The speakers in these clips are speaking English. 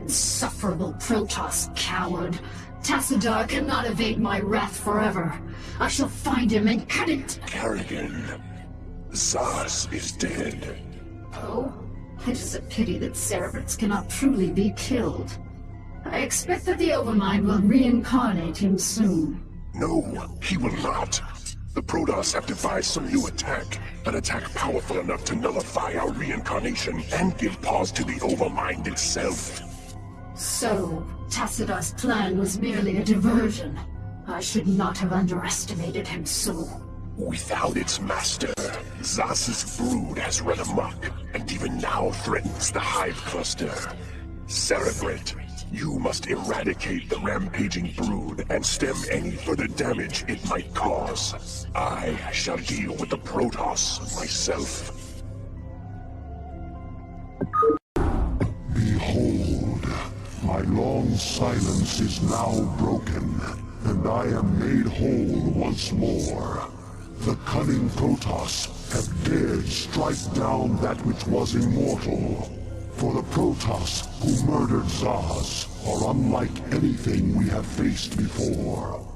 Insufferable Protoss coward. Tassadar cannot evade my wrath forever. I shall find him and cut it! Kerrigan, Zaz is dead. Oh? It is a pity that Cerebrits cannot truly be killed. I expect that the Overmind will reincarnate him soon. No, he will not. The Protoss have devised some new attack. An attack powerful enough to nullify our reincarnation and give pause to the Overmind itself. So, Tassadar's plan was merely a diversion. I should not have underestimated him so. Without its master, Zaz's brood has run amok, and even now threatens the Hive Cluster. Cerebrit, you must eradicate the rampaging brood and stem any further damage it might cause. I shall deal with the Protoss myself. Behold, my long silence is now broken, and I am made whole once more. The cunning Protoss have dared strike down that which was immortal. For the Protoss who murdered Zaz are unlike anything we have faced before.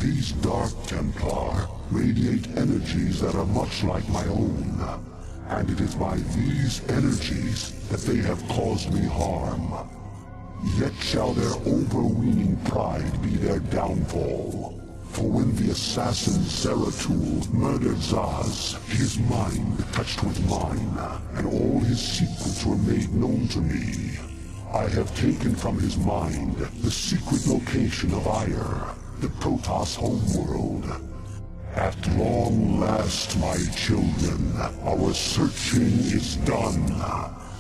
These Dark Templar radiate energies that are much like my own, and it is by these energies that they have caused me harm. Yet shall their overweening pride be their downfall. For when the assassin Zeratul murdered Zaz, his mind touched with mine, and all his secrets were made known to me. I have taken from his mind the secret location of Ire, the Protoss homeworld. At long last, my children, our searching is done.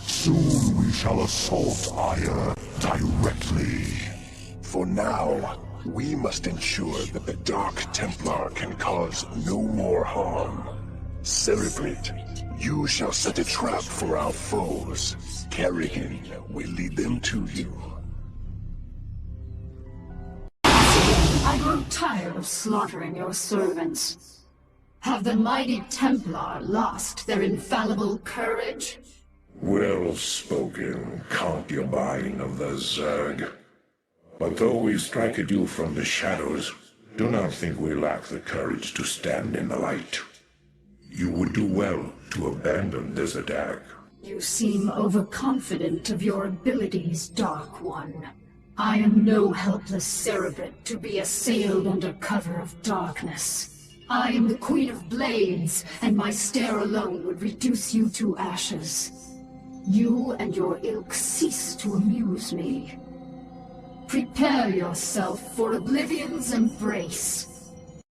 Soon we shall assault Ire directly. For now, we must ensure that the Dark Templar can cause no more harm. Cerebrit, you shall set a trap for our foes. Kerrigan will lead them to you. I grow tired of slaughtering your servants. Have the mighty Templar lost their infallible courage? Well spoken, concubine of the Zerg. But though we strike at you from the shadows, do not think we lack the courage to stand in the light. You would do well to abandon this attack. You seem overconfident of your abilities, Dark One. I am no helpless Cerebrit to be assailed under cover of darkness. I am the Queen of Blades, and my stare alone would reduce you to ashes. You and your ilk cease to amuse me. Prepare yourself for Oblivion's embrace.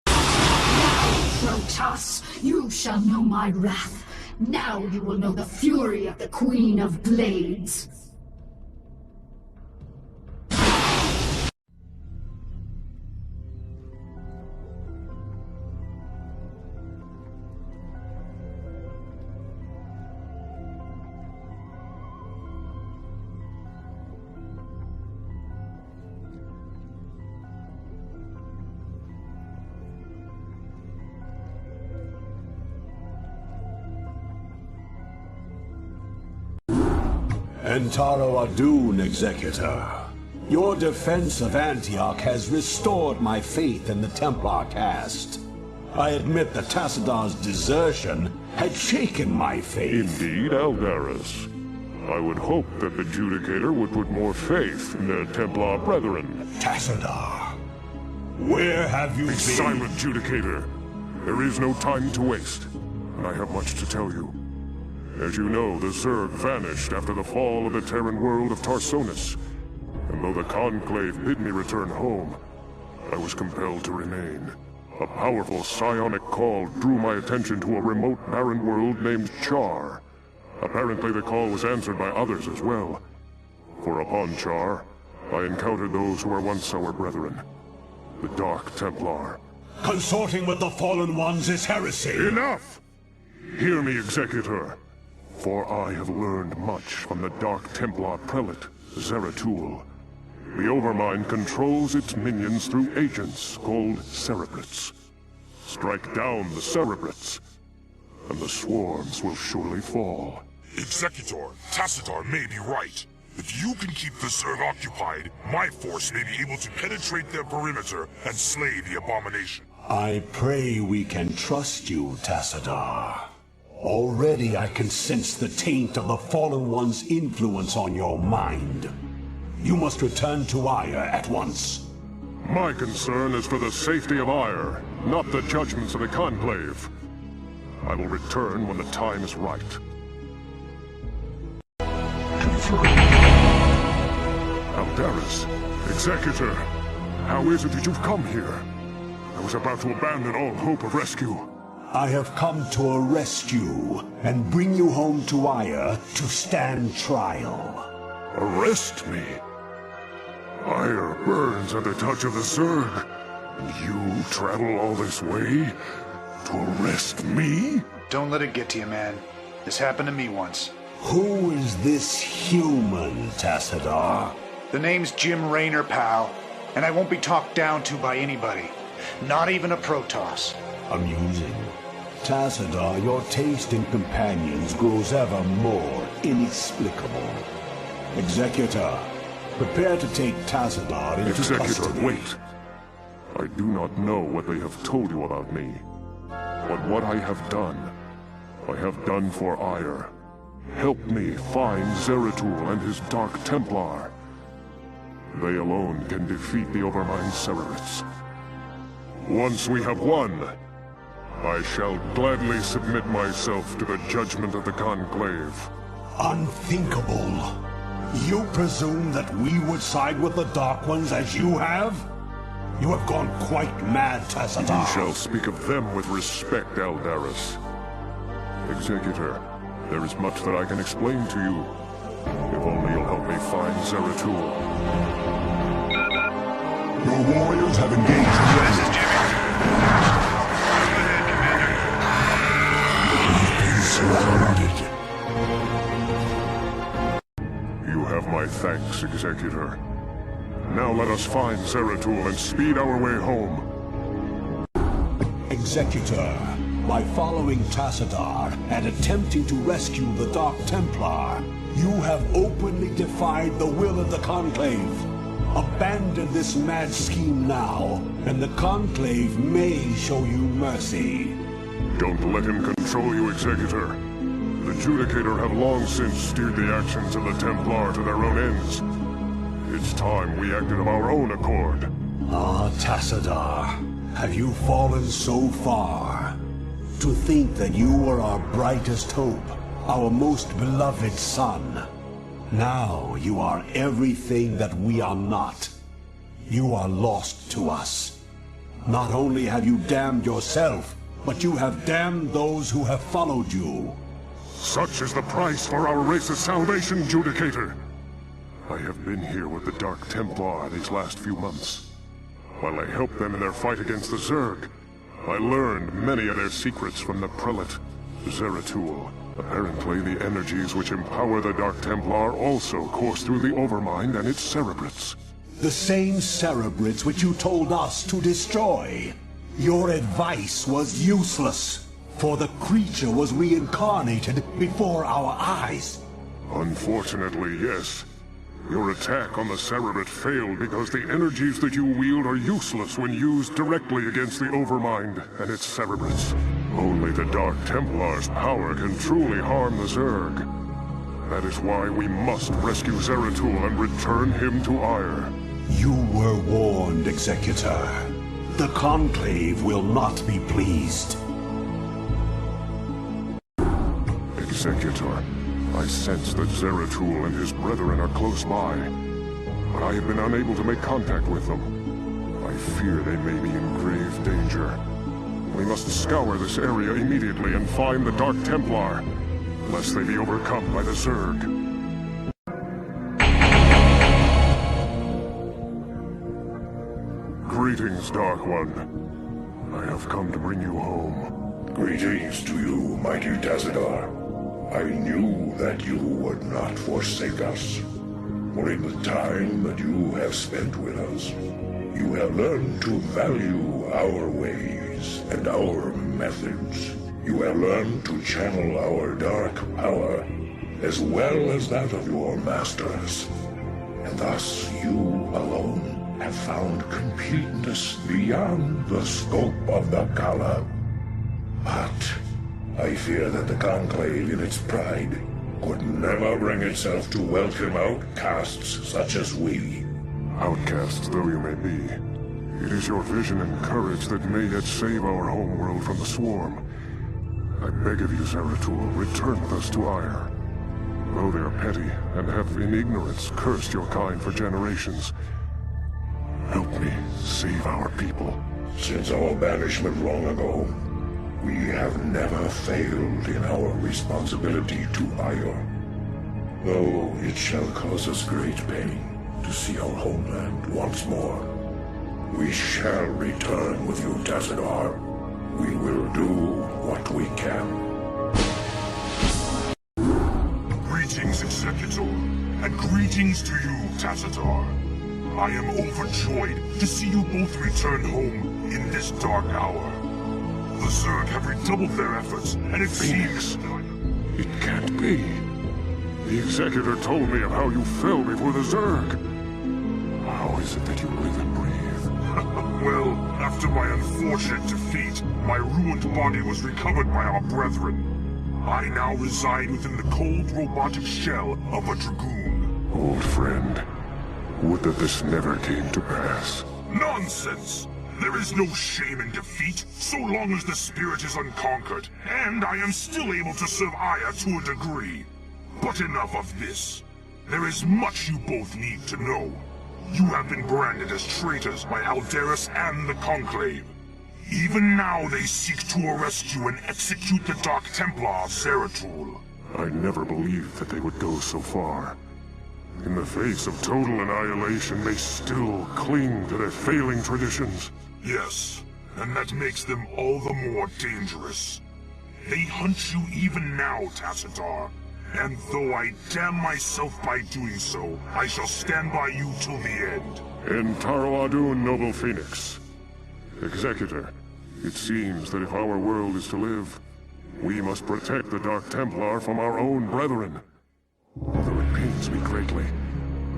Now, Protoss, you shall know my wrath. Now you will know the fury of the Queen of Blades. Entaro Adun, Executor. Your defense of Antioch has restored my faith in the Templar caste. I admit that Tassadar's desertion had shaken my faith. Indeed, Aldaris. I would hope that the Judicator would put more faith in their Templar brethren. Tassadar, where have you been? Be silent, Judicator. There is no time to waste, and I have much to tell you. As you know, the Zerg vanished after the fall of the Terran world of Tarsonis. And though the Conclave bid me return home, I was compelled to remain. A powerful psionic call drew my attention to a remote barren world named Char. Apparently the call was answered by others as well. For upon Char, I encountered those who were once our brethren, the Dark Templar. Consorting with the Fallen Ones is heresy! Enough! Hear me, Executor. For I have learned much from the Dark Templar prelate, Zeratul. The Overmind controls its minions through agents called Cerebrits. Strike down the Cerebrits, and the swarms will surely fall. Executor, Tassadar may be right. If you can keep the Zerg occupied, my force may be able to penetrate their perimeter and slay the abomination. I pray we can trust you, Tassadar. Already I can sense the taint of the Fallen One's influence on your mind. You must return to Ire at once. My concern is for the safety of Ire, not the judgments of the Conclave. I will return when the time is right. Aldaris, Executor, how is it that you've come here? I was about to abandon all hope of rescue. I have come to arrest you and bring you home to Ire to stand trial. Arrest me? Ire burns at the touch of the Zerg. You travel all this way to arrest me? Don't let it get to you, man. This happened to me once. Who is this human, Tassadar? The name's Jim Raynor, pal, and I won't be talked down to by anybody. Not even a Protoss. Amusing. Tassadar, your taste in companions grows ever more inexplicable. Executor, prepare to take Tassadar into custody. Wait. I do not know what they have told you about me. But what I have done for Ire. Help me find Zeratul and his Dark Templar. They alone can defeat the Overmind Cerebrits. Once we have won, I shall gladly submit myself to the judgment of the Conclave. Unthinkable. You presume that we would side with the Dark Ones as you have? You have gone quite mad, Tassadar. You shall speak of them with respect, Aldaris. Executor, there is much that I can explain to you. If only you'll help me find Zeratul. Your warriors have engaged the enemy. This is Jimmy. You have my thanks, Executor. Now let us find Zeratul and speed our way home. Executor, by following Tassadar and attempting to rescue the Dark Templar, you have openly defied the will of the Conclave. Abandon this mad scheme now, and the Conclave may show you mercy. Don't let him control you, Executor. The Judicator have long since steered the actions of the Templar to their own ends. It's time we acted of our own accord. Ah, Tassadar, have you fallen so far? To think that you were our brightest hope, our most beloved son. Now you are everything that we are not. You are lost to us. Not only have you damned yourself, but you have damned those who have followed you. Such is the price for our race's salvation, Judicator. I have been here with the Dark Templar these last few months. While I helped them in their fight against the Zerg, I learned many of their secrets from the Prelate, Zeratul. Apparently, the energies which empower the Dark Templar also course through the Overmind and its Cerebrits. The same Cerebrits which you told us to destroy. Your advice was useless, for the creature was reincarnated before our eyes. Unfortunately, yes. Your attack on the Cerebrit failed because the energies that you wield are useless when used directly against the Overmind and its Cerebrits. Only the Dark Templar's power can truly harm the Zerg. That is why we must rescue Zeratul and return him to Ire. You were warned, Executor. The Conclave will not be pleased. Executor, I sense that Zeratul and his brethren are close by, but I have been unable to make contact with them. I fear they may be in grave danger. We must scour this area immediately and find the Dark Templar, lest they be overcome by the Zerg. Greetings, Dark One. I have come to bring you home. Greetings to you, mighty Tassadar. I knew that you would not forsake us. For in the time that you have spent with us, you have learned to value our ways and our methods. You have learned to channel our dark power as well as that of your masters. And thus you alone have found completeness beyond the scope of the Gala. But I fear that the Conclave in its pride could never bring itself to welcome outcasts such as we. Outcasts though you may be, it is your vision and courage that may yet save our homeworld from the swarm. I beg of you, Zeratul, return with us to Ire. Though they are petty and have in ignorance cursed your kind for generations, help me save our people. Since our banishment long ago, we have never failed in our responsibility to Ire. Though it shall cause us great pain to see our homeland once more, we shall return with you, Tassadar. We will do what we can. Greetings, Executor, and greetings to you, Tassadar. I am overjoyed to see you both return home in this dark hour. The Zerg have redoubled their efforts, and it seems... It can't be. The Executor told me of how you fell before the Zerg. How is it that you live and breathe? Well, after my unfortunate defeat, my ruined body was recovered by our brethren. I now reside within the cold robotic shell of a Dragoon. Old friend, would that this never came to pass. Nonsense! There is no shame in defeat, so long as the spirit is unconquered, and I am still able to serve Aya to a degree. But enough of this. There is much you both need to know. You have been branded as traitors by Aldaris and the Conclave. Even now they seek to arrest you and execute the Dark Templar of Zeratul. I never believed that they would go so far. In the face of total annihilation, they still cling to their failing traditions. Yes, and that makes them all the more dangerous. They hunt you even now, Tassadar. And though I damn myself by doing so, I shall stand by you till the end. In Taro Adun, noble Phoenix. Executor, it seems that if our world is to live, we must protect the Dark Templar from our own brethren. Although it pains me greatly,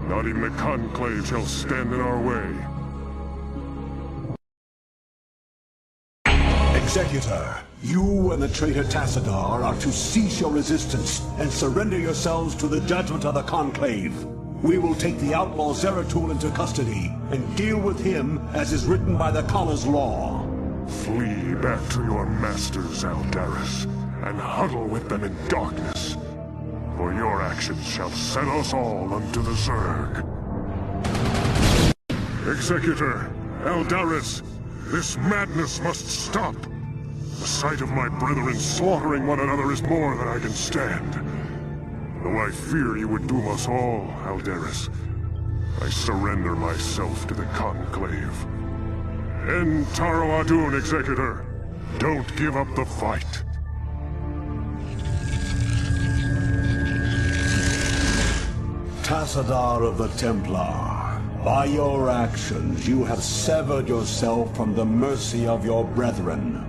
not even the Conclave shall stand in our way. Executor, you and the traitor Tassadar are to cease your resistance and surrender yourselves to the judgment of the Conclave. We will take the outlaw Zeratul into custody and deal with him as is written by the Kala's law. Flee back to your masters, Aldaris, and huddle with them in darkness. For your actions shall send us all unto the Zerg. Executor, Aldaris, this madness must stop. The sight of my brethren slaughtering one another is more than I can stand. Though I fear you would doom us all, Aldaris, I surrender myself to the Conclave. End Taro Adun, Executor. Don't give up the fight. Tassadar of the Templar, by your actions you have severed yourself from the mercy of your brethren.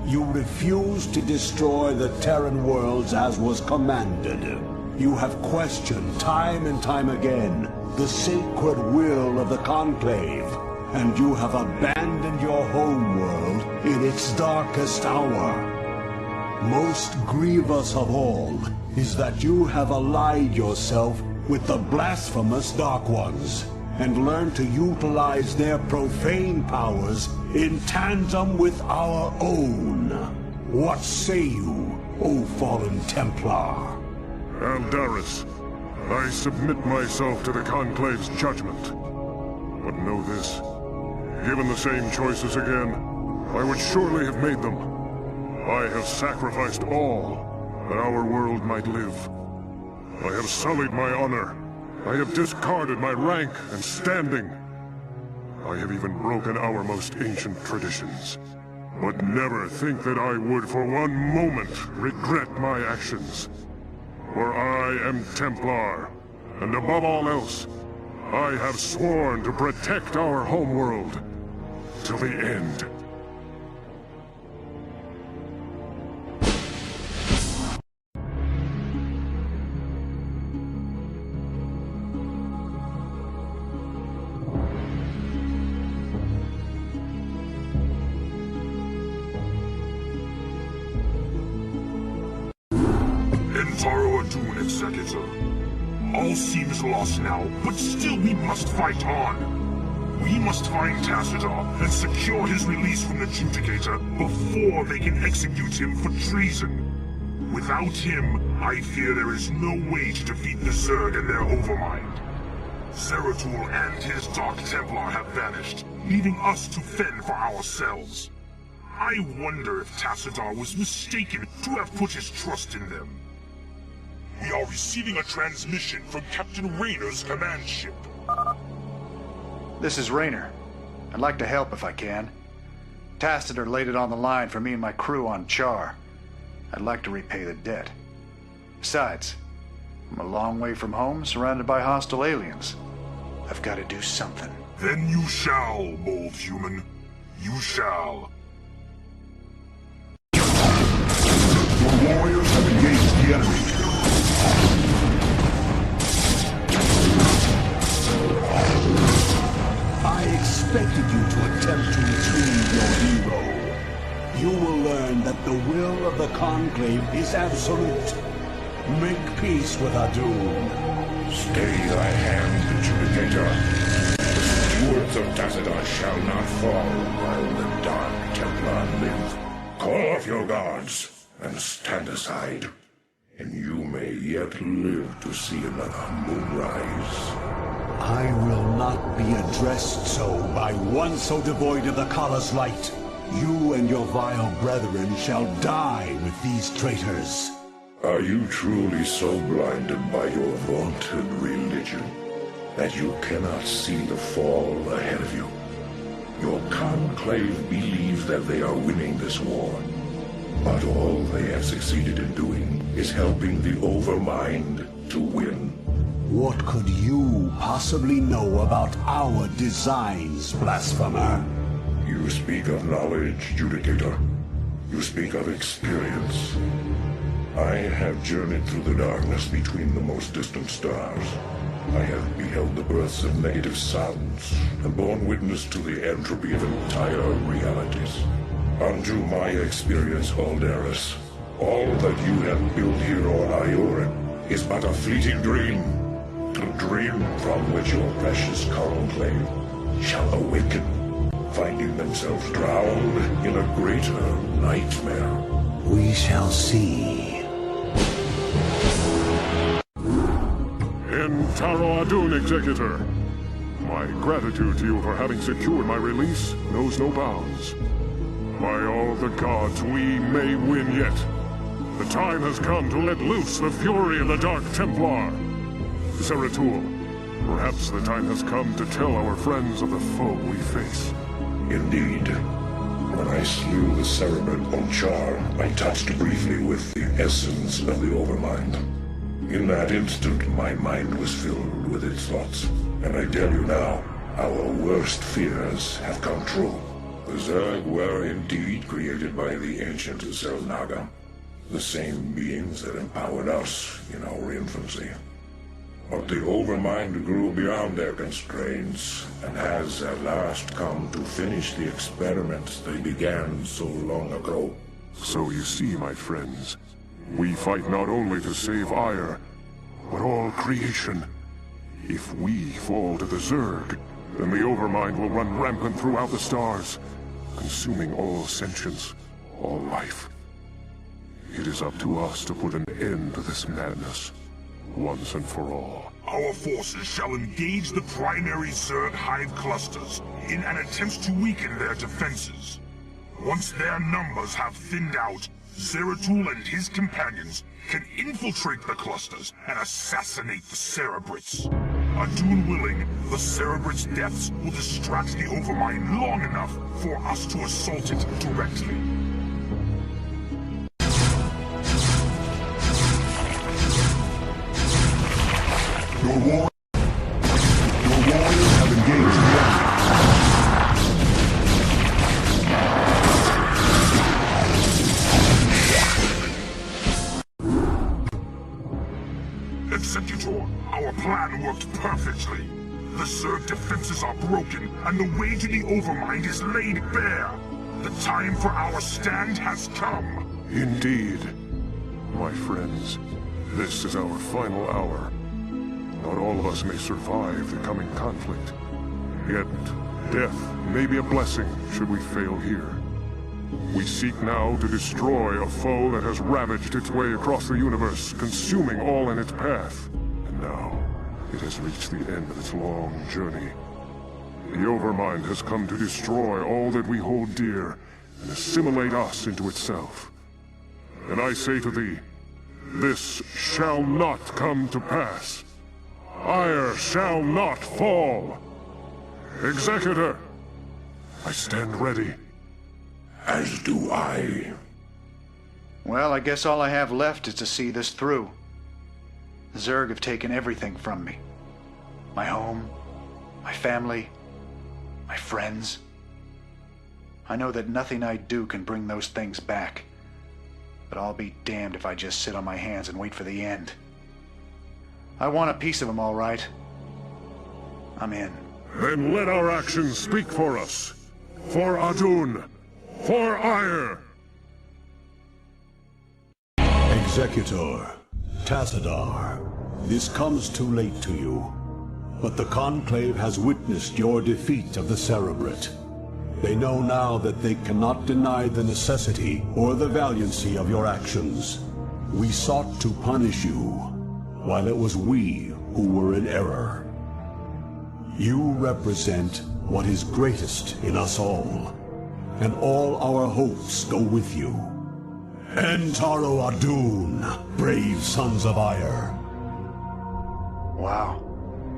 You refused to destroy the Terran worlds as was commanded. You have questioned time and time again the sacred will of the Conclave, and you have abandoned your homeworld in its darkest hour. Most grievous of all is that you have allied yourself with the blasphemous Dark Ones, and learned to utilize their profane powers in tandem with our own. What say you, O fallen Templar? Aldaris, I submit myself to the Conclave's judgment. But know this, given the same choices again, I would surely have made them. I have sacrificed all that our world might live. I have sullied my honor. I have discarded my rank and standing. I have even broken our most ancient traditions. But never think that I would for one moment regret my actions. For I am Templar, and above all else, I have sworn to protect our homeworld till the end. Taroadun, Executor. All seems lost now, but still we must fight on. We must find Tassadar and secure his release from the Judicator before they can execute him for treason. Without him, I fear there is no way to defeat the Zerg and their Overmind. Zeratul and his Dark Templar have vanished, leaving us to fend for ourselves. I wonder if Tassadar was mistaken to have put his trust in them. We are receiving a transmission from Captain Rayner's command ship. This is Rayner. I'd like to help if I can. Tassadar laid it on the line for me and my crew on Char. I'd like to repay the debt. Besides, I'm a long way from home, surrounded by hostile aliens. I've got to do something. Then you shall, bold human. You shall. Your warriors have engaged the enemy. I expected you to attempt to retrieve your hero. You will learn that the will of the Conclave is absolute. Make peace with Adun. Stay thy hand, Judicator. The stewards of Tassadar shall not fall while the Dark Templar live. Call off your guards and stand aside, and you may yet live to see another moonrise. I will not be addressed so by one so devoid of the Kala's light. You and your vile brethren shall die with these traitors. Are you truly so blinded by your vaunted religion that you cannot see the fall ahead of you? Your conclave believes that they are winning this war, but all they have succeeded in doing is helping the Overmind to win. What could you possibly know about our designs, blasphemer? You speak of knowledge, Judicator. You speak of experience. I have journeyed through the darkness between the most distant stars. I have beheld the births of negative sounds, and borne witness to the entropy of entire realities. Unto my experience, Alderus, all that you have built here on Ioran is but a fleeting dream. A dream from which your precious conclave shall awaken, finding themselves drowned in a greater nightmare. We shall see. In Taroadun, Executor. My gratitude to you for having secured my release knows no bounds. By all the gods, we may win yet. The time has come to let loose the fury of the Dark Templar. Zeratul, perhaps the time has come to tell our friends of the foe we face. Indeed. When I slew the Cerebrit on Char, I touched briefly with the essence of the Overmind. In that instant, my mind was filled with its thoughts. And I tell you now, our worst fears have come true. The Zerg were indeed created by the ancient Zelnaga, the same beings that empowered us in our infancy. But the Overmind grew beyond their constraints, and has at last come to finish the experiments they began so long ago. So you see, my friends, we fight not only to save Ire, but all creation. If we fall to the Zerg, then the Overmind will run rampant throughout the stars, consuming all sentience, all life. It is up to us to put an end to this madness, once and for all. Our forces shall engage the primary Zerg hive clusters in an attempt to weaken their defenses. Once their numbers have thinned out, Zeratul and his companions can infiltrate the clusters and assassinate the Cerebrits. Adun willing, the Cerebrits' deaths will distract the Overmind long enough for us to assault it directly. Your warriors have engaged the enemy. Executor, our plan worked perfectly. The Zerg defenses are broken, and the way to the Overmind is laid bare. The time for our stand has come. Indeed. My friends, This is our final hour. Not all of us may survive the coming conflict. Yet, death may be a blessing should we fail here. We seek now to destroy a foe that has ravaged its way across the universe, consuming all in its path. And now, it has reached the end of its long journey. The Overmind has come to destroy all that we hold dear, and assimilate us into itself. And I say to thee, this shall not come to pass. Ire shall not fall. Executor, I stand ready. As do I. Well, I guess all I have left is to see this through. The Zerg have taken everything from me. My home, my family, my friends. I know that nothing I do can bring those things back. But I'll be damned if I just sit on my hands and wait for the end. I want a piece of them, all right. I'm in. Then let our actions speak for us. For Adun. For Ire! Executor, Tassadar, this comes too late to you. But the Conclave has witnessed your defeat of the Cerebrate. They know now that they cannot deny the necessity or the valiancy of your actions. We sought to punish you, while it was we who were in error. You represent what is greatest in us all, and all our hopes go with you. Entaro Adun, brave sons of Ire. Wow.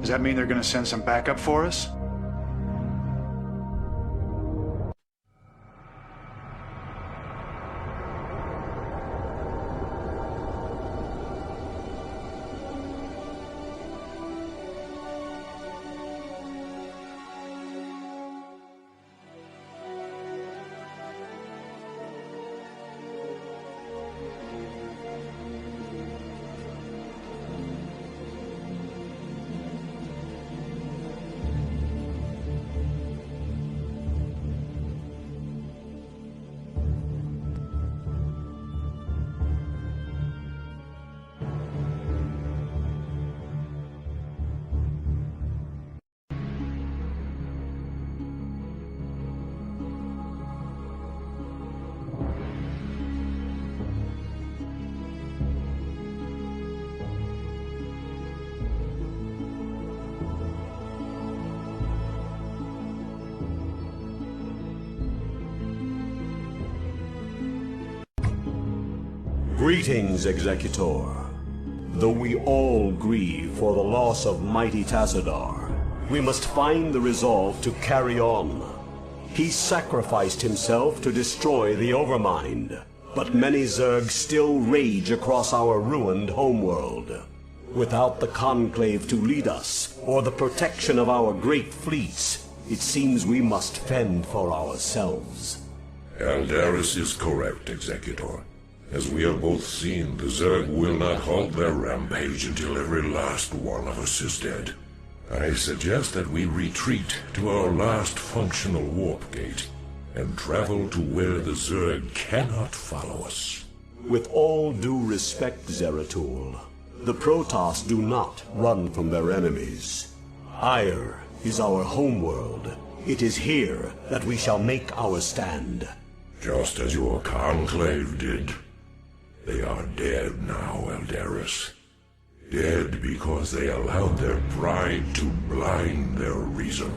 Does that mean they're gonna send some backup for us? Greetings, Executor. Though we all grieve for the loss of mighty Tassadar, we must find the resolve to carry on. He sacrificed himself to destroy the Overmind, but many Zerg still rage across our ruined homeworld. Without the Conclave to lead us, or the protection of our great fleets, it seems we must fend for ourselves. Eldaris is correct, Executor. As we have both seen, the Zerg will not halt their rampage until every last one of us is dead. I suggest that we retreat to our last functional warp gate, and travel to where the Zerg cannot follow us. With all due respect, Zeratul, the Protoss do not run from their enemies. Ire is our homeworld. It is here that we shall make our stand. Just as your Conclave did. They are dead now, Eldaris. Dead because they allowed their pride to blind their reason.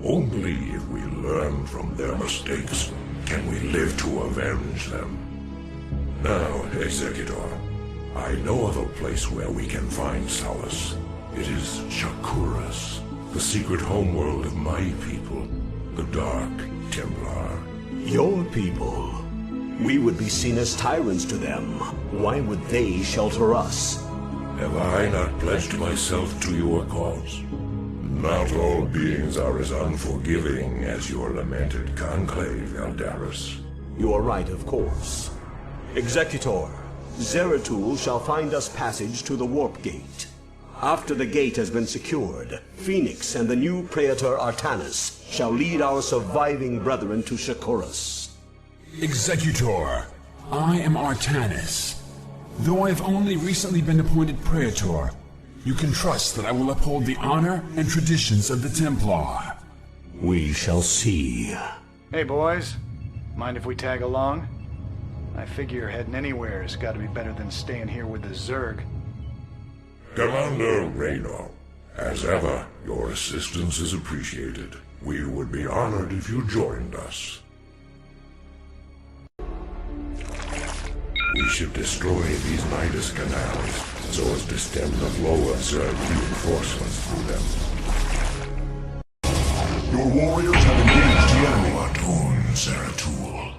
Only if we learn from their mistakes can we live to avenge them. Now, Executor, I know of a place where we can find solace. It is Shakuras, the secret homeworld of my people, the Dark Templar. Your people? We would be seen as tyrants to them. Why would they shelter us? Have I not pledged myself to your cause? Not all beings are as unforgiving as your lamented Conclave, Eldaris. You are right, of course. Executor, Zeratul shall find us passage to the warp gate. After the gate has been secured, Phoenix and the new Praetor Artanis shall lead our surviving brethren to Shakuras. Executor, I am Artanis. Though I have only recently been appointed Praetor, you can trust that I will uphold the honor and traditions of the Templar. We shall see. Hey, boys. Mind if we tag along? I figure heading anywhere has got to be better than staying here with the Zerg. Commander Raynor, as ever, your assistance is appreciated. We would be honored if you joined us. We should destroy these Nidus canals so as to stem the flow of Zerg reinforcements through them. Your warriors have engaged the enemy. Adon, Zeratul.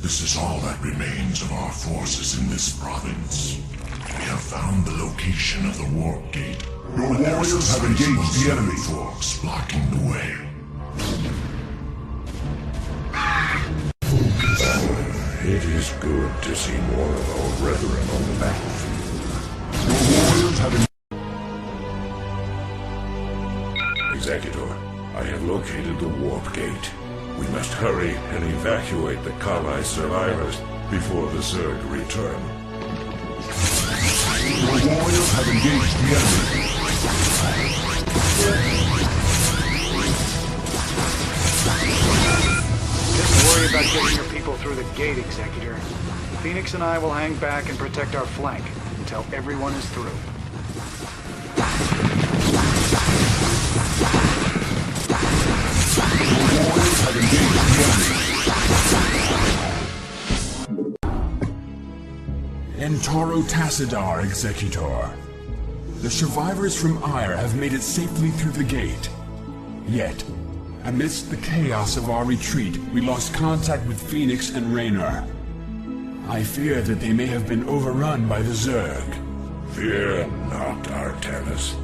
This is all that remains of our forces in this province. We have found the location of the warp gate. Your warriors have engaged the enemy. Forks blocking the way. It is good to see more of our brethren on the battlefield. Your warriors have Executor, I have located the warp gate. We must hurry and evacuate the Kali survivors before the Zerg return. Your warriors have engaged the enemy. Just worry about getting your people through the gate, Executor. Phoenix and I will hang back and protect our flank until everyone is through. Your warriors have engaged the enemy. Entaro Tassadar, Executor. The survivors from Ire have made it safely through the gate. Yet, amidst the chaos of our retreat, we lost contact with Phoenix and Raynor. I fear that they may have been overrun by the Zerg. Fear not, Artanis.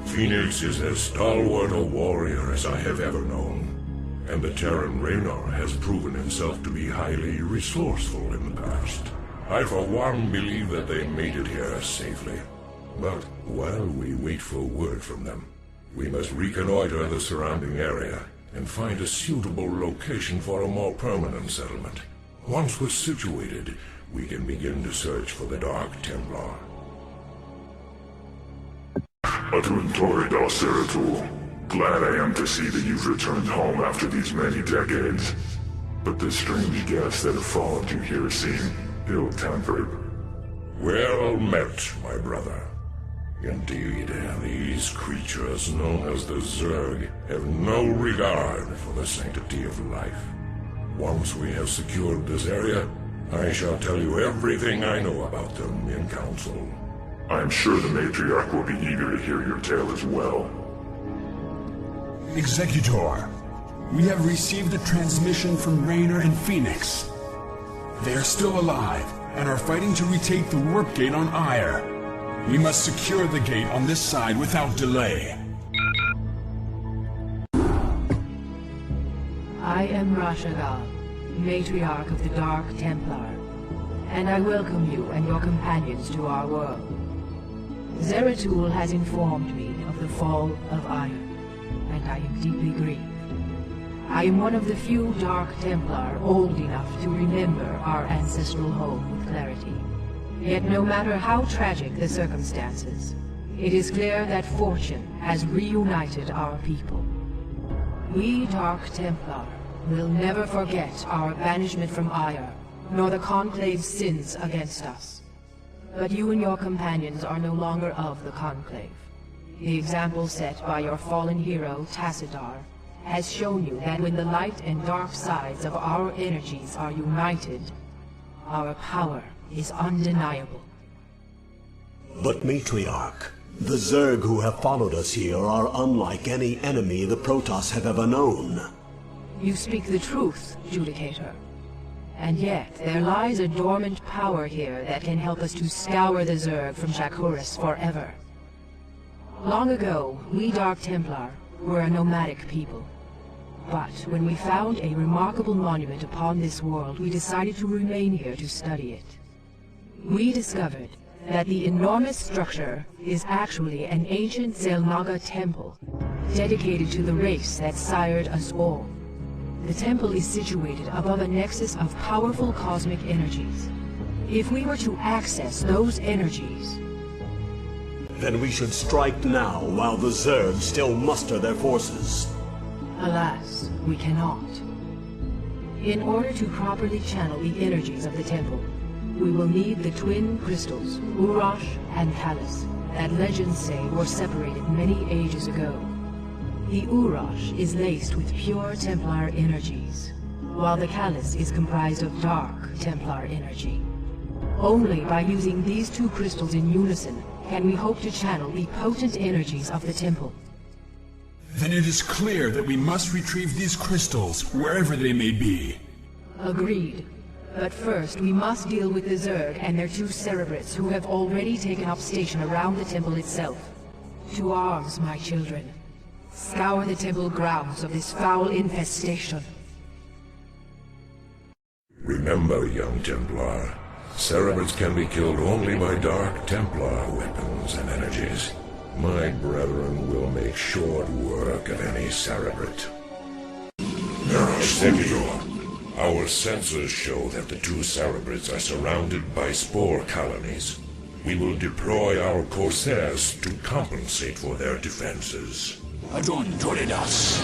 Phoenix is as stalwart a warrior as I have ever known, and the Terran Raynor has proven himself to be highly resourceful in the past. I for one believe that they made it here safely. But while we wait for word from them, we must reconnoiter the surrounding area and find a suitable location for a more permanent settlement. Once we're situated, we can begin to search for the Dark Templar. Adon Toridal Zeratul. Glad I am to see that you've returned home after these many decades. But the strange guests that have followed you here seem ill-tempered. Well met, my brother. Indeed, these creatures known as the Zerg have no regard for the sanctity of life. Once we have secured this area, I shall tell you everything I know about them in council. I am sure the Matriarch will be eager to hear your tale as well. Executor, we have received a transmission from Raynor and Phoenix. They are still alive and are fighting to retake the warp gate on Ire. We must secure the gate on this side without delay. I am Rashagal, Matriarch of the Dark Templar, and I welcome you and your companions to our world. Zeratul has informed me of the fall of Ire, and I am deeply grieved. I am one of the few Dark Templar old enough to remember our ancestral home with clarity. Yet no matter how tragic the circumstances, it is clear that fortune has reunited our people. We Dark Templar will never forget our banishment from Ire, nor the Conclave's sins against us. But you and your companions are no longer of the Conclave. The example set by your fallen hero, Tassadar, has shown you that when the light and dark sides of our energies are united, our power is undeniable. But Matriarch, the Zerg who have followed us here are unlike any enemy the Protoss have ever known. You speak the truth, Judicator. And yet, there lies a dormant power here that can help us to scour the Zerg from Shakuras forever. Long ago, we Dark Templar were a nomadic people. But when we found a remarkable monument upon this world, we decided to remain here to study it. We discovered that the enormous structure is actually an ancient Xel'Naga temple, dedicated to the race that sired us all. The temple is situated above a nexus of powerful cosmic energies. If we were to access those energies... Then we should strike now while the Zerg still muster their forces. Alas, we cannot. In order to properly channel the energies of the temple, we will need the twin crystals, Urash and Callus, that legends say were separated many ages ago. The Urash is laced with pure Templar energies, while the Callus is comprised of dark Templar energy. Only by using these two crystals in unison can we hope to channel the potent energies of the temple. Then it is clear that we must retrieve these crystals, wherever they may be. Agreed. But first, we must deal with the Zerg and their two Cerebrates who have already taken up station around the temple itself. To arms, my children. Scour the temple grounds of this foul infestation. Remember, young Templar, Cerebrates can be killed only by Dark Templar weapons and energies. My brethren will make short work of any Cerebrate. Executor, our sensors show that the two Cerebrates are surrounded by spore colonies. We will deploy our Corsairs to compensate for their defenses. Adon Toridas.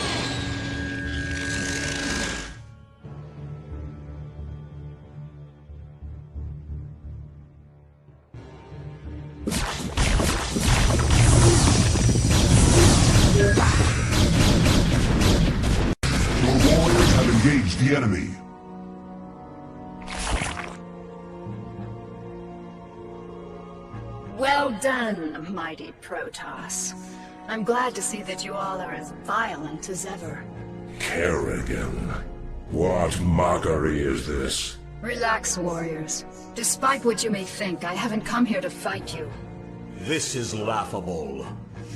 Engage the enemy. Well done, mighty Protoss. I'm glad to see that you all are as violent as ever. Kerrigan, what mockery is this? Relax, warriors. Despite what you may think, I haven't come here to fight you. This is laughable.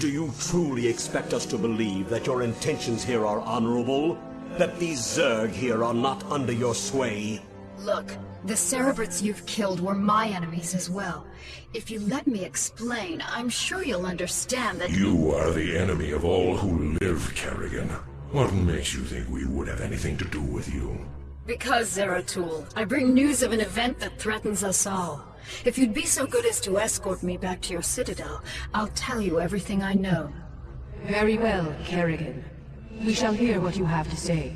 Do you truly expect us to believe that your intentions here are honorable? That these Zerg here are not under your sway? Look, the Cerebrates you've killed were my enemies as well. If you let me explain, I'm sure you'll understand that— You are the enemy of all who live, Kerrigan. What makes you think we would have anything to do with you? Because, Zeratul, I bring news of an event that threatens us all. If you'd be so good as to escort me back to your citadel, I'll tell you everything I know. Very well, Kerrigan. We shall hear what you have to say.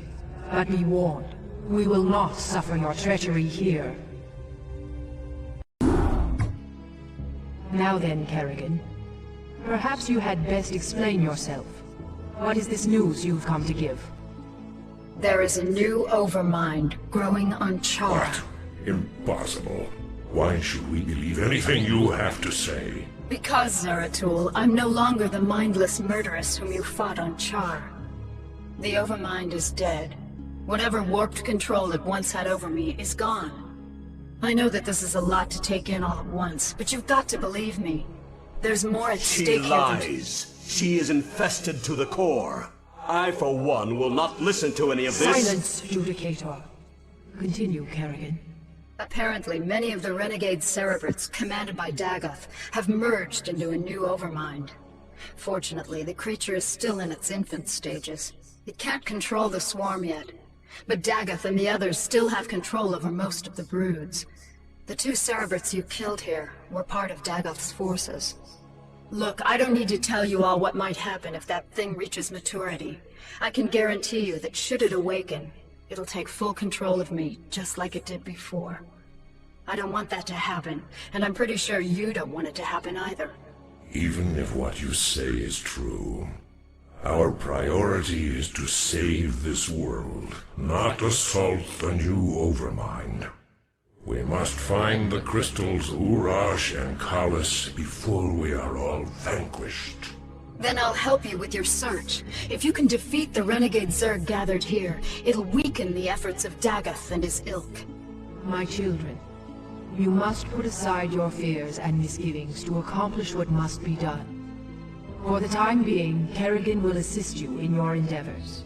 But be warned, we will not suffer your treachery here. Now then, Kerrigan. Perhaps you had best explain yourself. What is this news you've come to give? There is a new Overmind growing on Char. What? Impossible. Why should we believe anything you have to say? Because, Zeratul, I'm no longer the mindless murderess whom you fought on Char. The Overmind is dead. Whatever warped control it once had over me is gone. I know that this is a lot to take in all at once, but you've got to believe me. There's more at stake here. She lies. She is infested to the core. I, for one, will not listen to any of this. Silence, Judicator. Continue, Kerrigan. Apparently, many of the renegade Cerebrates, commanded by Dagoth, have merged into a new Overmind. Fortunately, the creature is still in its infant stages. It can't control the swarm yet, but Dagoth and the others still have control over most of the broods. The two Cerebrates you killed here were part of Dagoth's forces. Look, I don't need to tell you all what might happen if that thing reaches maturity. I can guarantee you that should it awaken, it'll take full control of me, just like it did before. I don't want that to happen, and I'm pretty sure you don't want it to happen either. Even if what you say is true, our priority is to save this world, not assault the new Overmind. We must find the crystals Urash and Callus before we are all vanquished. Then I'll help you with your search. If you can defeat the renegade Zerg gathered here, it'll weaken the efforts of Dagoth and his ilk. My children, you must put aside your fears and misgivings to accomplish what must be done. For the time being, Kerrigan will assist you in your endeavors.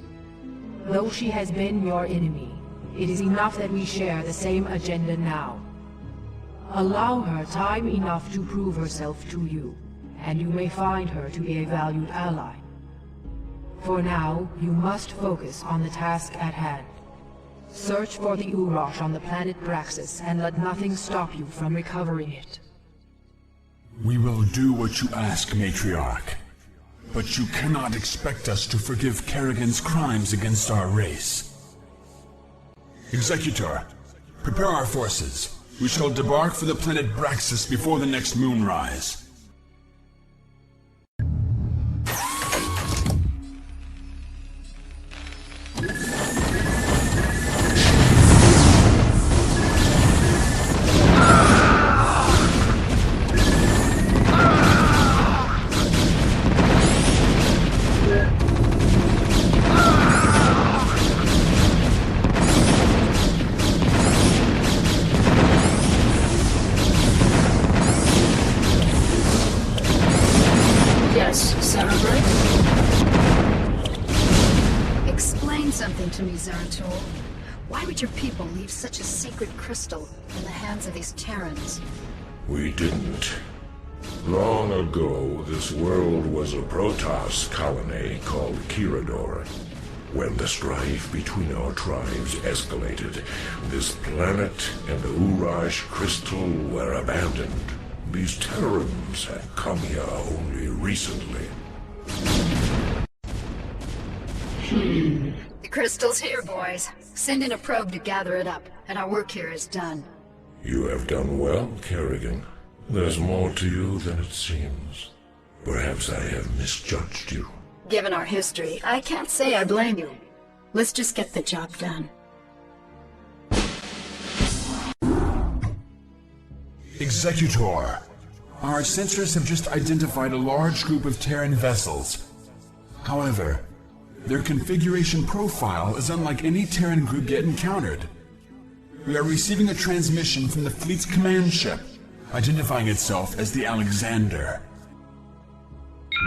Though she has been your enemy, it is enough that we share the same agenda now. Allow her time enough to prove herself to you, and you may find her to be a valued ally. For now, you must focus on the task at hand. Search for the Urash on the planet Braxis, and let nothing stop you from recovering it. We will do what you ask, Matriarch. But you cannot expect us to forgive Kerrigan's crimes against our race. Executor, prepare our forces. We shall debark for the planet Braxis before the next moonrise. Explain something to me, Zeratul. Why would your people leave such a secret crystal in the hands of these Terrans? We didn't. Long ago, this world was a Protoss colony called Kirador. When the strife between our tribes escalated, this planet and the Urash crystal were abandoned. These Terrans had come here only recently. The crystal's here, boys. Send in a probe to gather it up, and our work here is done. You have done well, Kerrigan. There's more to you than it seems. Perhaps I have misjudged you. Given our history, I can't say I blame you. Let's just get the job done. Executor, our sensors have just identified a large group of Terran vessels. However, their configuration profile is unlike any Terran group yet encountered. We are receiving a transmission from the fleet's command ship, identifying itself as the Alexander.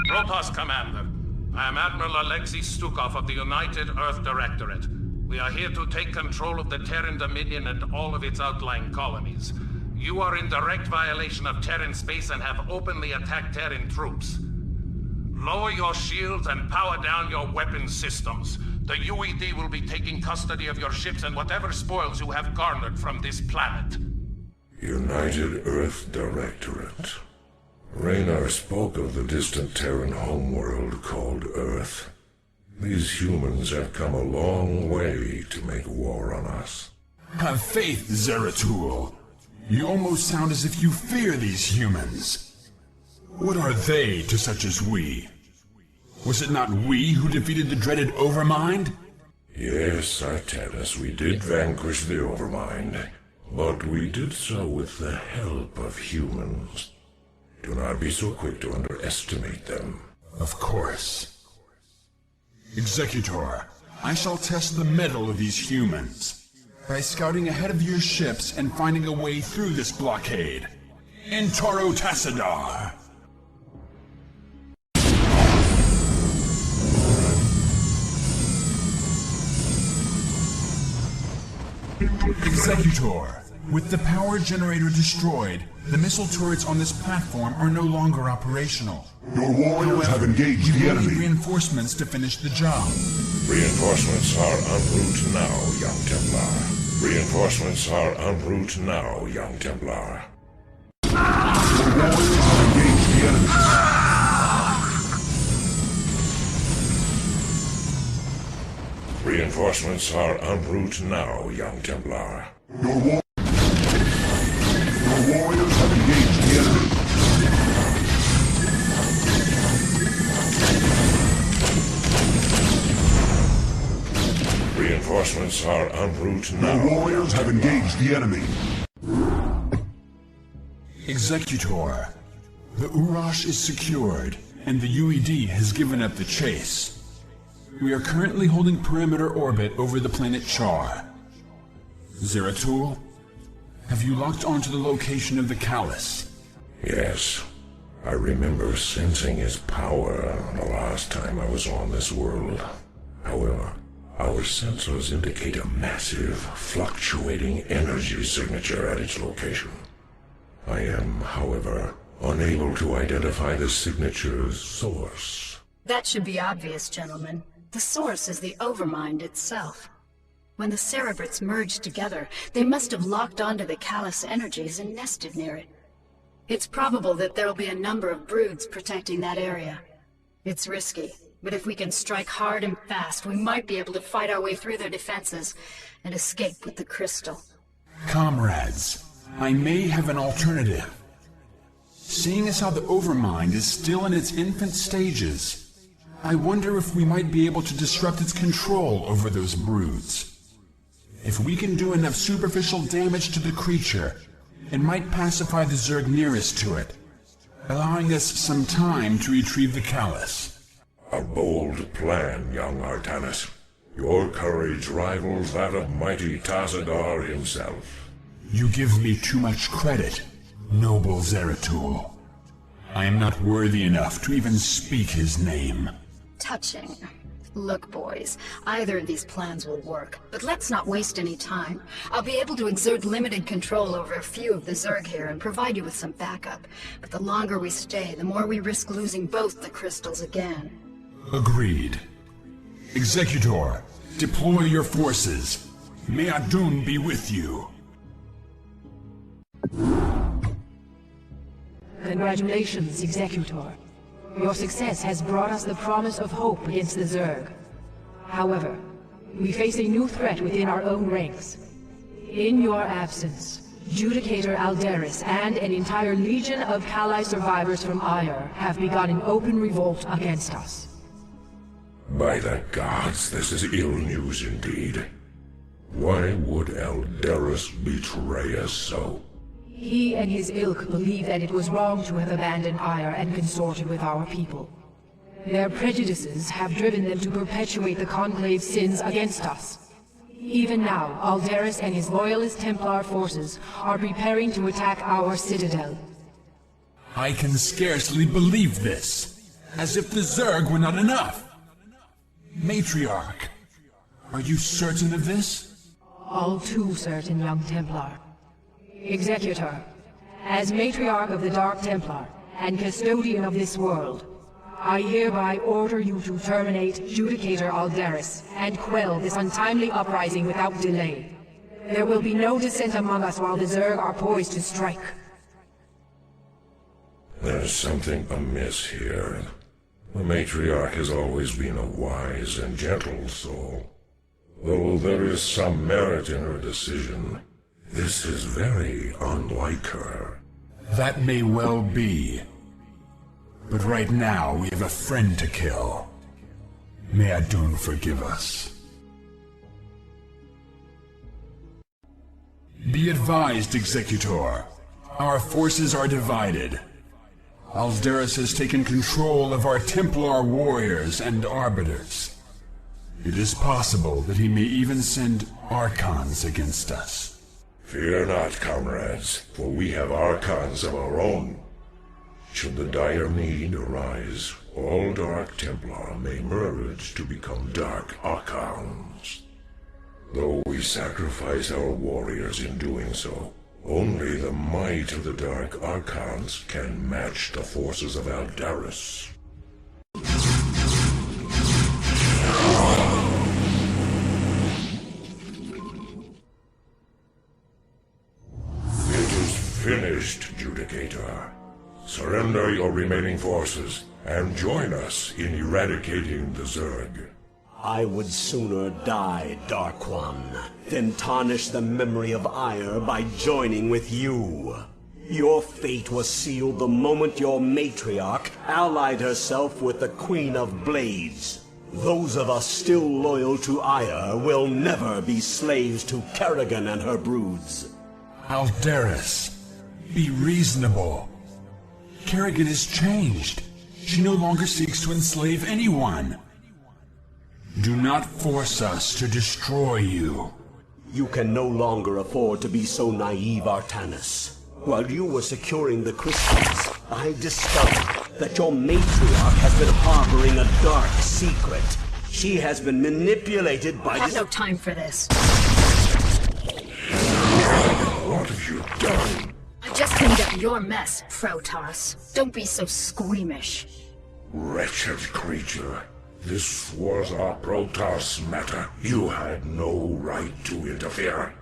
Protoss Commander, I am Admiral Alexei Stukov of the United Earth Directorate. We are here to take control of the Terran Dominion and all of its outlying colonies. You are in direct violation of Terran space and have openly attacked Terran troops. Lower your shields and power down your weapons systems. The UED will be taking custody of your ships and whatever spoils you have garnered from this planet. United Earth Directorate. Raynar spoke of the distant Terran homeworld called Earth. These humans have come a long way to make war on us. Have faith, Zeratul. You almost sound as if you fear these humans. What are they to such as we? Was it not we who defeated the dreaded Overmind? Yes, Artanis, we did vanquish the Overmind, but we did so with the help of humans. Do not be so quick to underestimate them. Of course. Executor, I shall test the mettle of these humans by scouting ahead of your ships and finding a way through this blockade. In Toro Tassadar! Executor, with the power generator destroyed, the missile turrets on this platform are no longer operational. Your warriors have engaged the enemy. We need reinforcements to finish the job. Reinforcements are en route now, young Templar. Reinforcements are en route now, young Templar. Your warriors have engaged the enemy. Reinforcements are en route now, young Templar. Your warriors have engaged the enemy. Reinforcements are en route now. Your warriors have engaged the enemy. Executor, the Urash is secured, and the UED has given up the chase. We are currently holding perimeter orbit over the planet Char. Zeratul, have you locked onto the location of the Callus? Yes. I remember sensing his power the last time I was on this world. However, our sensors indicate a massive, fluctuating energy signature at its location. I am, however, unable to identify the signature's source. That should be obvious, gentlemen. The source is the Overmind itself. When the Cerebrates merged together, they must have locked onto the callous energies and nested near it. It's probable that there'll be a number of broods protecting that area. It's risky, but if we can strike hard and fast, we might be able to fight our way through their defenses and escape with the crystal. Comrades, I may have an alternative. Seeing as how the Overmind is still in its infant stages, I wonder if we might be able to disrupt its control over those broods. If we can do enough superficial damage to the creature, it might pacify the Zerg nearest to it, allowing us some time to retrieve the Callus. A bold plan, young Artanis. Your courage rivals that of mighty Tassadar himself. You give me too much credit, noble Zeratul. I am not worthy enough to even speak his name. Touching. Look, boys, either of these plans will work, but let's not waste any time. I'll be able to exert limited control over a few of the Zerg here and provide you with some backup. But the longer we stay, the more we risk losing both the crystals again. Agreed. Executor, deploy your forces. May Adun be with you. Congratulations, Executor. Your success has brought us the promise of hope against the Zerg. However, we face a new threat within our own ranks. In your absence, Judicator Aldaris and an entire legion of Kali survivors from Ire have begun an open revolt against us. By the gods, this is ill news indeed. Why would Aldaris betray us so? He and his ilk believe that it was wrong to have abandoned Ire and consorted with our people. Their prejudices have driven them to perpetuate the Conclave's sins against us. Even now, Aldaris and his loyalist Templar forces are preparing to attack our citadel. I can scarcely believe this. As if the Zerg were not enough. Matriarch, are you certain of this? All too certain, young Templar. Executor, as Matriarch of the Dark Templar and Custodian of this world, I hereby order you to terminate Judicator Aldaris and quell this untimely uprising without delay. There will be no dissent among us while the Zerg are poised to strike. There's something amiss here. The Matriarch has always been a wise and gentle soul. Though there is some merit in her decision, this is very unlike her. That may well be. But right now, we have a friend to kill. May Adun forgive us. Be advised, Executor. Our forces are divided. Aldaris has taken control of our Templar warriors and arbiters. It is possible that he may even send Archons against us. Fear not, comrades, for we have Archons of our own. Should the dire need arise, all Dark Templar may merge to become Dark Archons. Though we sacrifice our warriors in doing so, only the might of the Dark Archons can match the forces of Aldaris. It is finished, Judicator. Surrender your remaining forces, and join us in eradicating the Zerg. I would sooner die, Dark One, than tarnish the memory of Ire by joining with you. Your fate was sealed the moment your matriarch allied herself with the Queen of Blades. Those of us still loyal to Ire will never be slaves to Kerrigan and her broods. Aldaris, be reasonable. Kerrigan has changed. She no longer seeks to enslave anyone. Do not force us to destroy you. You can no longer afford to be so naive, Artanis. While you were securing the crystals, I discovered that your matriarch has been harboring a dark secret. She has been manipulated by I have no time for this. What have you done? I just cleaned up your mess, Protoss. Don't be so squeamish. Wretched creature. This was our Protoss matter. You had no right to interfere.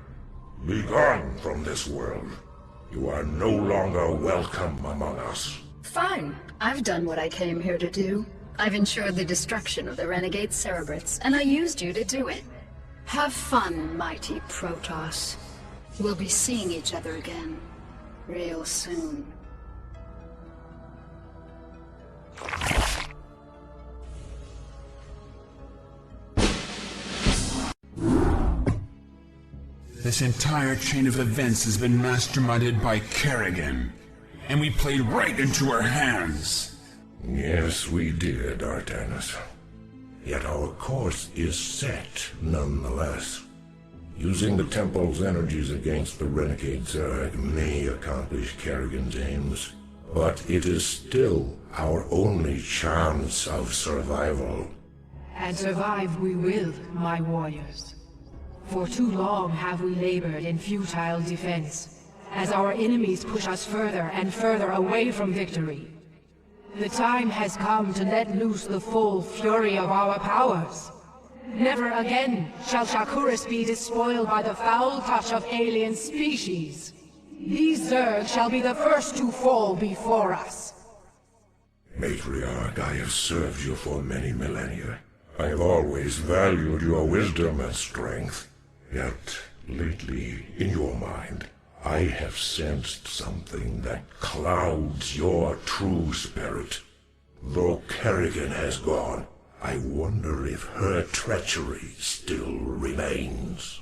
Be gone from this world. You are no longer welcome among us. Fine. I've done what I came here to do. I've ensured the destruction of the renegade Cerebrits, and I used you to do it. Have fun, mighty Protoss. We'll be seeing each other again, real soon. This entire chain of events has been masterminded by Kerrigan, and we played right into her hands. Yes, we did, Artanis. Yet our course is set, nonetheless. Using the Temple's energies against the renegade Zerg may accomplish Kerrigan's aims, but it is still our only chance of survival. And survive we will, my warriors. For too long have we labored in futile defense, as our enemies push us further and further away from victory. The time has come to let loose the full fury of our powers. Never again shall Shakuris be despoiled by the foul touch of alien species. These Zerg shall be the first to fall before us. Matriarch, I have served you for many millennia. I have always valued your wisdom and strength. Yet, lately, in your mind, I have sensed something that clouds your true spirit. Though Kerrigan has gone, I wonder if her treachery still remains.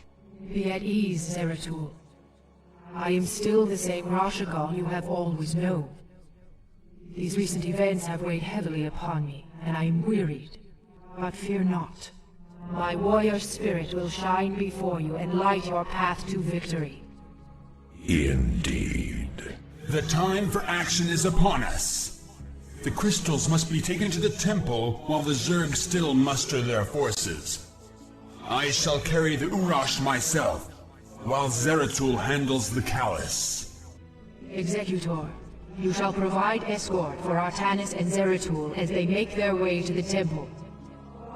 Be at ease, Zeratul. I am still the same Rashagon you have always known. These recent events have weighed heavily upon me, and I am wearied. But fear not. My warrior spirit will shine before you and light your path to victory. Indeed. The time for action is upon us. The crystals must be taken to the temple while the Zerg still muster their forces. I shall carry the Urash myself, while Zeratul handles the Callus. Executor, you shall provide escort for Artanis and Zeratul as they make their way to the temple.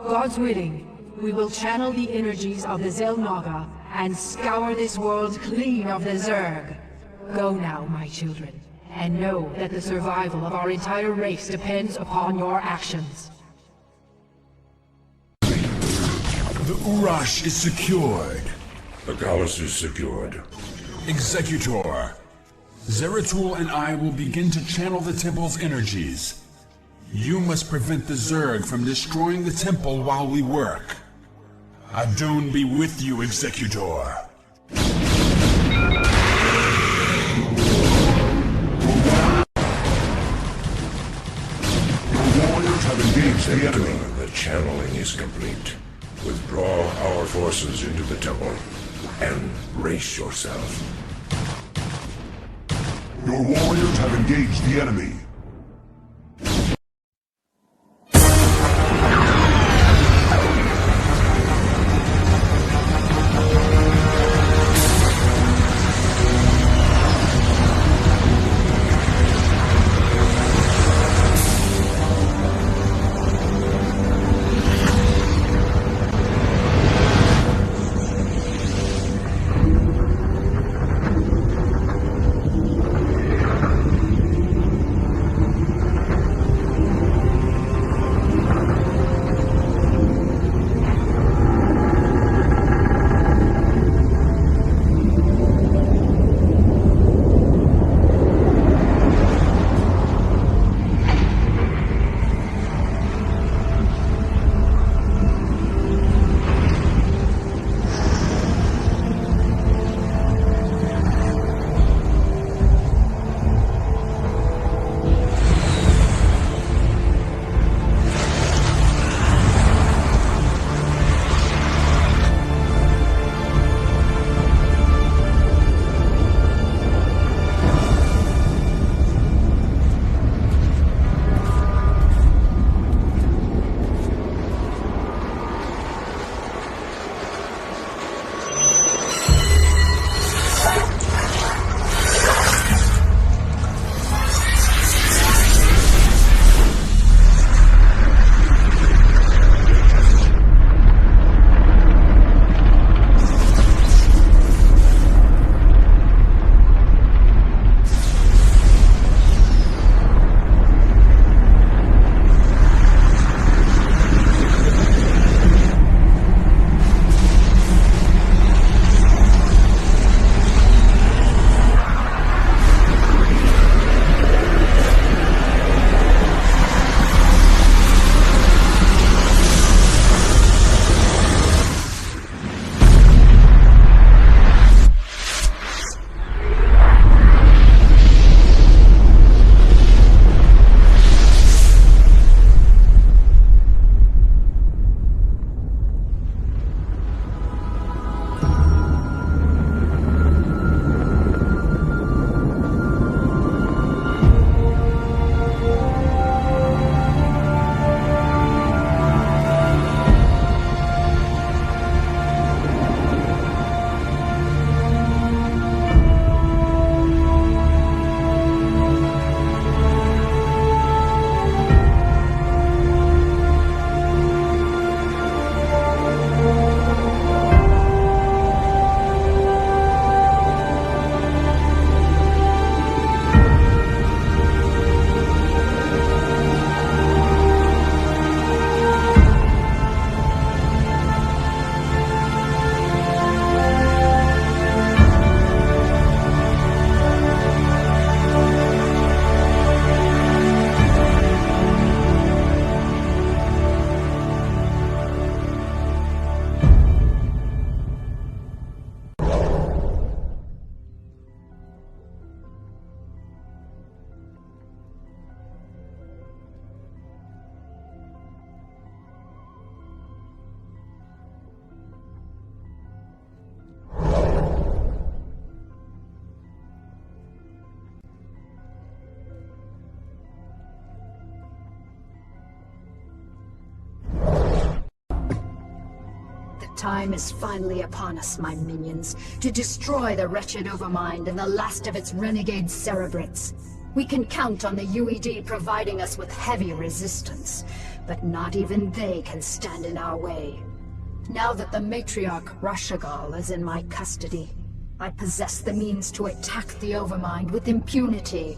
God's willing, we will channel the energies of the Zelnaga and scour this world clean of the Zerg. Go now, my children, and know that the survival of our entire race depends upon your actions. The Urash is secured. The Callus is secured. Executor, Zeratul and I will begin to channel the temple's energies. You must prevent the Zerg from destroying the temple while we work. Adun be with you, Executor. Have engaged the enemy. The channeling is complete. Withdraw our forces into the temple and brace yourself. Your warriors have engaged the enemy. time is finally upon us, my minions, to destroy the wretched Overmind and the last of its renegade cerebrates. We can count on the UED providing us with heavy resistance, but not even they can stand in our way. Now that the Matriarch Rashagal is in my custody, I possess the means to attack the Overmind with impunity.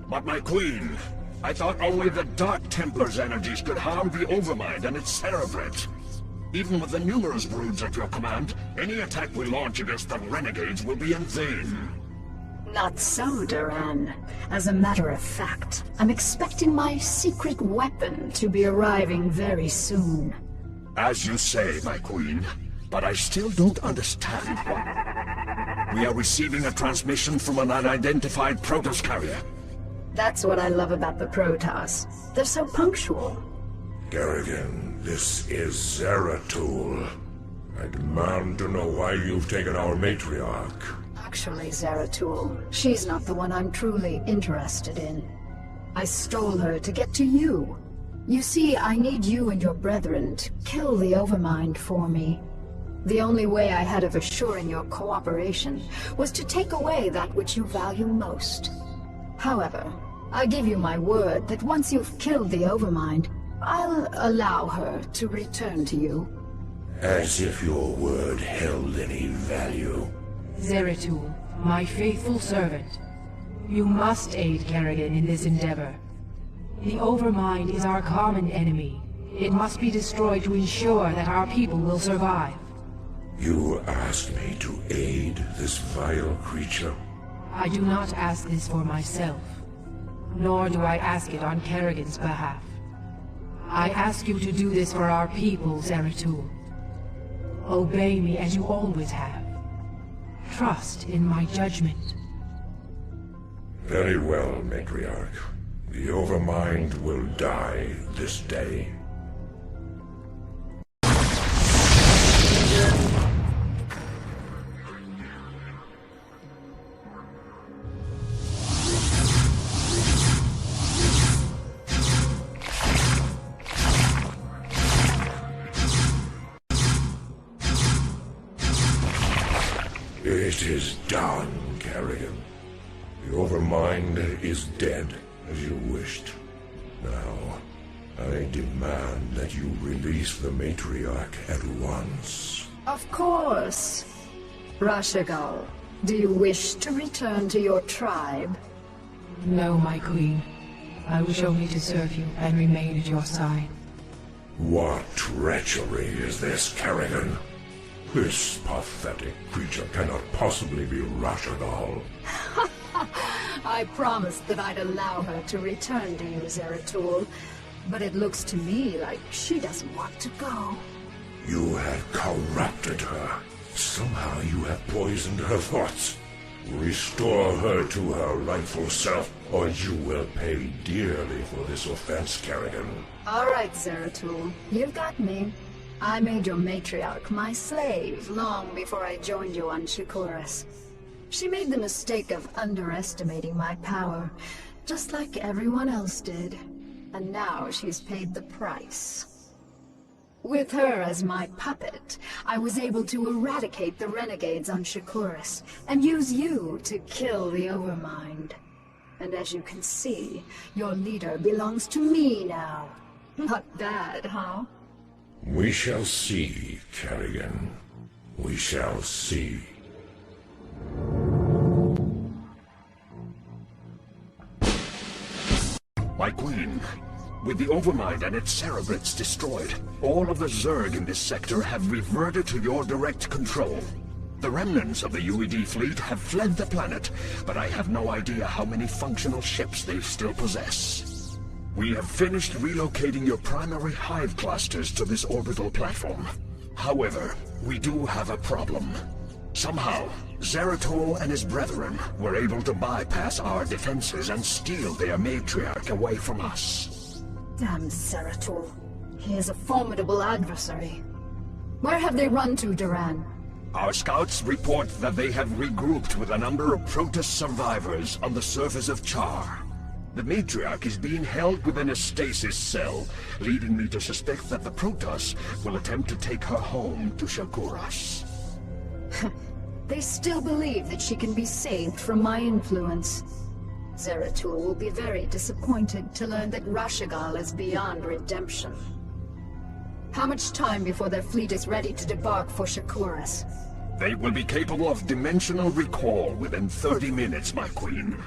But my queen, I thought only the Dark Templar's energies could harm the Overmind and its cerebrate. Even with the numerous broods at your command, any attack we launch against the renegades will be in vain. Not so, Duran. As a matter of fact, I'm expecting my secret weapon to be arriving very soon. As you say, my queen, but I still don't understand why. We are receiving a transmission from an unidentified Protoss carrier. That's what I love about the Protoss. They're so punctual. Kerrigan, this is Zeratul. I demand to know why you've taken our matriarch. Actually, Zeratul, she's not the one I'm truly interested in. I stole her to get to you. You see, I need you and your brethren to kill the Overmind for me. The only way I had of assuring your cooperation was to take away that which you value most. However, I give you my word that once you've killed the Overmind, I'll allow her to return to you. As if your word held any value. Zeratul, my faithful servant, you must aid Kerrigan in this endeavor. The Overmind is our common enemy. It must be destroyed to ensure that our people will survive. You asked me to aid this vile creature? I do not ask this for myself, nor do I ask it on Kerrigan's behalf. I ask you to do this for our people, Zeratul. Obey me as you always have. Trust in my judgment. Very well, Matriarch. The Overmind will die this day. It is done, Kerrigan. The Overmind is dead, as you wished. Now, I demand that you release the Matriarch at once. Of course. Rashagal, do you wish to return to your tribe? No, my queen. I wish only to serve you and remain at your side. What treachery is this, Kerrigan? This pathetic creature cannot possibly be Rashagal. I promised that I'd allow her to return to you, Zeratul, but it looks to me like she doesn't want to go. You have corrupted her. Somehow you have poisoned her thoughts. Restore her to her rightful self, or you will pay dearly for this offense, Kerrigan. All right, Zeratul, you've got me. I made your matriarch my slave long before I joined you on Shakuras. She made the mistake of underestimating my power, just like everyone else did. And now she's paid the price. With her as my puppet, I was able to eradicate the renegades on Shakuras, and use you to kill the Overmind. And as you can see, your leader belongs to me now. Not bad, huh? We shall see, Kerrigan. We shall see. My queen, with the Overmind and its cerebrates destroyed, all of the Zerg in this sector have reverted to your direct control. The remnants of the UED fleet have fled the planet, but I have no idea how many functional ships they still possess. We have finished relocating your primary hive clusters to this orbital platform. However, we do have a problem. Somehow, Zeratul and his brethren were able to bypass our defenses and steal their matriarch away from us. Damn Zeratul. He is a formidable adversary. Where have they run to, Duran? Our scouts report that they have regrouped with a number of Protoss survivors on the surface of Char. The matriarch is being held within a stasis cell, leading me to suspect that the Protoss will attempt to take her home to Shakuras. They still believe that she can be saved from my influence. Zeratul will be very disappointed to learn that Rashagal is beyond redemption. How much time before their fleet is ready to debark for Shakuras? They will be capable of dimensional recall within 30 minutes, my queen.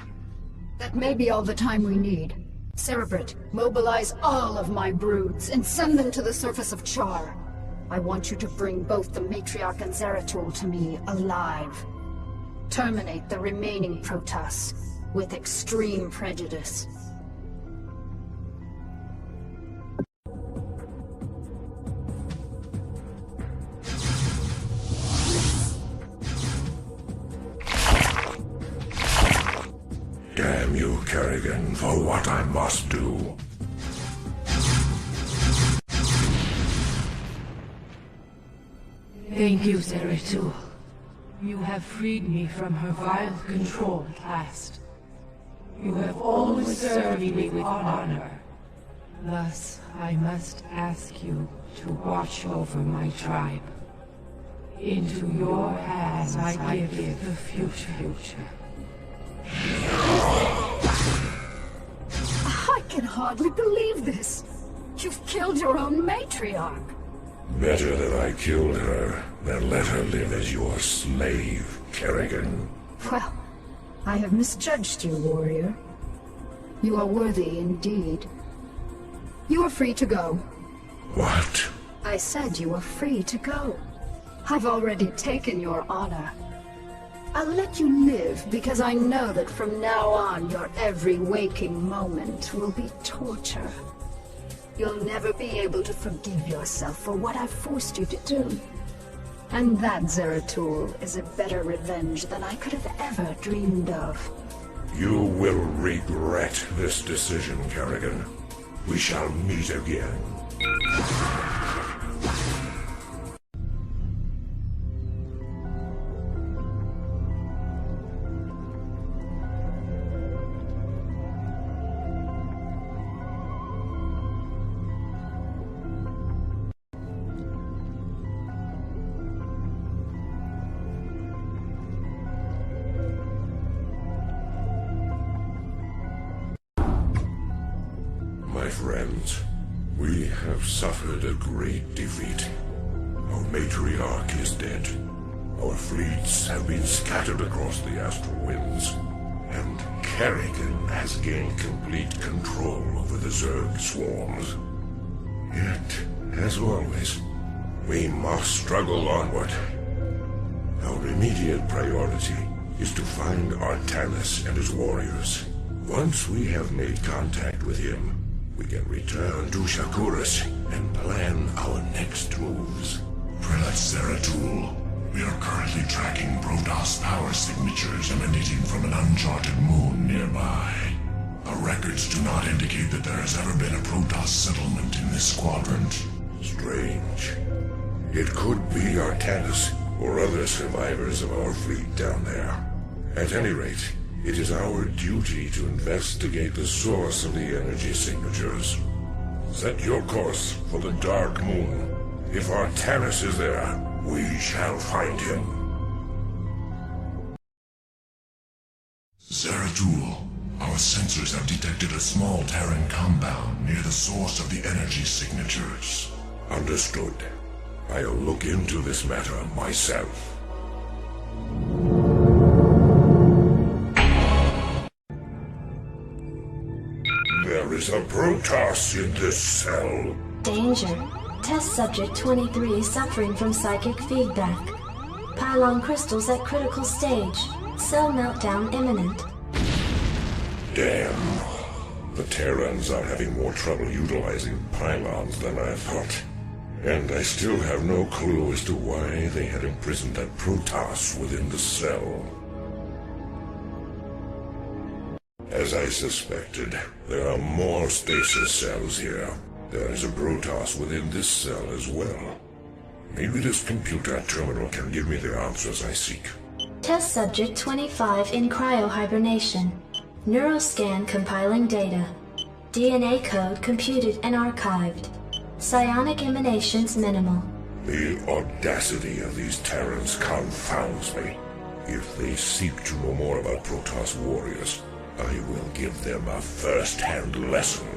That may be all the time we need. Cerebrit, mobilize all of my broods and send them to the surface of Char. I want you to bring both the Matriarch and Zeratul to me alive. Terminate the remaining Protoss with extreme prejudice. Damn you, Kerrigan, for what I must do. Thank you, Zeratul. You have freed me from her vile control at last. You have always served me with honor. Thus, I must ask you to watch over my tribe. Into your hands I give the future. I can hardly believe this. You've killed your own matriarch. Better that I killed her than let her live as your slave, Kerrigan. Well, I have misjudged you, warrior. You are worthy indeed. You are free to go. What? I said you are free to go. I've already taken your honor. I'll let you live because I know that from now on your every waking moment will be torture. You'll never be able to forgive yourself for what I've forced you to do. And that, Zeratul, is a better revenge than I could have ever dreamed of. You will regret this decision, Kerrigan. We shall meet again. My friends, we have suffered a great defeat. Our matriarch is dead. Our fleets have been scattered across the astral winds. And Kerrigan has gained complete control over the Zerg swarms. Yet, as always, we must struggle onward. Our immediate priority is to find Artanis and his warriors. Once we have made contact with him, we can return to Shakuras and plan our next moves. Prelate Zeratul, we are currently tracking Protoss power signatures emanating from an uncharted moon nearby. Our records do not indicate that there has ever been a Protoss settlement in this quadrant. Strange. It could be Artanis or other survivors of our fleet down there. At any rate, it is our duty to investigate the source of the energy signatures. Set your course for the Dark Moon. If Artanis is there, we shall find him. Zeratul, our sensors have detected a small Terran compound near the source of the energy signatures. Understood. I'll look into this matter myself. There is a Protoss in this cell. Danger. Test subject 23 suffering from psychic feedback. Pylon crystals at critical stage. Cell meltdown imminent. Damn. The Terrans are having more trouble utilizing pylons than I thought. And I still have no clue as to why they had imprisoned that Protoss within the cell. As I suspected, there are more stasis cells here. There is a Protoss within this cell as well. Maybe this computer terminal can give me the answers I seek. Test subject 25 in cryohibernation. Neuroscan compiling data. DNA code computed and archived. Psionic emanations minimal. The audacity of these Terrans confounds me. If they seek to know more about Protoss warriors, I will give them a first-hand lesson.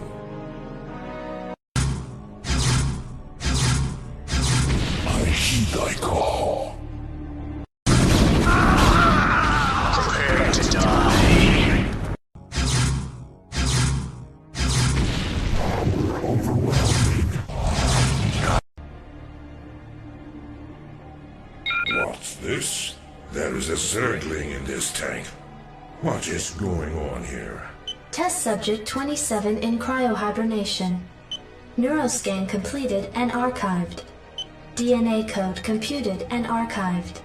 I heed thy call. Prepare to die. Power overwhelming. What's this? There is a Zergling in this tank. What is going on here? Test subject 27 in cryohibernation. Neuroscan completed and archived. DNA code computed and archived.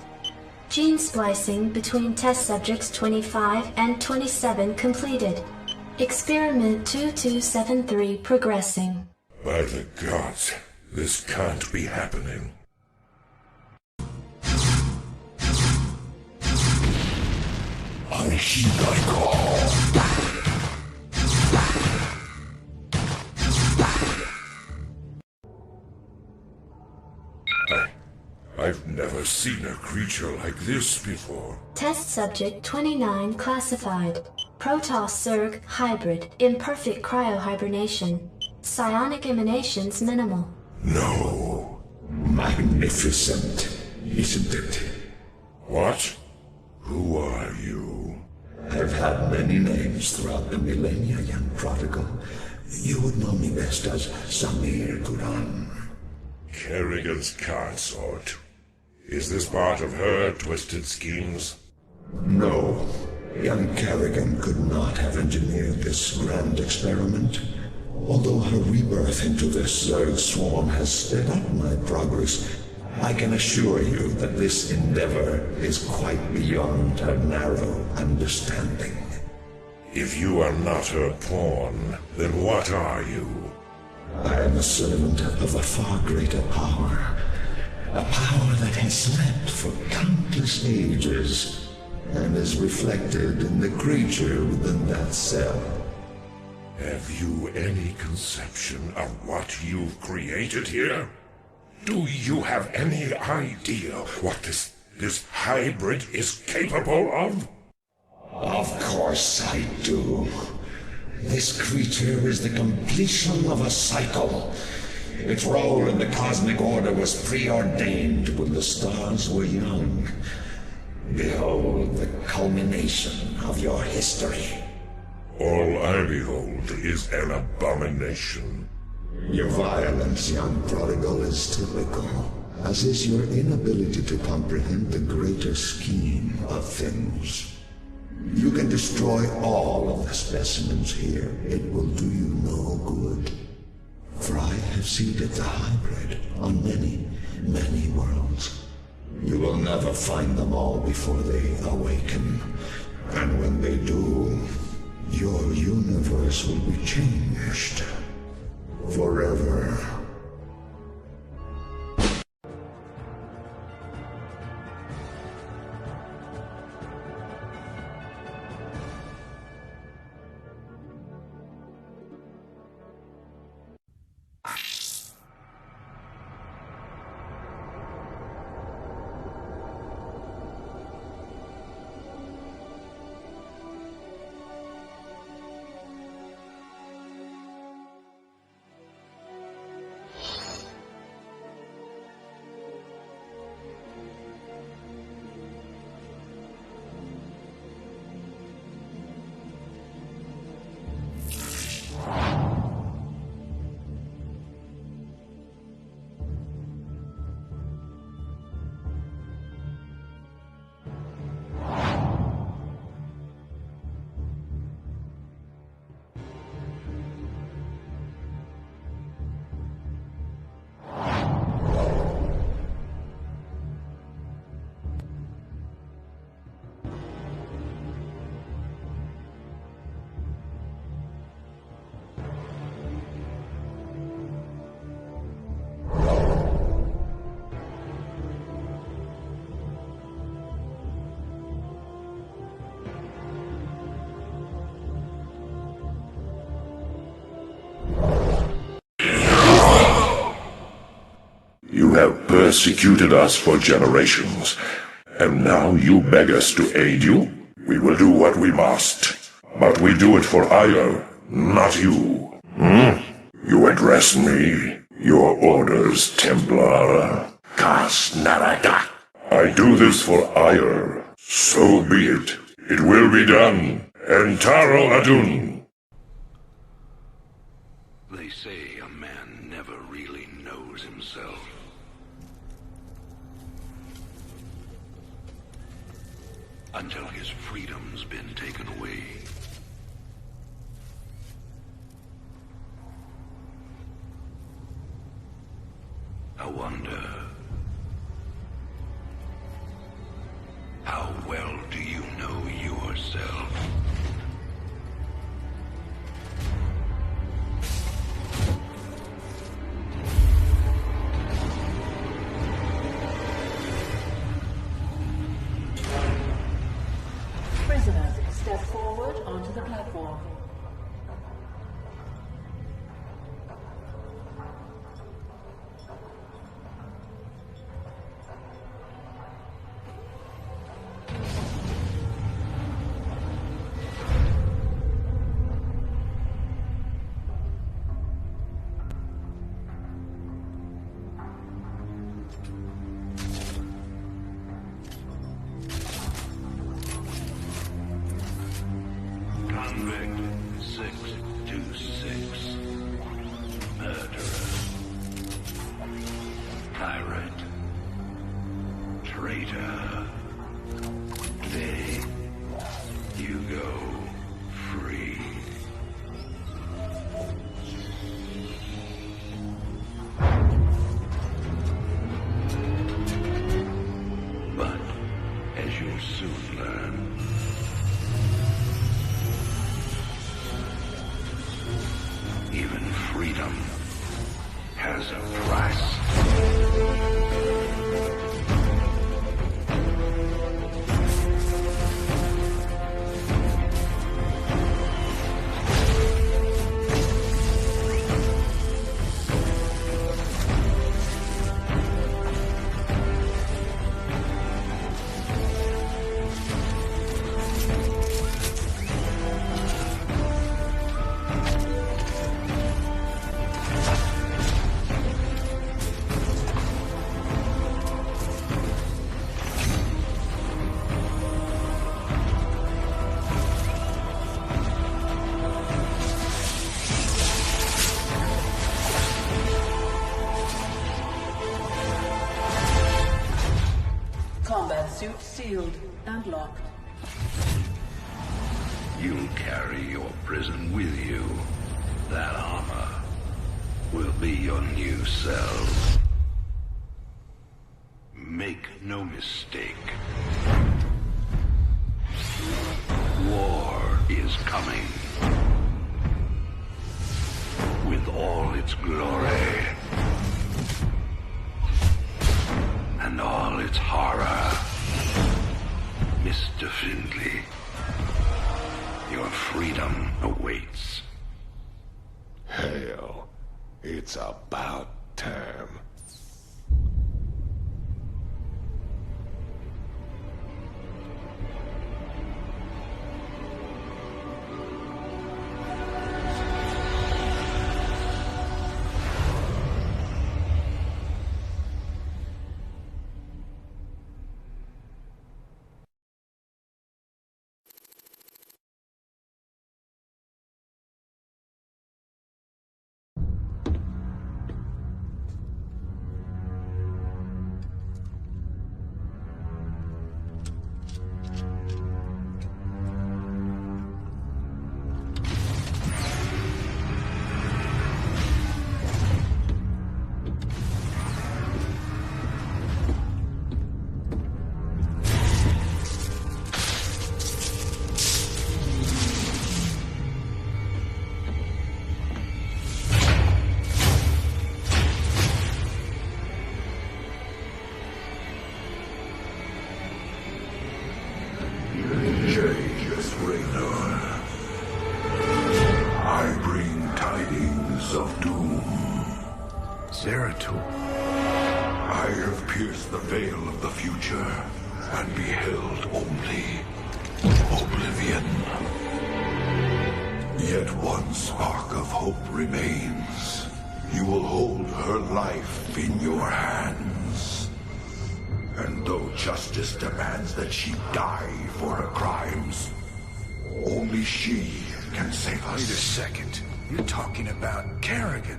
Gene splicing between test subjects 25 and 27 completed. Experiment 2273 progressing. By the gods, this can't be happening. I heed thy call. I've never seen a creature like this before. Test subject 29 classified. Protoss Zerg hybrid, imperfect cryohibernation. Psionic emanations minimal. No. Magnificent, isn't it? What? Who are you? I've had many names throughout the millennia, young prodigal. You would know me best as Samir Guran. Kerrigan's consort. Is this part of her twisted schemes? No. Young Kerrigan could not have engineered this grand experiment. Although her rebirth into this Zerg swarm has sped up my progress, I can assure you that this endeavor is quite beyond her narrow understanding. If you are not her pawn, then what are you? I am a servant of a far greater power. A power that has slept for countless ages, and is reflected in the creature within that cell. Have you any conception of what you've created here? Do you have any idea what this hybrid is capable of? Of course I do. This creature is the completion of a cycle. Its role in the cosmic order was preordained when the stars were young. Behold the culmination of your history. All I behold is an abomination. Your violence, young prodigal, is typical, as is your inability to comprehend the greater scheme of things. You can destroy all of the specimens here. It will do you no good. For I have seeded the hybrid on many, many worlds. You will never find them all before they awaken. And when they do, your universe will be changed. Forever. You have persecuted us for generations, and now you beg us to aid you? We will do what we must, but we do it for Ire, not you. You address me. Your orders, Templar. Kasnaraka. I do this for Ire. So be it. It will be done. Entaro Adun. They say a man never really knows himself. Until his freedom's been taken away. I wonder, how well do you know yourself? Prisoners, step forward onto the platform. Convict 626. Murderer. Pirate. Traitor. Today, you go free. But, as you'll soon learn, even freedom has a price. Combat suit sealed and locked. You'll carry your prison with you. That armor will be your new cell. Make no mistake. War is coming. With all its glory. And all its horror. Mr. Findley, your freedom awaits. Hell, it's about time. pierced the veil of the future and beheld only oblivion. Yet one spark of hope remains. You will hold her life in your hands. And though justice demands that she die for her crimes, only she can save us. Wait a second. You're talking about Kerrigan.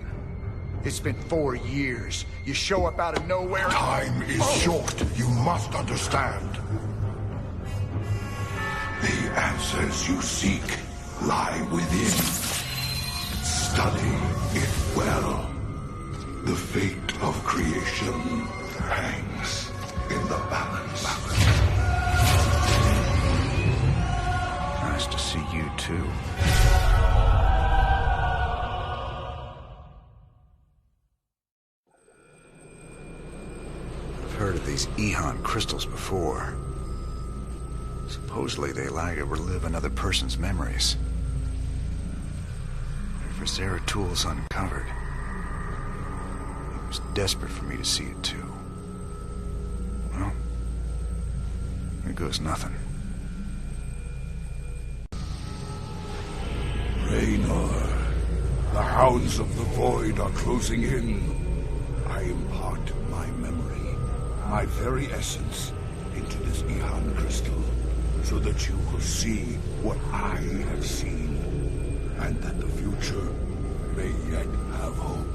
It's been 4 years. You show up out of nowhere. Time is short. You must understand. The answers you seek lie within. Study it well. The fate of creation hangs in the balance. Nice to see you too. I've heard of these Ehon crystals before. Supposedly they allow you to relive another person's memories. For Zeratul's uncovered. He was desperate for me to see it too. Well, here goes nothing. Raynor, the hounds of the void are closing in. I impart my memory, my very essence, into this Ehon crystal, so that you will see what I have seen, and that the future may yet have hope.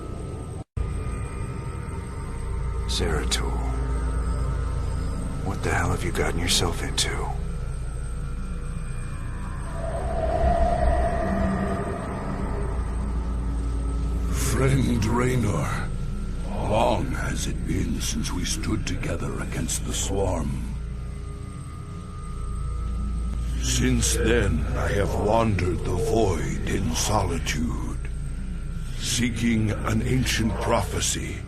Zeratul, what the hell have you gotten yourself into? Friend Raynor, long has it been since we stood together against the Swarm. Since then, I have wandered the void in solitude, seeking an ancient prophecy,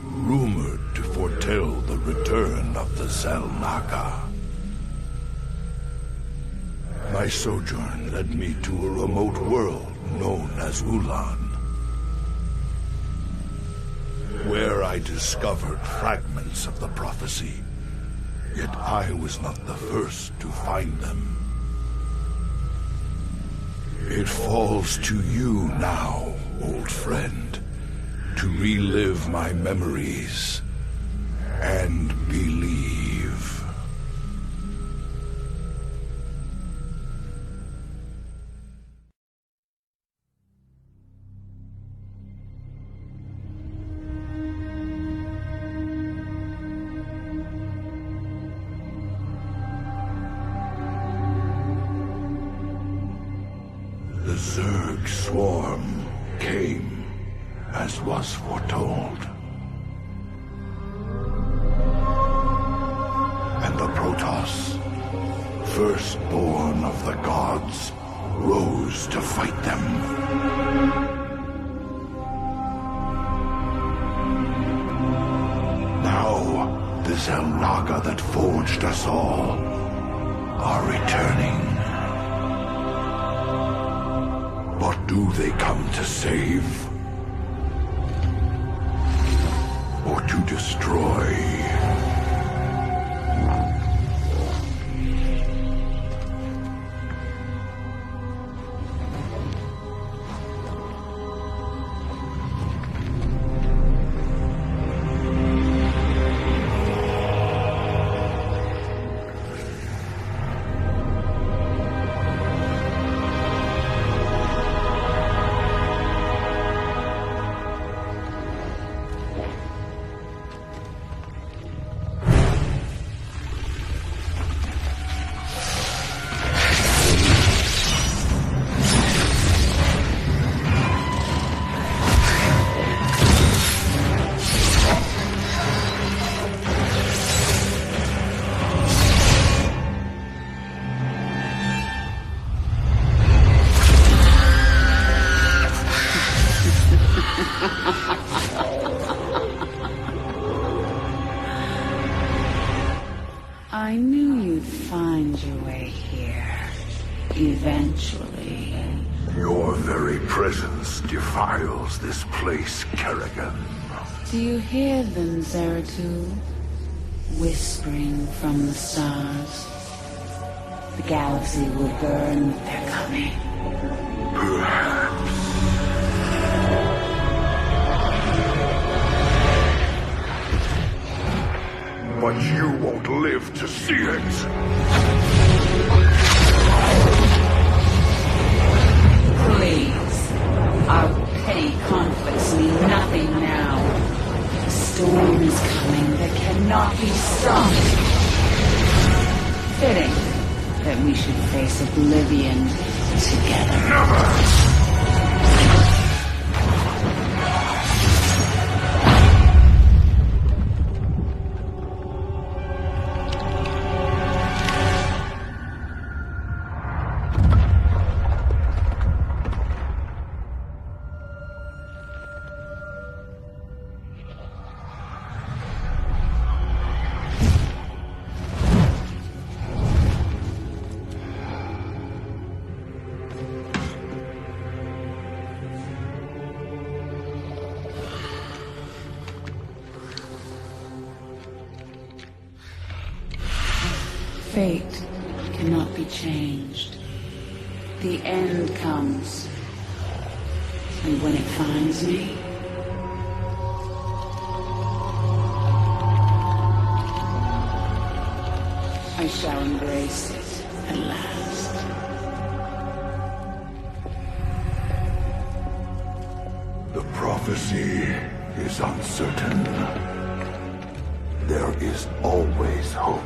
rumored to foretell the return of the Zelnaga. My sojourn led me to a remote world known as Ulan, where I discovered fragments of the prophecy, yet I was not the first to find them. It falls to you now, old friend, to relive my memories and believe. The Zerg swarm came, as was foretold. And the Protoss, firstborn of the gods, rose to fight them. Now, the Zelnaga that forged us all are returning. What do they come to save? Or to destroy? I knew you'd find your way here. Eventually. Your very presence defiles this place, Kerrigan. Do you hear them, Zeratul? whispering from the stars. The galaxy will burn with their coming. Perhaps. But you won't live to see it. Please. Our petty conflicts mean nothing now. A storm is coming that cannot be stopped. Fitting that we should face oblivion together. Never! Fate cannot be changed. The end comes. And when it finds me, I shall embrace it at last. The prophecy is uncertain. There is always hope.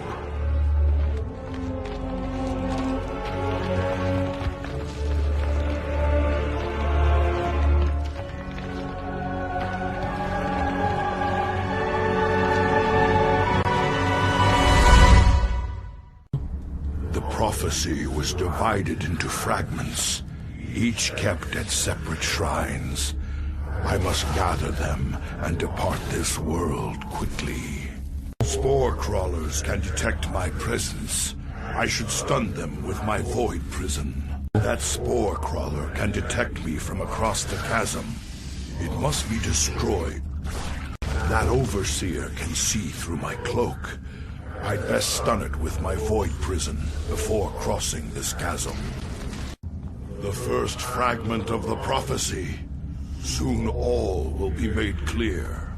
Prophecy was divided into fragments, each kept at separate shrines. I must gather them and depart this world quickly. Spore crawlers can detect my presence. I should stun them with my void prison. That spore crawler can detect me from across the chasm. It must be destroyed. That overseer can see through my cloak. I'd best stun it with my void prison before crossing this chasm. The first fragment of the prophecy. Soon all will be made clear.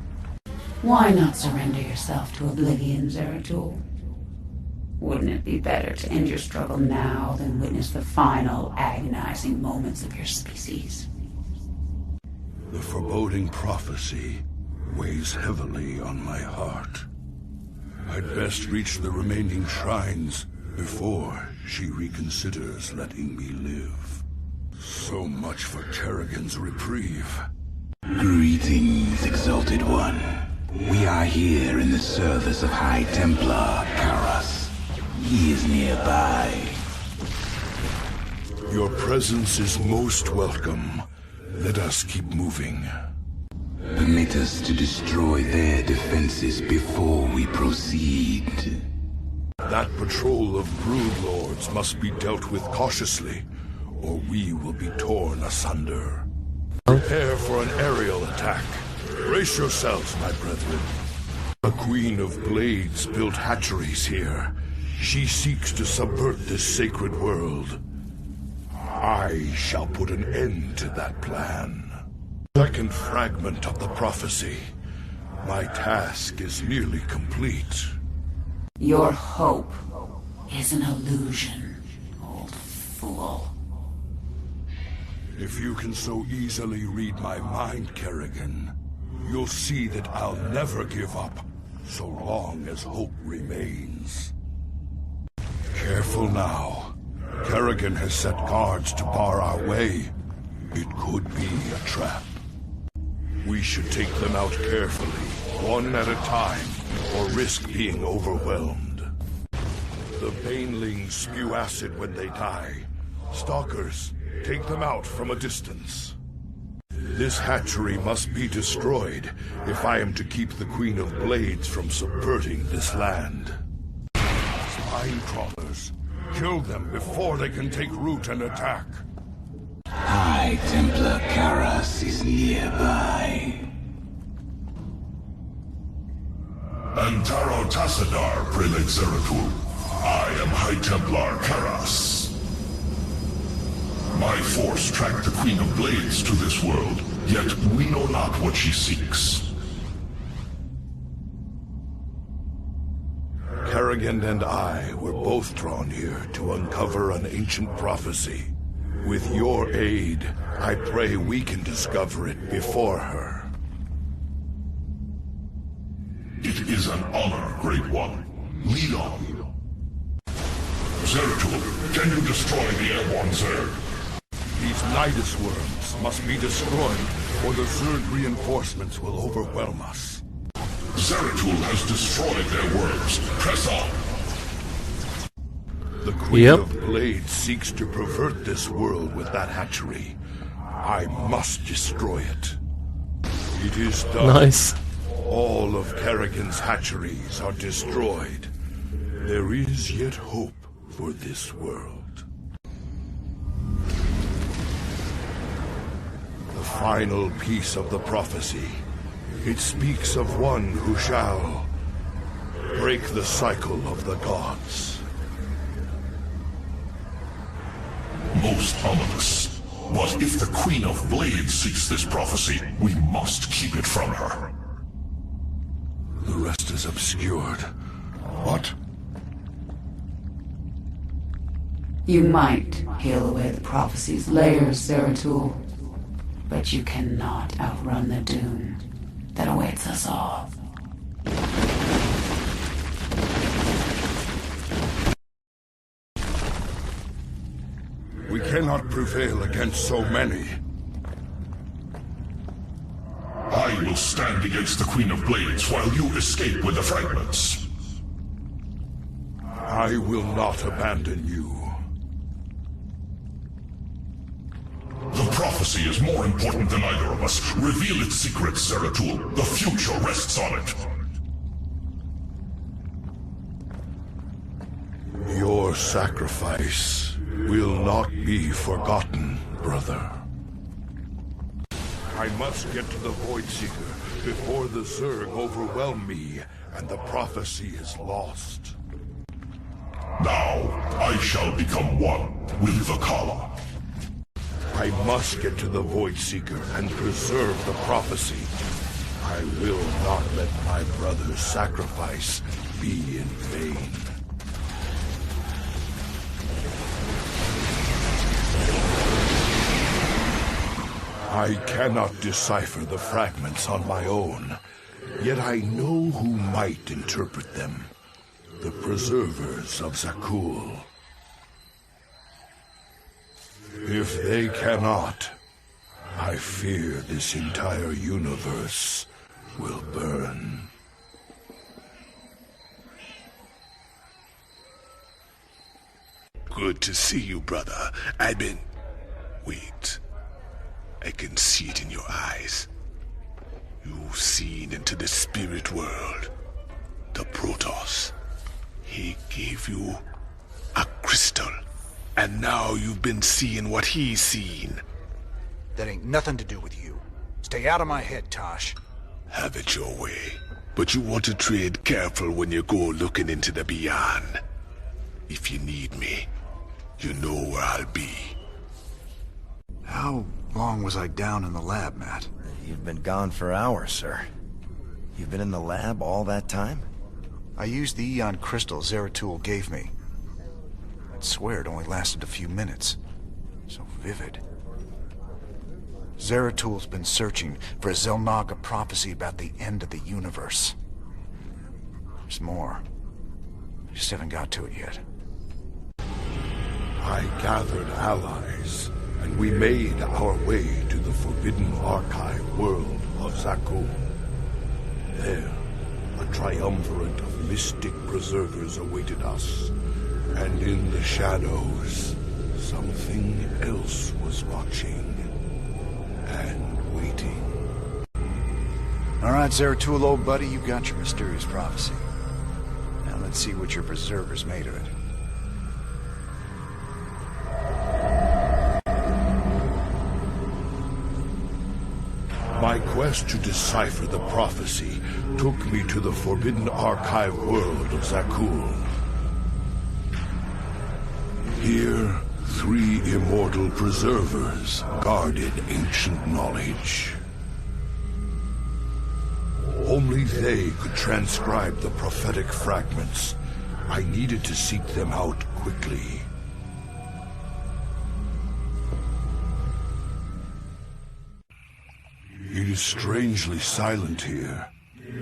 Why not surrender yourself to oblivion, Zeratul? Wouldn't it be better to end your struggle now than witness the final, agonizing moments of your species? The foreboding prophecy weighs heavily on my heart. I'd best reach the remaining shrines before she reconsiders letting me live. So much for Kerrigan's reprieve. Greetings, Exalted One. We are here in the service of High Templar Karas. He is nearby. Your presence is most welcome. Let us keep moving. Permit us to destroy their defenses before we proceed. That patrol of broodlords must be dealt with cautiously, or we will be torn asunder. Prepare for an aerial attack. Brace yourselves, my brethren. The Queen of Blades built hatcheries here. She seeks to subvert this sacred world. I shall put an end to that plan. Second fragment of the prophecy. My task is nearly complete. Your hope is an illusion, old fool. If you can so easily read my mind, Kerrigan, you'll see that I'll never give up, so long as hope remains. Careful now. Kerrigan has set guards to bar our way. It could be a trap. We should take them out carefully, one at a time, or risk being overwhelmed. The banelings spew acid when they die. Stalkers, take them out from a distance. This hatchery must be destroyed if I am to keep the Queen of Blades from subverting this land. Spine crawlers, kill them before they can take root and attack. High Templar Karas is nearby. Antaro Tassadar, Prelate Zeratul. I am High Templar Karas. My force tracked the Queen of Blades to this world, yet we know not what she seeks. Kerrigan and I were both drawn here to uncover an ancient prophecy. With your aid, I pray we can discover it before her. It is an honor, Great One. Lead on. Zeratul, can you destroy the airborne Zerg? These Nidus worms must be destroyed, or the Zerg reinforcements will overwhelm us. Zeratul has destroyed their worms. Press on. The Queen of Blades seeks to pervert this world with that hatchery. I must destroy it. It is done. Nice. All of Kerrigan's hatcheries are destroyed. There is yet hope for this world. The final piece of the prophecy. It speaks of one who shall break the cycle of the gods. Most ominous. But if the Queen of Blades seeks this prophecy, we must keep it from her. The rest is obscured. What? You might peel away the prophecy's layers, Zeratul, but you cannot outrun the doom that awaits us all. We cannot prevail against so many. I will stand against the Queen of Blades while you escape with the fragments. I will not abandon you. The prophecy is more important than either of us. Reveal its secrets, Zeratul. The future rests on it. Your sacrifice will not be forgotten, brother. I must get to the Void Seeker before the Zerg overwhelm me and the prophecy is lost. Now, I shall become one with the Kala. I must get to the Void Seeker and preserve the prophecy. I will not let my brother's sacrifice be in vain. I cannot decipher the fragments on my own, yet I know who might interpret them. The preservers of Zeratul. If they cannot, I fear this entire universe will burn. Good to see you, brother. Wait. I can see it in your eyes. You've seen into the spirit world. The Protoss. He gave you a crystal. And now you've been seeing what he's seen. That ain't nothing to do with you. Stay out of my head, Tosh. Have it your way. But you want to tread careful when you go looking into the beyond. If you need me, you know where I'll be. How long was I down in the lab, Matt? You've been gone for hours, sir. You've been in the lab all that time? I used the Eon crystal Zeratul gave me. I'd swear it only lasted a few minutes. So vivid. Zeratul's been searching for a Xel'Naga prophecy about the end of the universe. There's more. I just haven't got to it yet. I gathered allies, and we made our way to the forbidden archive world of Zeratul. There, a triumvirate of mystic preservers awaited us, and in the shadows, something else was watching and waiting. All right, Zeratul, old buddy, you got your mysterious prophecy. Now let's see what your preservers made of it. My quest quest to decipher the prophecy took me to the forbidden archive world of Zeratul. Here, 3 immortal preservers guarded ancient knowledge. Only they could transcribe the prophetic fragments. I needed to seek them out quickly. It is strangely silent here,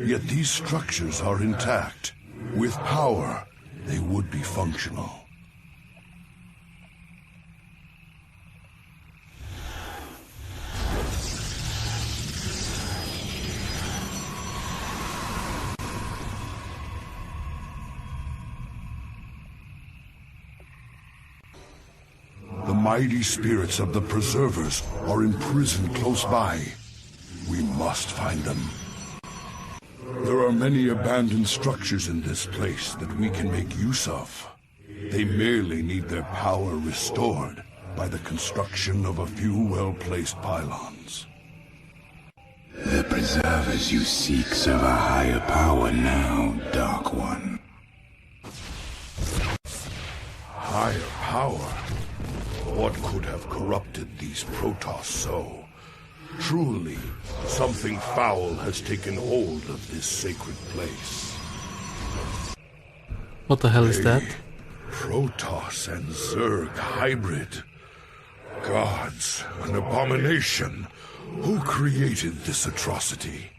yet these structures are intact. With power, they would be functional. The mighty spirits of the Preservers are imprisoned close by. We must find them. There are many abandoned structures in this place that we can make use of. They merely need their power restored by the construction of a few well-placed pylons. The Preservers you seek serve a higher power now, Dark One. Higher power? What could have corrupted these Protoss so? Truly, something foul has taken hold of this sacred place. What the hell is that? Protoss and Zerg hybrid. Gods, an abomination. Who created this atrocity?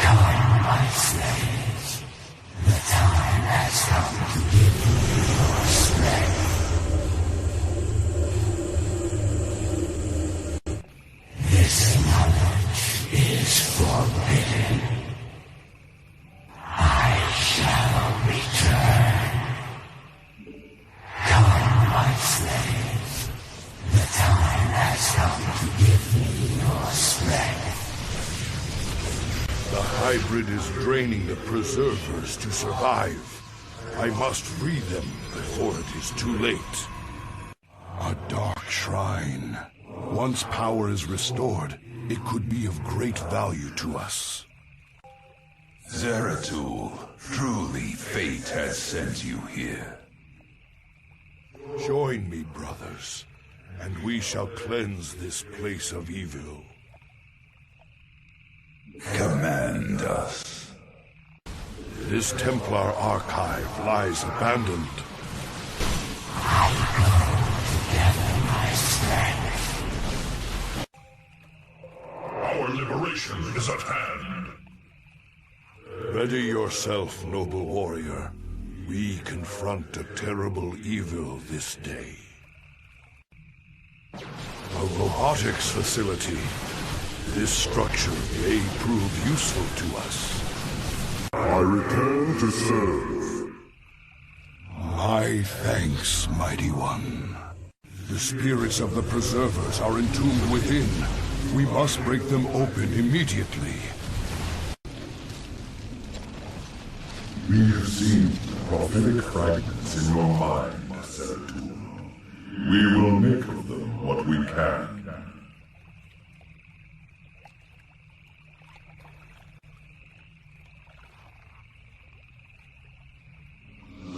Come, my slaves. The time has come to give you your strength. This knowledge is forbidden. I shall return. Come, my slaves. The time has come to give me your strength. The hybrid is draining the Preservers to survive. I must free them before it is too late. A dark shrine. Once power is restored, it could be of great value to us. Zeratul, truly fate has sent you here. Join me, brothers, and we shall cleanse this place of evil. Command us. This Templar archive lies abandoned. I go to gather my strength. Our liberation is at hand. Ready yourself, noble warrior. We confront a terrible evil this day. A robotics facility. This structure may prove useful to us. I return to serve. My thanks, mighty one. The spirits of the Preservers are entombed within. We must break them open immediately. We have seen prophetic fragments in your mind, Zeratul. We will make of them what we can.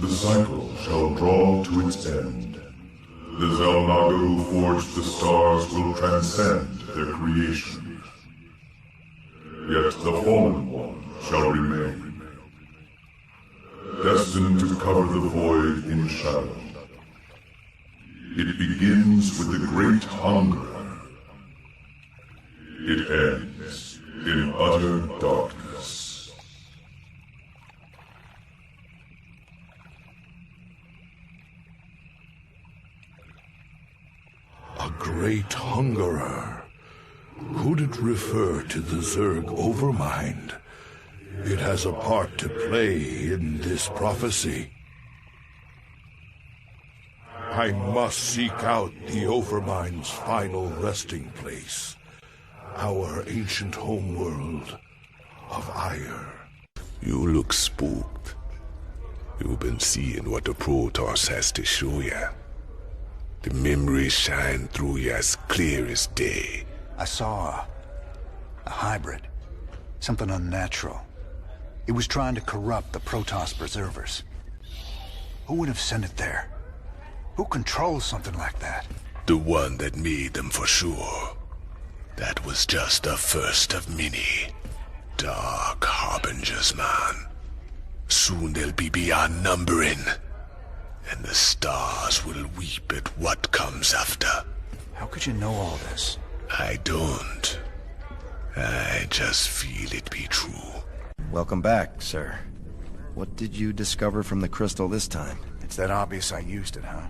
The cycle shall draw to its end. The Zelnaga who forged the stars will transcend their creation. Yet the Fallen One shall remain, destined to cover the void in shadow. It begins with the Great Hunger. It ends in utter darkness. A great hungerer. Could it refer to the Zerg Overmind? It has a part to play in this prophecy. I must seek out the Overmind's final resting place. Our ancient homeworld of ire. You look spooked. You've been seeing what the Protoss has to show you. The memories shine through you as clear as day. I saw A hybrid. Something unnatural. It was trying to corrupt the Protoss preservers. Who would have sent it there? Who controls something like that? The one that made them for sure. That was just the first of many. Dark harbingers, man. Soon they'll be beyond numbering. And the stars will weep at what comes after. How could you know all this? I don't. I just feel it be true. Welcome back, sir. What did you discover from the crystal this time? It's that obvious I used it, huh?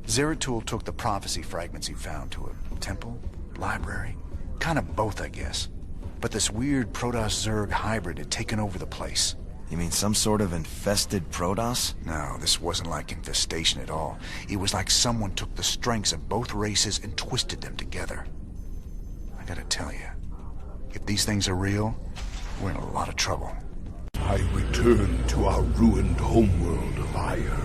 Zeratul took the prophecy fragments he found to a temple, library. Kind of both, I guess. But this weird Protoss-Zerg hybrid had taken over the place. You mean some sort of infested Protoss? No, this wasn't like infestation at all. It was like someone took the strengths of both races and twisted them together. I gotta tell you, if these things are real, we're in a lot of trouble. I return to our ruined homeworld of Ire.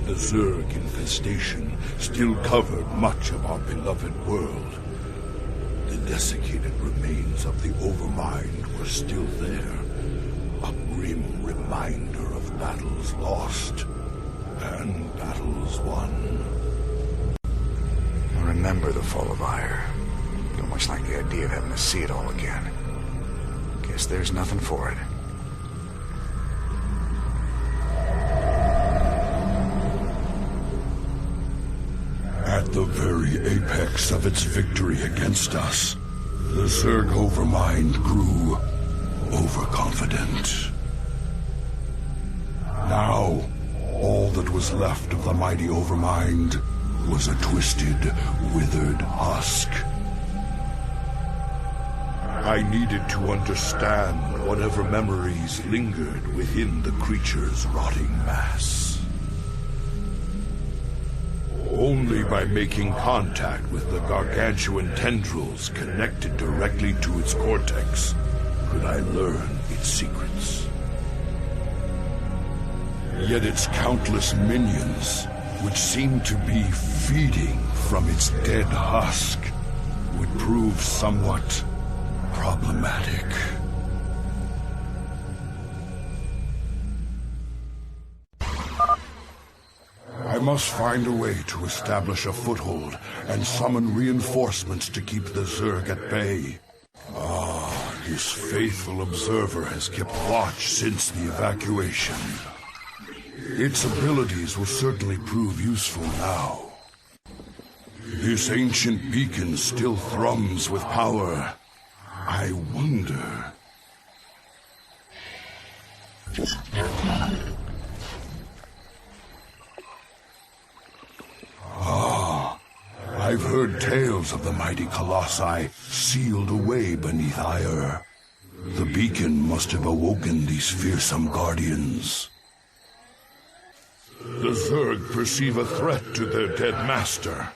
The Zerg infestation still covered much of our beloved world. The desiccated remains of the Overmind were still there. A grim reminder of battles lost and battles won. I remember the fall of Ire. Don't much like the idea of having to see it all again. Guess there's nothing for it. At the very apex of its victory against us, the Zerg Overmind grew overconfident. Now, all that was left of the mighty Overmind was a twisted, withered husk. I needed to understand whatever memories lingered within the creature's rotting mass. Only by making contact with the gargantuan tendrils connected directly to its cortex could I learn its secrets. Yet its countless minions, which seemed to be feeding from its dead husk, would prove somewhat problematic. I must find a way to establish a foothold and summon reinforcements to keep the Zerg at bay. His faithful observer has kept watch since the evacuation. Its abilities will certainly prove useful now. This ancient beacon still thrums with power. I wonder... I've heard tales of the mighty colossi sealed away beneath Ire. The beacon must have awoken these fearsome guardians. The Zerg perceive a threat to their dead master.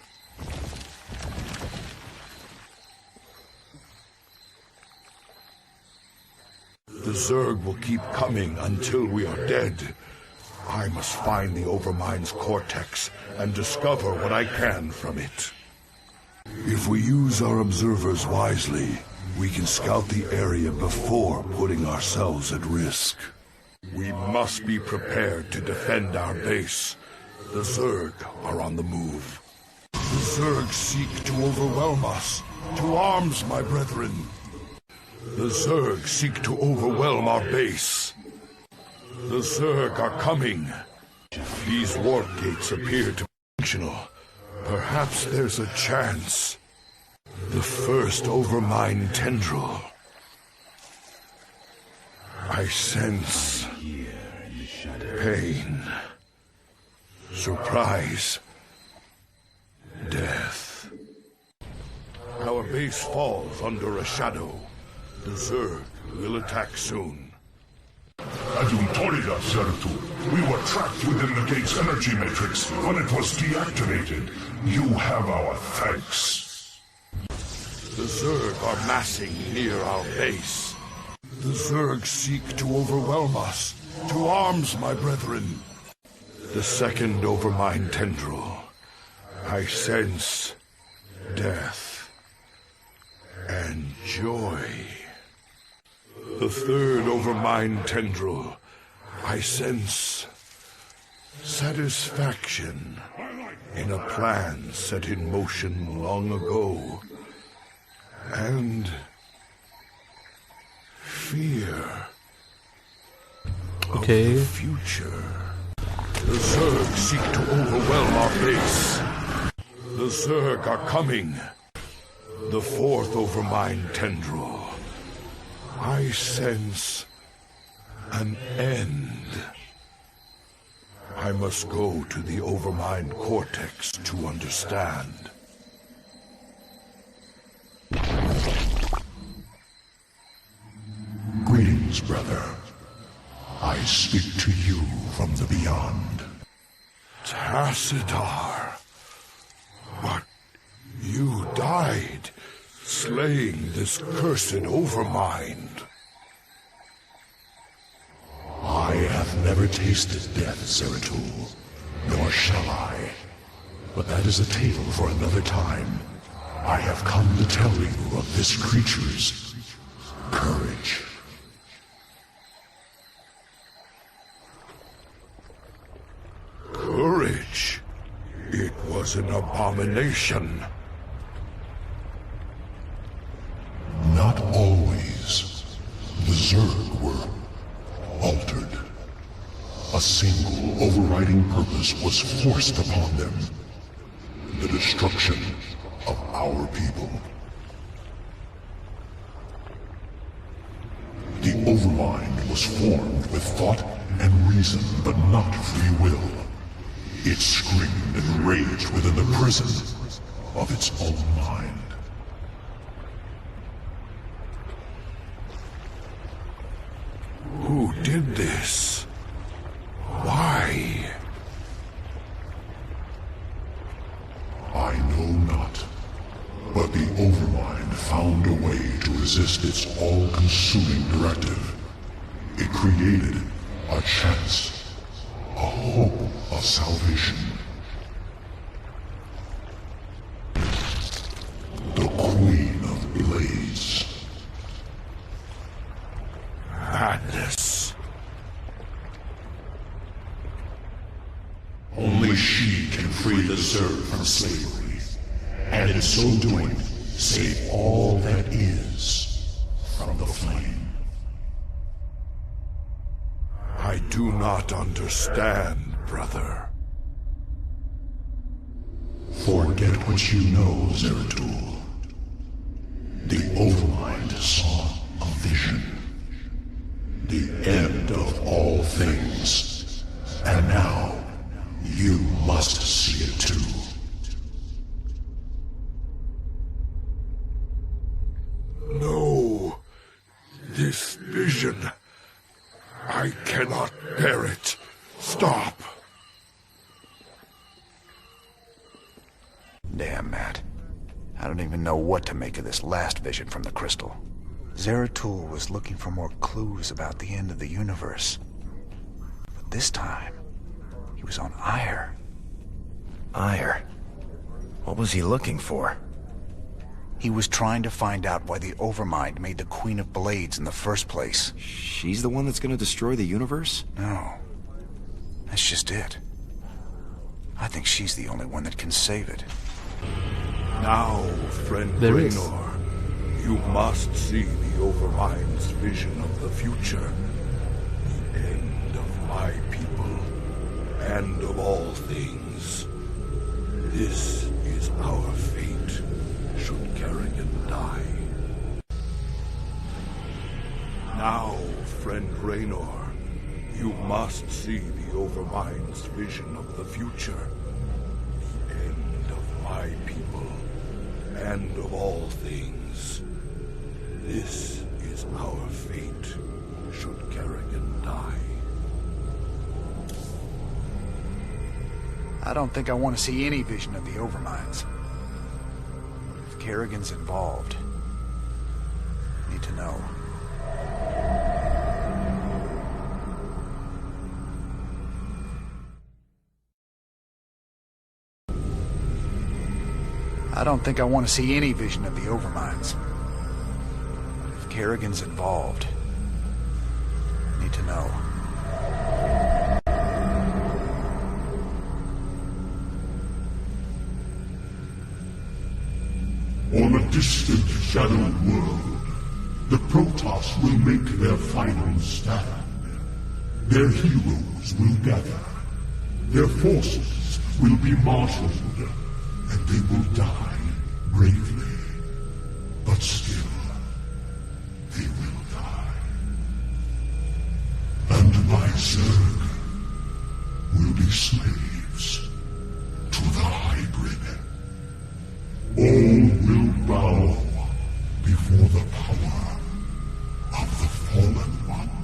The Zerg will keep coming until we are dead. I must find the Overmind's cortex and discover what I can from it. If we use our observers wisely, we can scout the area before putting ourselves at risk. We must be prepared to defend our base. The Zerg are on the move. The Zerg seek to overwhelm us. To arms, my brethren. The Zerg seek to overwhelm our base. The Zerg are coming. These warp gates appear to be functional. Perhaps there's a chance. The first Overmind tendril. I sense pain, surprise, death. Our base falls under a shadow. The Zerg will attack soon. Adultoria, Zeratul. We were trapped within the gate's energy matrix when it was deactivated. You have our thanks. The Zerg are massing near our base. The Zerg seek to overwhelm us. To arms, my brethren. The second Overmind tendril. I sense death and and joy. The third Overmind tendril. I sense satisfaction in a plan set in motion long ago. And fear of the future. The Zerg seek to overwhelm our base. The Zerg are coming. The fourth Overmind tendril. I sense an end. I must go to the Overmind cortex to understand. Greetings, brother. I speak to you from the beyond. Tassadar. But you died, slaying this cursed Overmind. I have never tasted death, Zeratul, nor shall I. But that is a tale for another time. I have come to tell you of this creature's courage. Courage? It was an abomination. Not always. The Zerg were altered. A single overriding purpose was forced upon them. The destruction of our people. The Overmind was formed with thought and reason, but not free will. It screamed and raged within the prison of its own mind. Who did this? Why? I know not. But the Overmind found a way to resist its all-consuming directive. It created a chance, a hope of salvation. The Queen of Blades. Madness. Only she can free the Zerg from slavery, and in so doing, save all that is from the flame. I do not understand, brother. Forget what you know, Zeratul. The Overmind saw a vision. The end of all things. And now, you must see it too. No. This vision. I cannot bear it. Stop. Damn, Matt. I don't even know what to make of this last vision from the crystal. Zeratul was looking for more clues about the end of the universe. But this time, he was on Ire. Ire? What was he looking for? He was trying to find out why the Overmind made the Queen of Blades in the first place. She's the one that's gonna destroy the universe? No. That's just it. I think she's the only one that can save it. Now, friend Raynor, you must see the Overmind's vision of the future. The end of my people, and of all things. This is our fate, should Kerrigan die. Now, friend Raynor, you must see the Overmind's vision of the future. The end of my people, and of all things. This is our fate, should Kerrigan die. I don't think I want to see any vision of the Overminds. If Kerrigan's involved, I need to know. I don't think I want to see any vision of the Overminds. Kerrigan's involved. I need to know. On a distant shadow world, the Protoss will make their final stand. Their heroes will gather. Their forces will be marshaled, and they will die bravely. But still, they will die. And my Zerg will be slaves to the hybrid. All will bow before the power of the Fallen One.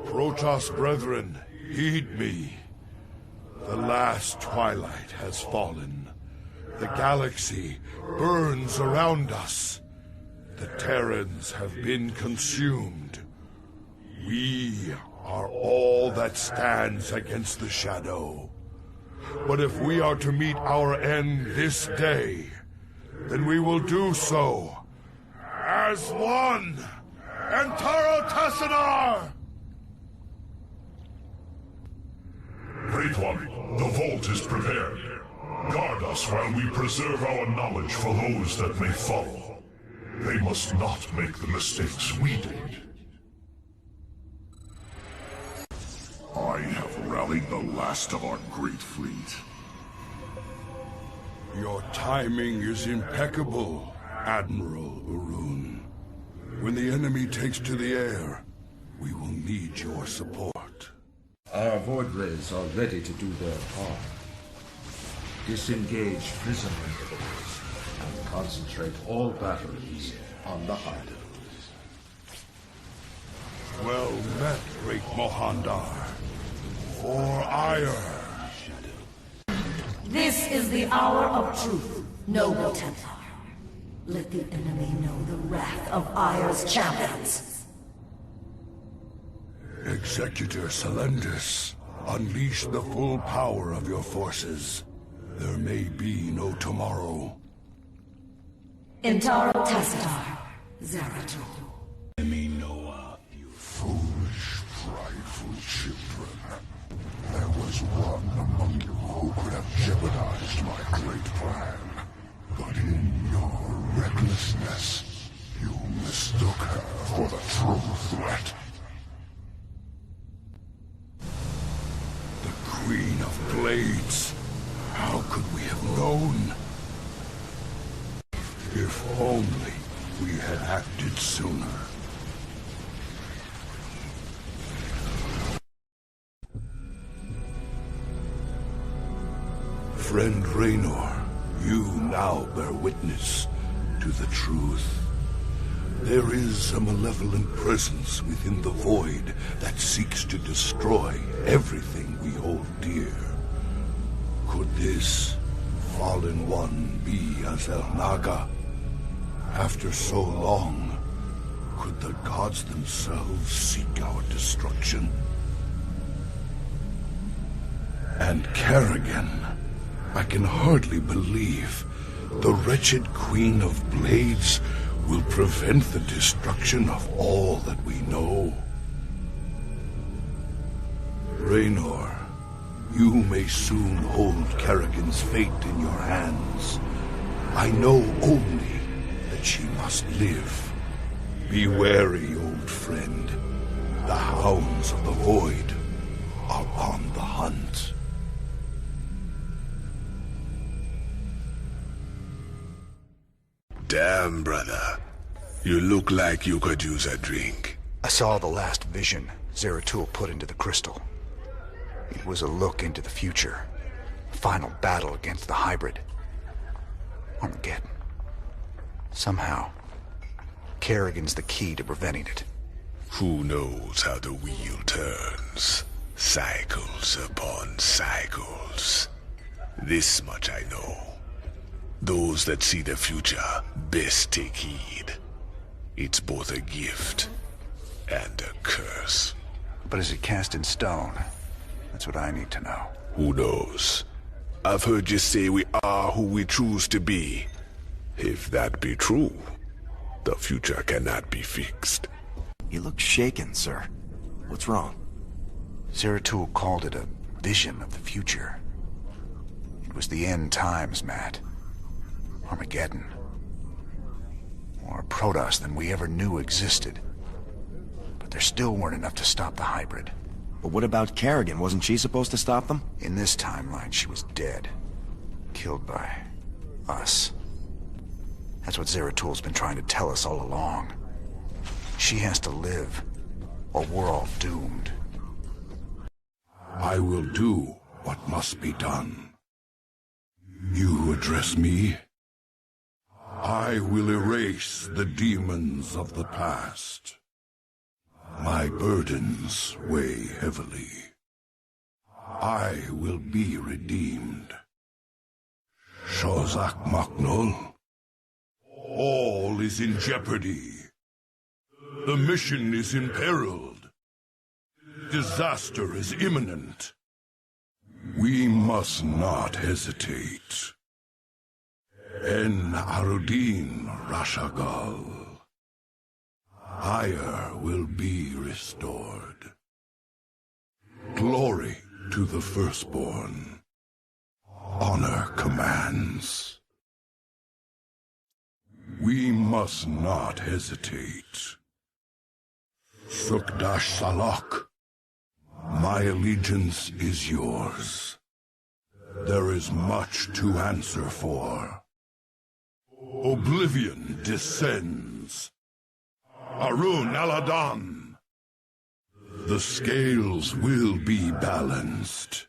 Protoss brethren, heed me. The last twilight has fallen. The galaxy burns around us. The Terrans have been consumed. We are all that stands against the Shadow. But if we are to meet our end this day, then we will do so as one. Entaro Tassadar! Great One, the vault is prepared. Guard us while we preserve our knowledge for those that may follow. They must not make the mistakes we did. I have rallied the last of our great fleet. Your timing is impeccable, Admiral Urun. When the enemy takes to the air, we will need your support. Our Void Rays are ready to do their part. Disengage prison intervals and concentrate all batteries on the Hive. Well met, great Mohandar. For ire. This is the hour of truth, noble Templar. Let the enemy know the wrath of Ire's champions. Executor Selendis, unleash the full power of your forces. There may be no tomorrow. Entaro Tassadar, Zeratul. Foolish, prideful children. There was one among you who could have jeopardized my great plan. But in your recklessness, you mistook her for the true threat. The Queen of Blades. How could we have known? If only we had acted sooner. Friend Raynor, you now bear witness to the truth. There is a malevolent presence within the void that seeks to destroy everything we hold dear. Could this fallen one be Azel Naga? After so long, could the gods themselves seek our destruction? And Kerrigan, I can hardly believe the wretched Queen of Blades will prevent the destruction of all that we know. Raynor, you may soon hold Kerrigan's fate in your hands. I know only that she must live. Be wary, old friend. The hounds of the void are on the hunt. Damn, brother. You look like you could use a drink. I saw the last vision Zeratul put into the crystal. It was a look into the future. A final battle against the hybrid. Armageddon. Somehow, Kerrigan's the key to preventing it. Who knows how the wheel turns? Cycles upon cycles. This much I know. Those that see the future best take heed. It's both a gift and a curse. But is it cast in stone? That's what I need to know. Who knows? I've heard you say we are who we choose to be. If that be true, the future cannot be fixed. You look shaken, sir. What's wrong? Zeratul called it a vision of the future. It was the end times, Matt. Armageddon. More Protoss than we ever knew existed. But there still weren't enough to stop the hybrid. But what about Kerrigan? Wasn't she supposed to stop them? In this timeline, she was dead. Killed by us. That's what Zeratul's been trying to tell us all along. She has to live, or we're all doomed. I will do what must be done. You address me. I will erase the demons of the past. My burdens weigh heavily. I will be redeemed. Shozak Maknul, all is in jeopardy. The mission is imperiled. Disaster is imminent. We must not hesitate. En Arudin Rashagal. Ire will be restored. Glory to the firstborn. Honor commands. We must not hesitate. Sukdash Salak, my allegiance is yours. There is much to answer for. Oblivion descends. Arun Aladan. The scales will be balanced.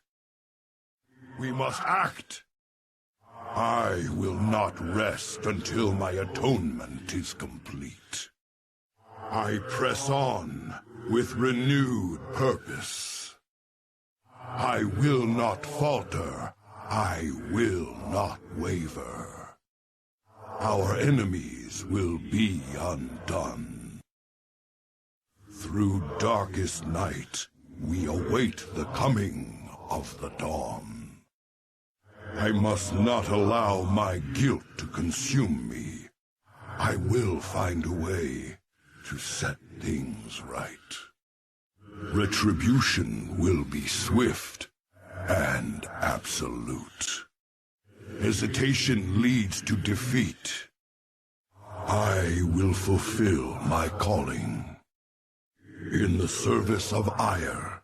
We must act. I will not rest until my atonement is complete. I press on with renewed purpose. I will not falter. I will not waver. Our enemies will be undone. Through darkest night, we await the coming of the dawn. I must not allow my guilt to consume me. I will find a way to set things right. Retribution will be swift and absolute. Hesitation leads to defeat. I will fulfill my calling. In the service of Ire,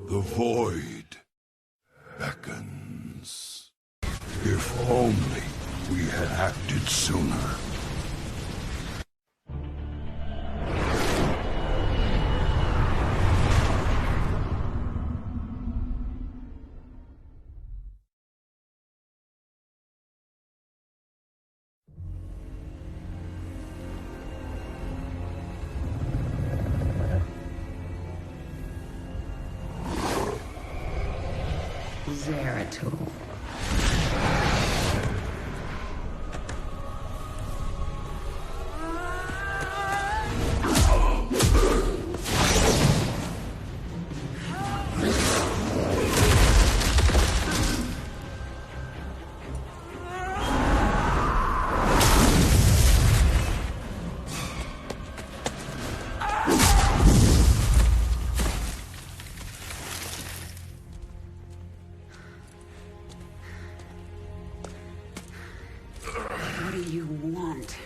the void beckons. If only we had acted sooner. Zeratul. What do you want?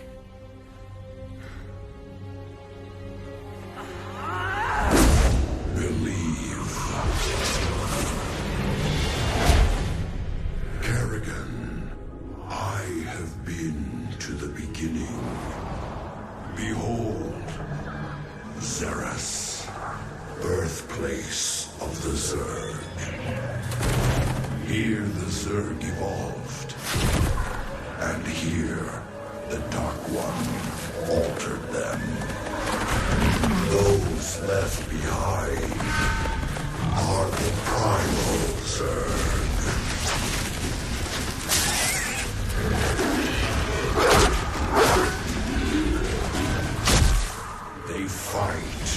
Believe. Kerrigan, I have been to the beginning. Behold, Xeras, birthplace of the Zerg. Here the Zerg evolved. And here, the Dark One altered them. Those left behind are the primal Zerg. They fight.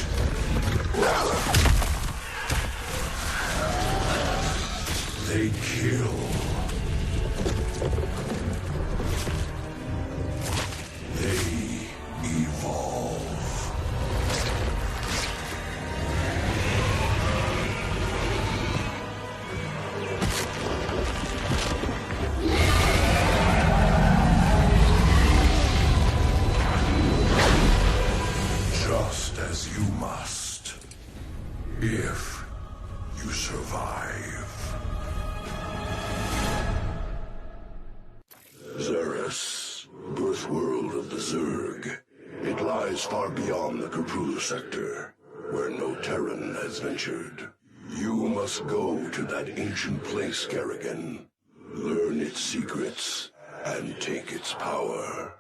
If you survive. Xeris, birth world of the Zerg. It lies far beyond the Kapru sector, where no Terran has ventured. You must go to that ancient place, Kerrigan. Learn its secrets, and take its power.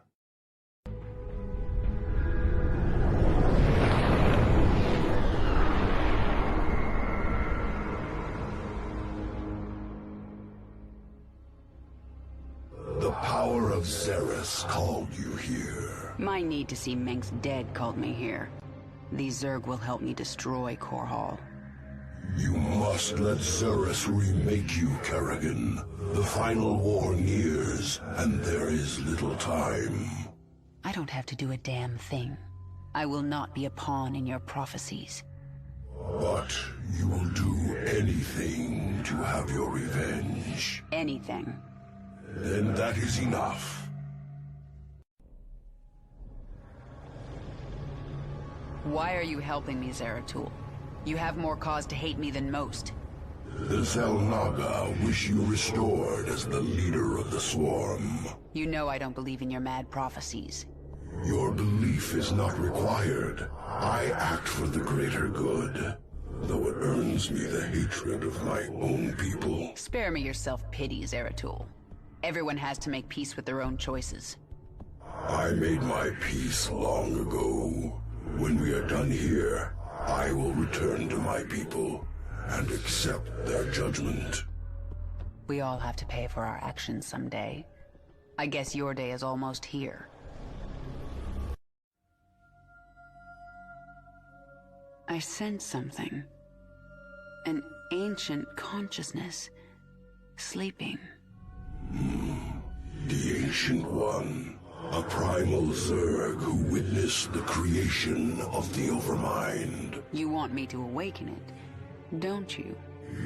The power of Xeris called you here. My need to see Meng's dead called me here. These Zerg will help me destroy Core Hall. You must let Xeris remake you, Kerrigan. The final war nears, and there is little time. I don't have to do a damn thing. I will not be a pawn in your prophecies. But you will do anything to have your revenge. Anything. Then that is enough. Why are you helping me, Zeratul? You have more cause to hate me than most. The Xel'Naga wish you restored as the leader of the Swarm. You know I don't believe in your mad prophecies. Your belief is not required. I act for the greater good, though it earns me the hatred of my own people. Spare me your self-pity, Zeratul. Everyone has to make peace with their own choices. I made my peace long ago. When we are done here, I will return to my people and accept their judgment. We all have to pay for our actions someday. I guess your day is almost here. I sense something. An ancient consciousness. Sleeping. The Ancient One. A primal Zerg who witnessed the creation of the Overmind. You want me to awaken it, don't you?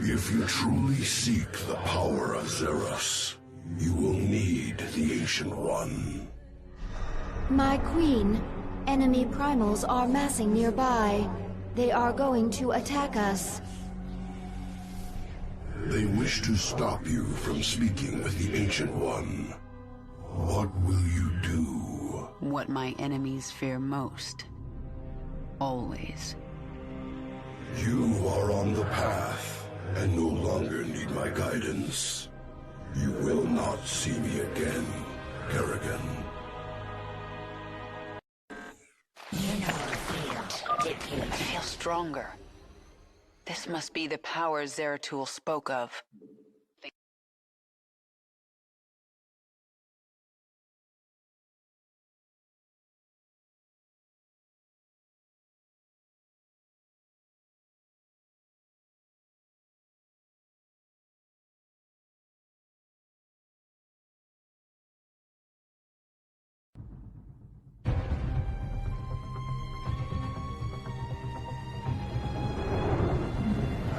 If you truly seek the power of Xeris, you will need the Ancient One. My queen, enemy primals are massing nearby. They are going to attack us. They wish to stop you from speaking with the Ancient One. What will you do? What my enemies fear most. Always. You are on the path, and no longer need my guidance. You will not see me again, Kerrigan. I feel stronger. This must be the power Zeratul spoke of.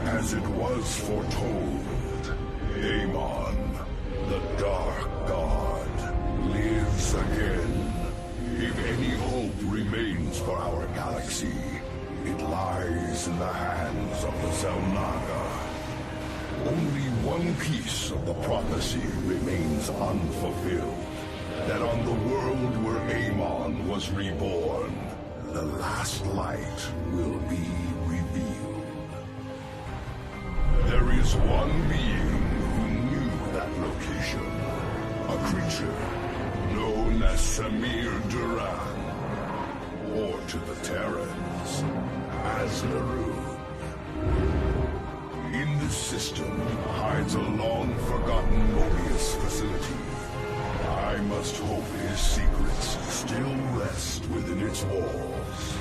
As it was foretold, Amon, the Dark God, lives again. If any hope remains for our galaxy, it lies in the hands of the Xel'Naga. Only one piece of the prophecy remains unfulfilled. That on the world where Amon was reborn, the last light will be revealed. There is one being who knew that location. A creature known as Samir Duran. Or to the Terrans, as Larue. In this system hides a long-forgotten Mobius facility. I must hope his secrets still rest within its walls.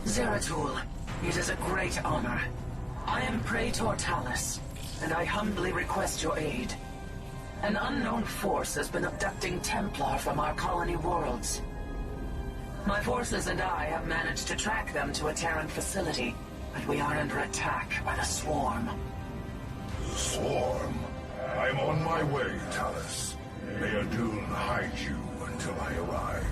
Zeratul, it is a great honor. I am Praetor Talus, and I humbly request your aid. An unknown force has been abducting Templar from our colony worlds. My forces and I have managed to track them to a Terran facility, but we are under attack by the Swarm. The Swarm? I'm on my way, Talus. May Adun hide you until I arrive.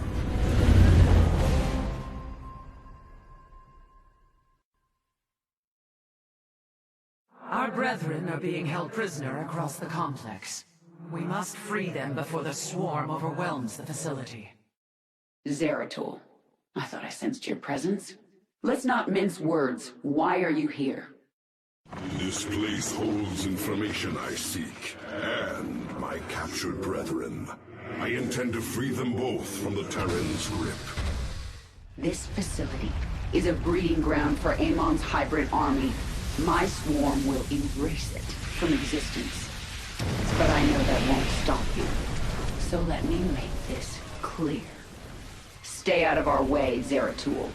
brethren are being held prisoner across the complex. We must free them before the swarm overwhelms the facility. Zeratul, I thought I sensed your presence. Let's not mince words. Why are you here? This place holds information I seek, and my captured brethren. I intend to free them both from the Terran's grip. This facility is a breeding ground for Amon's hybrid army. My swarm will erase it from existence. But I know that won't stop you. So let me make this clear. Stay out of our way, Zeratul.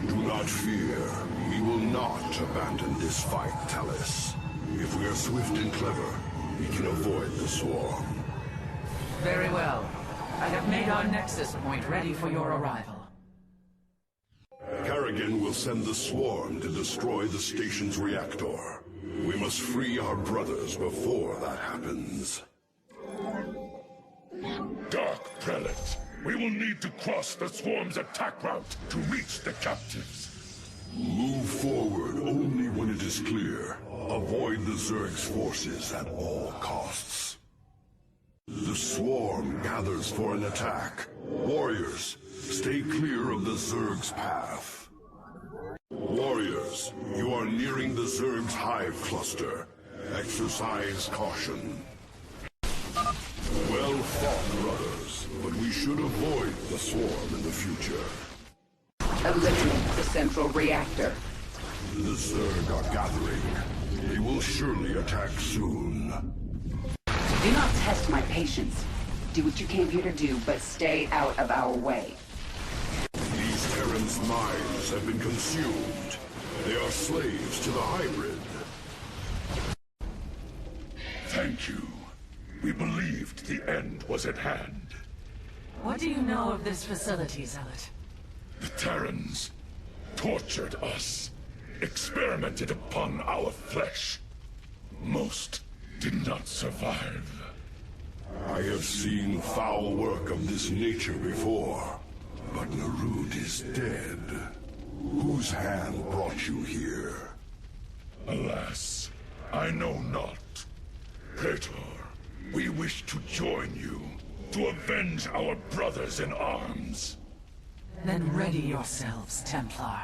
Do not fear. We will not abandon this fight, Talis. If we are swift and clever, we can avoid the swarm. Very well. I have made our nexus point ready for your arrival. Kerrigan will send the swarm to destroy the station's reactor. We must free our brothers before that happens. Dark Prelate, we will need to cross the swarm's attack route to reach the captives. Move forward only when it is clear. Avoid the Zerg's forces at all costs. The swarm gathers for an attack. Warriors, stay clear of the Zerg's path. Warriors, you are nearing the Zerg's hive cluster. Exercise caution. Well fought, brothers, but we should avoid the swarm in the future. Eliminate the central reactor. The Zerg are gathering. They will surely attack soon. Do not test my patience. Do what you came here to do, but stay out of our way. These Terrans' minds have been consumed. They are slaves to the hybrid. Thank you. We believed the end was at hand. What do you know of this facility, Zealot? The Terrans tortured us, experimented upon our flesh. Most did not survive. I have seen foul work of this nature before, but Narud is dead. Whose hand brought you here? Alas, I know not. Praetor, we wish to join you, to avenge our brothers in arms. Then ready yourselves, Templar.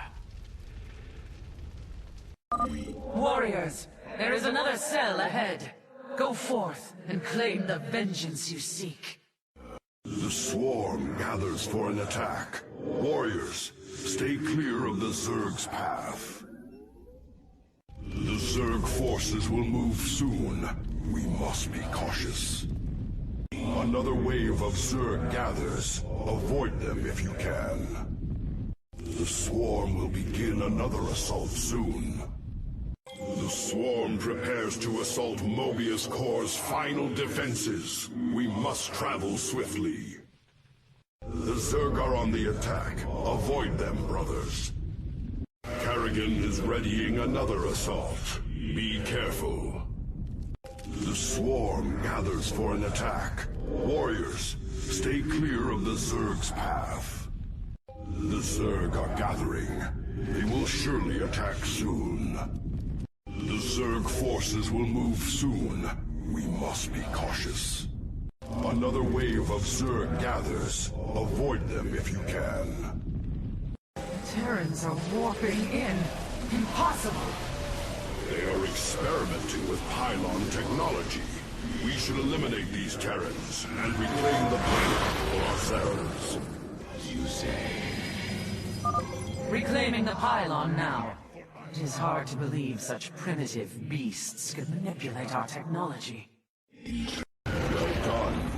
Warriors, there is another cell ahead. Go forth and claim the vengeance you seek. The swarm gathers for an attack. Warriors, stay clear of the Zerg's path. The Zerg forces will move soon. We must be cautious. Another wave of Zerg gathers. Avoid them if you can. The swarm will begin another assault soon. The swarm prepares to assault Mobius Core's final defenses. We must travel swiftly. The Zerg are on the attack. Avoid them, brothers. Kerrigan is readying another assault. Be careful. The swarm gathers for an attack. Warriors, stay clear of the Zerg's path. The Zerg are gathering. They will surely attack soon. The Zerg forces will move soon. We must be cautious. Another wave of Zerg gathers. Avoid them if you can. Terrans are warping in. Impossible! They are experimenting with pylon technology. We should eliminate these Terrans and reclaim the planet for ourselves. You say? Reclaiming the pylon now. It is hard to believe such primitive beasts could manipulate our technology. Well done.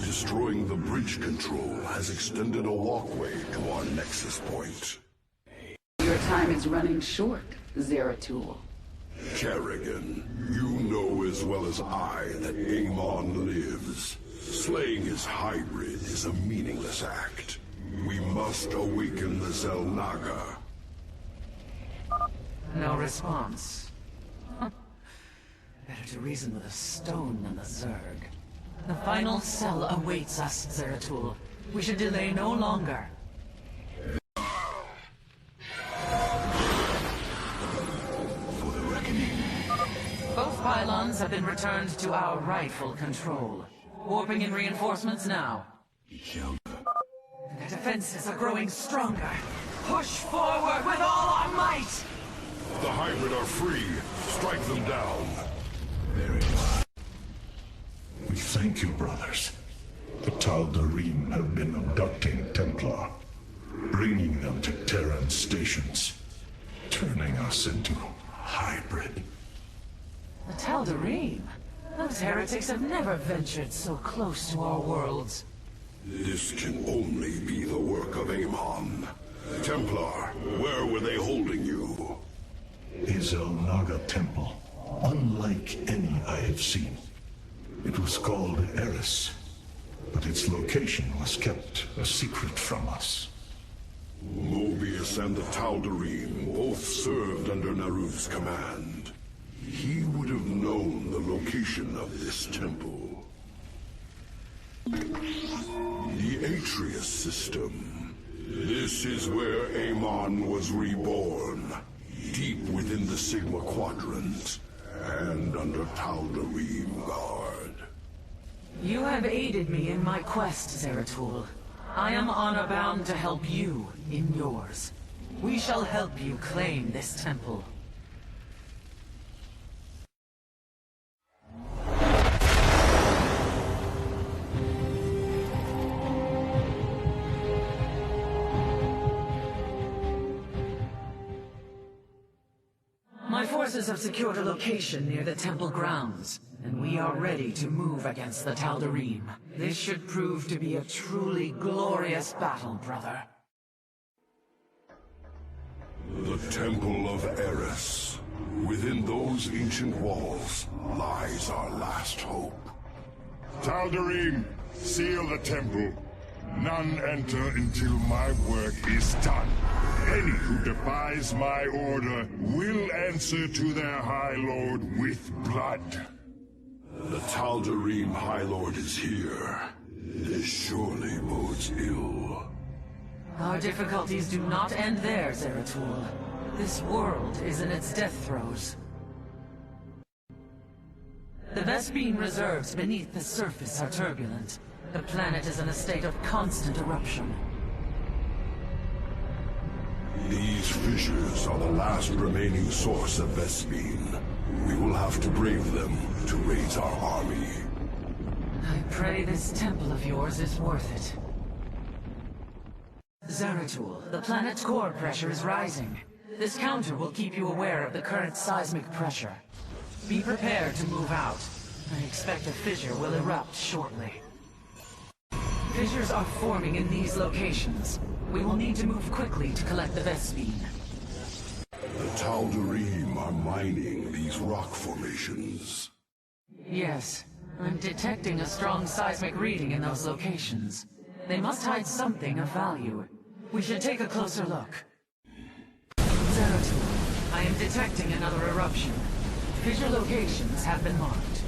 Destroying the bridge control has extended a walkway to our nexus point. Your time is running short, Zeratul. Kerrigan, you know as well as I that Amon lives. Slaying his hybrid is a meaningless act. We must awaken the Zelnaga. No response. Better to reason with a stone than the Zerg. The final cell awaits us, Zeratul. We should delay no longer. pylons have been returned to our rightful control. Warping in reinforcements now. Their defenses are growing stronger. Push forward with all our might! The hybrid are free. Strike them down. Very well. We thank you, brothers. The Tal'Darim have been abducting Templar, bringing them to Terran stations, turning us into hybrid. The Tal'Darim? Those heretics have never ventured so close to our worlds. This can only be the work of Amon. Templar, where were they holding you? Izel Naga Temple, unlike any I have seen. It was called Eris, but its location was kept a secret from us. Mobius and the Tal'Darim both served under Naru's command. He would have known the location of this temple. The Atreus system. This is where Amon was reborn, deep within the Sigma Quadrant, and under Tal'Darim guard. You have aided me in my quest, Zeratul. I am honor-bound to help you in yours. We shall help you claim this temple. My forces have secured a location near the temple grounds, and we are ready to move against the Tal'Darim. This should prove to be a truly glorious battle, brother. The Temple of Eris. Within those ancient walls lies our last hope. Tal'Darim, seal the temple. None enter until my work is done. Any who defies my order will answer to their High Lord with blood. The Tal'Darim High Lord is here. This surely bodes ill. Our difficulties do not end there, Zeratul. This world is in its death throes. The Vespene reserves beneath the surface are turbulent. The planet is in a state of constant eruption. These fissures are the last remaining source of Vespene. We will have to brave them to raise our army. I pray this temple of yours is worth it. Zeratul, the planet's core pressure is rising. This counter will keep you aware of the current seismic pressure. Be prepared to move out. I expect a fissure will erupt shortly. Fissures are forming in these locations. We will need to move quickly to collect the Vespene. The Tal'Darim are mining these rock formations. Yes, I'm detecting a strong seismic reading in those locations. They must hide something of value. We should take a closer look. Zeratul, I am detecting another eruption. Fissure locations have been marked.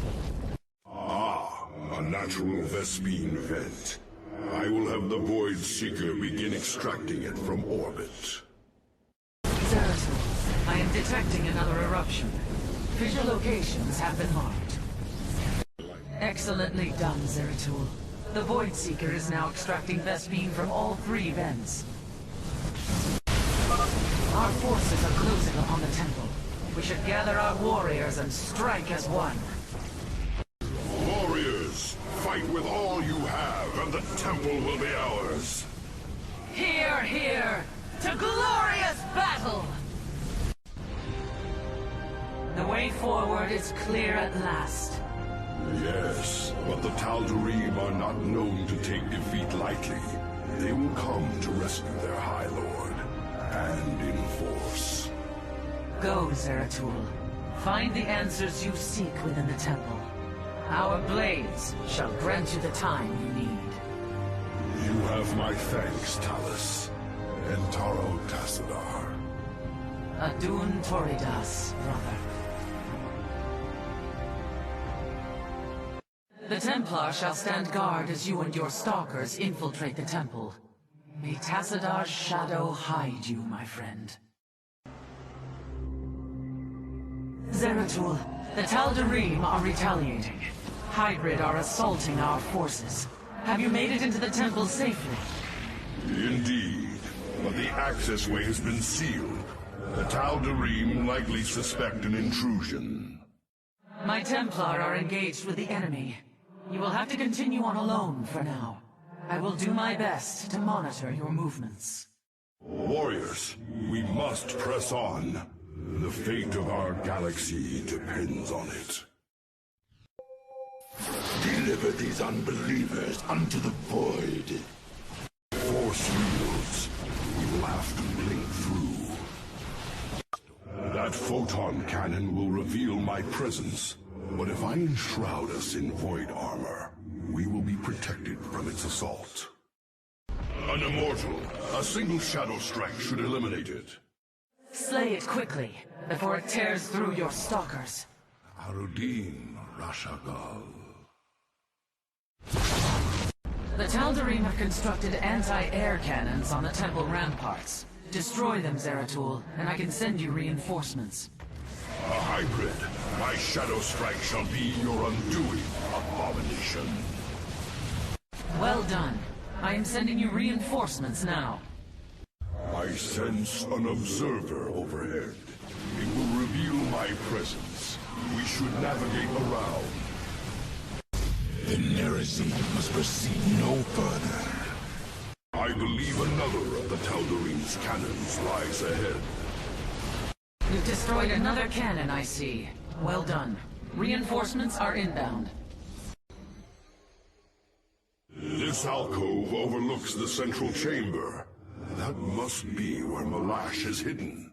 Ah, a natural Vespene vent. I will have the Void Seeker begin extracting it from orbit. Zeratul, I am detecting another eruption. Fissure locations have been marked. Excellently done, Zeratul. The Void Seeker is now extracting Vespene from all 3 vents. Our forces are closing upon the temple. We should gather our warriors and strike as one. Warriors, fight with all you have, and the temple will be ours. Hear, hear, to glorious battle! The way forward is clear at last. Yes, but the Tal'Darim are not known to take defeat lightly. They will come to rescue their High Lord, and in force. Go, Zeratul. Find the answers you seek within the temple. Our blades shall grant you the time you need. You have my thanks, Talus. Entaro Tassadar. Adun Toridas, brother. The Templar shall stand guard as you and your stalkers infiltrate the temple. May Tassadar's shadow hide you, my friend. Zeratul, the Tal'Darim are retaliating. Hybrid are assaulting our forces. Have you made it into the temple safely? Indeed, but the accessway has been sealed. The Tal'Darim likely suspect an intrusion. My Templar are engaged with the enemy. You will have to continue on alone for now. I will do my best to monitor your movements. Warriors, we must press on. The fate of our galaxy depends on it. Deliver these unbelievers unto the void. Force yields. We will have to blink through. That photon cannon will reveal my presence. But if I enshroud us in void armor, we will be protected from its assault. An immortal. A single shadow strike should eliminate it. Slay it quickly, before it tears through your stalkers. Arudin Rashagal. The Tal'Darim have constructed anti-air cannons on the temple ramparts. Destroy them, Zeratul, and I can send you reinforcements. A hybrid. My shadow strike shall be your undoing, abomination. Well done. I am sending you reinforcements now. I sense an observer overhead. It will reveal my presence. We should navigate around. The Nerazine must proceed no further. I believe another of the Tal'Darim's cannons lies ahead. You've destroyed another cannon, I see. Well done. Reinforcements are inbound. This alcove overlooks the central chamber. That must be where Malash is hidden.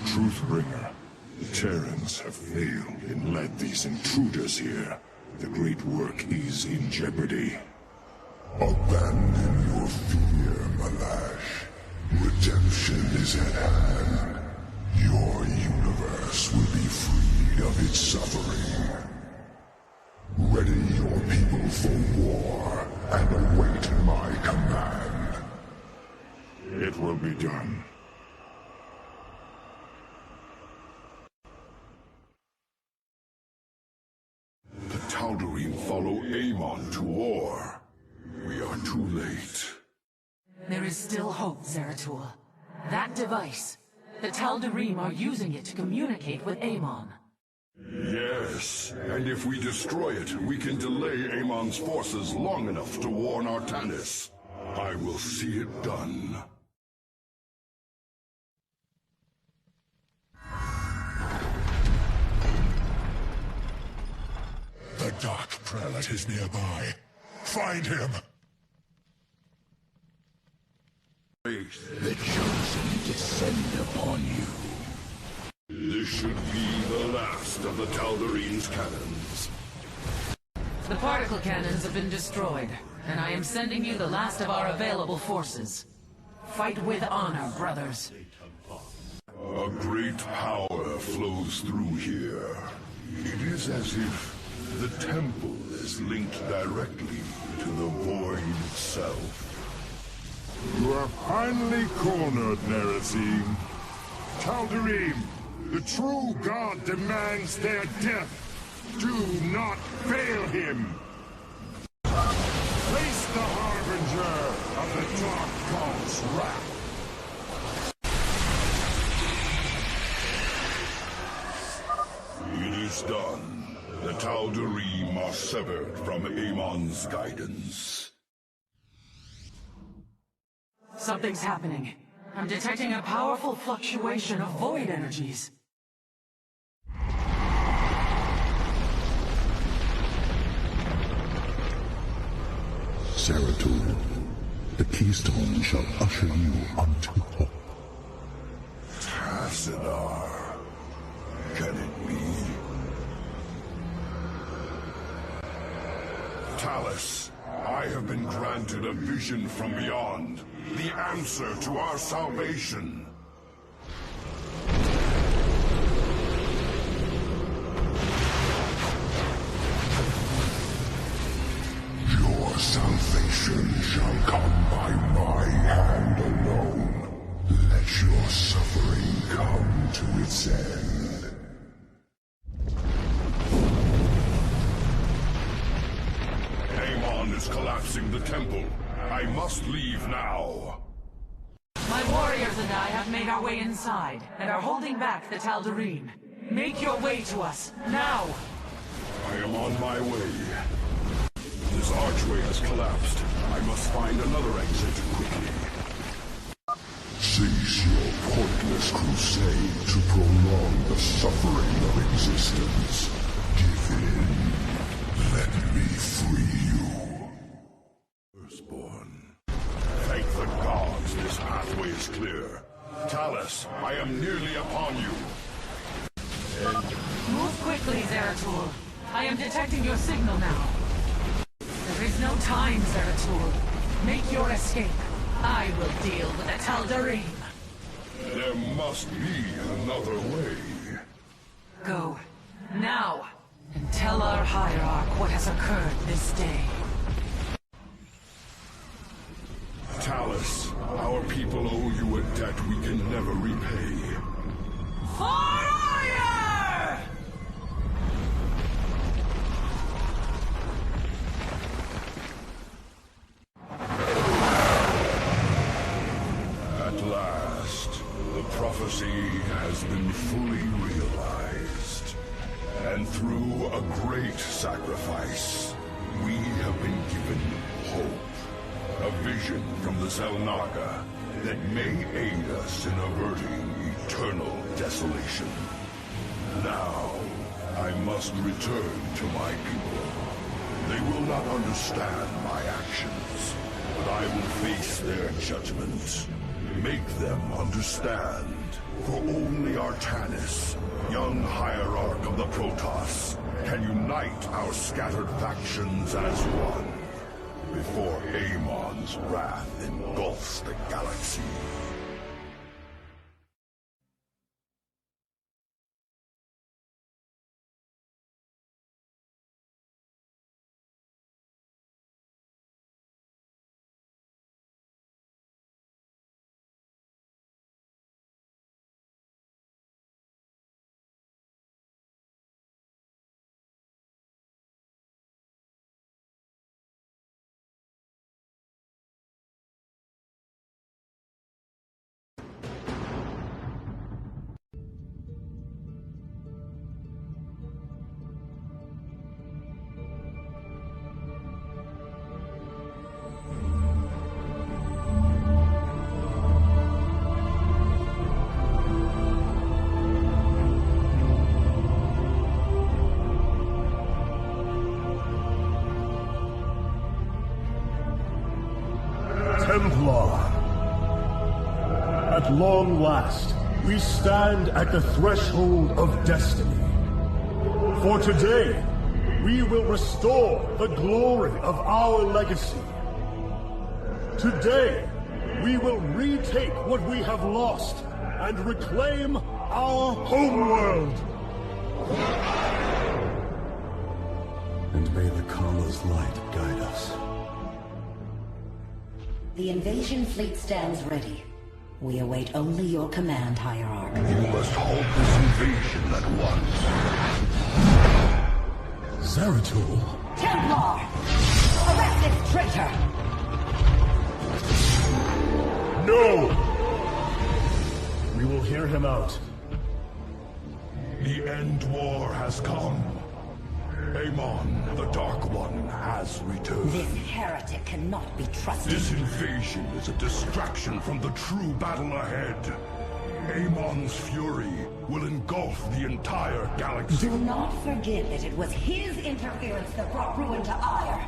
Truthbringer, the Terrans have failed and led these intruders here. The great work is in jeopardy. Abandon your fear, Malash. Redemption is at hand. Your universe will be freed of its suffering. Ready your people for war and await my command. It will be done. The Tal'Darim follow Amon to war. We are too late. There is still hope, Zeratul. That device, the Tal'Darim are using it to communicate with Amon. Yes, and if we destroy it, we can delay Amon's forces long enough to warn Artanis. I will see it done. The Dark Prelate is nearby. Find him! The Chosen descend upon you. This should be the last of the Tal'Darim's cannons. The particle cannons have been destroyed, and I am sending you the last of our available forces. Fight with honor, brothers. A great power flows through here. It is as if the temple is linked directly to the void itself. You are finally cornered, Nerazine. Tal'Darim, the true god demands their death. Do not fail him. Face the harbinger of the Dark God's wrath. It is done. The Tal'Darim are severed from Amon's guidance. Something's happening. I'm detecting a powerful fluctuation of void energies. Zeratul, the keystone shall usher you unto hope. Tassadar. Can it be? Talus, I have been granted a vision from beyond, the answer to our salvation. Your salvation shall come by my hand alone. Let your suffering come to its end. Amon is collapsing the temple. I must leave now. My warriors and I have made our way inside, and are holding back the Tal'Darim. Make your way to us, now! I am on my way. This archway has collapsed. I must find another exit quickly. Cease your pointless crusade to prolong the suffering of existence. Give in. Let me free you. Firstborn. Thank the gods this pathway is clear. Talus, I am nearly upon you. Move quickly, Zeratul. I am detecting your signal now. There is no time, Zeratul. Make your escape. I will deal with the Tal'Darim. There must be another way. Go. Now. And tell our hierarch what has occurred this day. Talus, our people owe you a debt we can never repay. Fire! At last, the prophecy has been fully realized. And through a great sacrifice, we have been given hope. A vision from the Xel'Naga that may aid us in averting eternal desolation. Now, I must return to my people. They will not understand my actions, but I will face their judgment. Make them understand. For only Artanis, young hierarch of the Protoss, can unite our scattered factions as one, before Amon's wrath engulfs the galaxy. Templar. At long last, we stand at the threshold of destiny. For today, we will restore the glory of our legacy. Today, we will retake what we have lost and reclaim our homeworld. And may the Kala's light guide us. The invasion fleet stands ready. We await only your command, Hierarch. You must halt this invasion at once. Zeratul? Templar! Arrest this traitor! No! We will hear him out. The end war has come. Amon, the Dark One, has returned. This heretic cannot be trusted. This invasion is a distraction from the true battle ahead. Amon's fury will engulf the entire galaxy. Do not forget that it was his interference that brought ruin to Ire.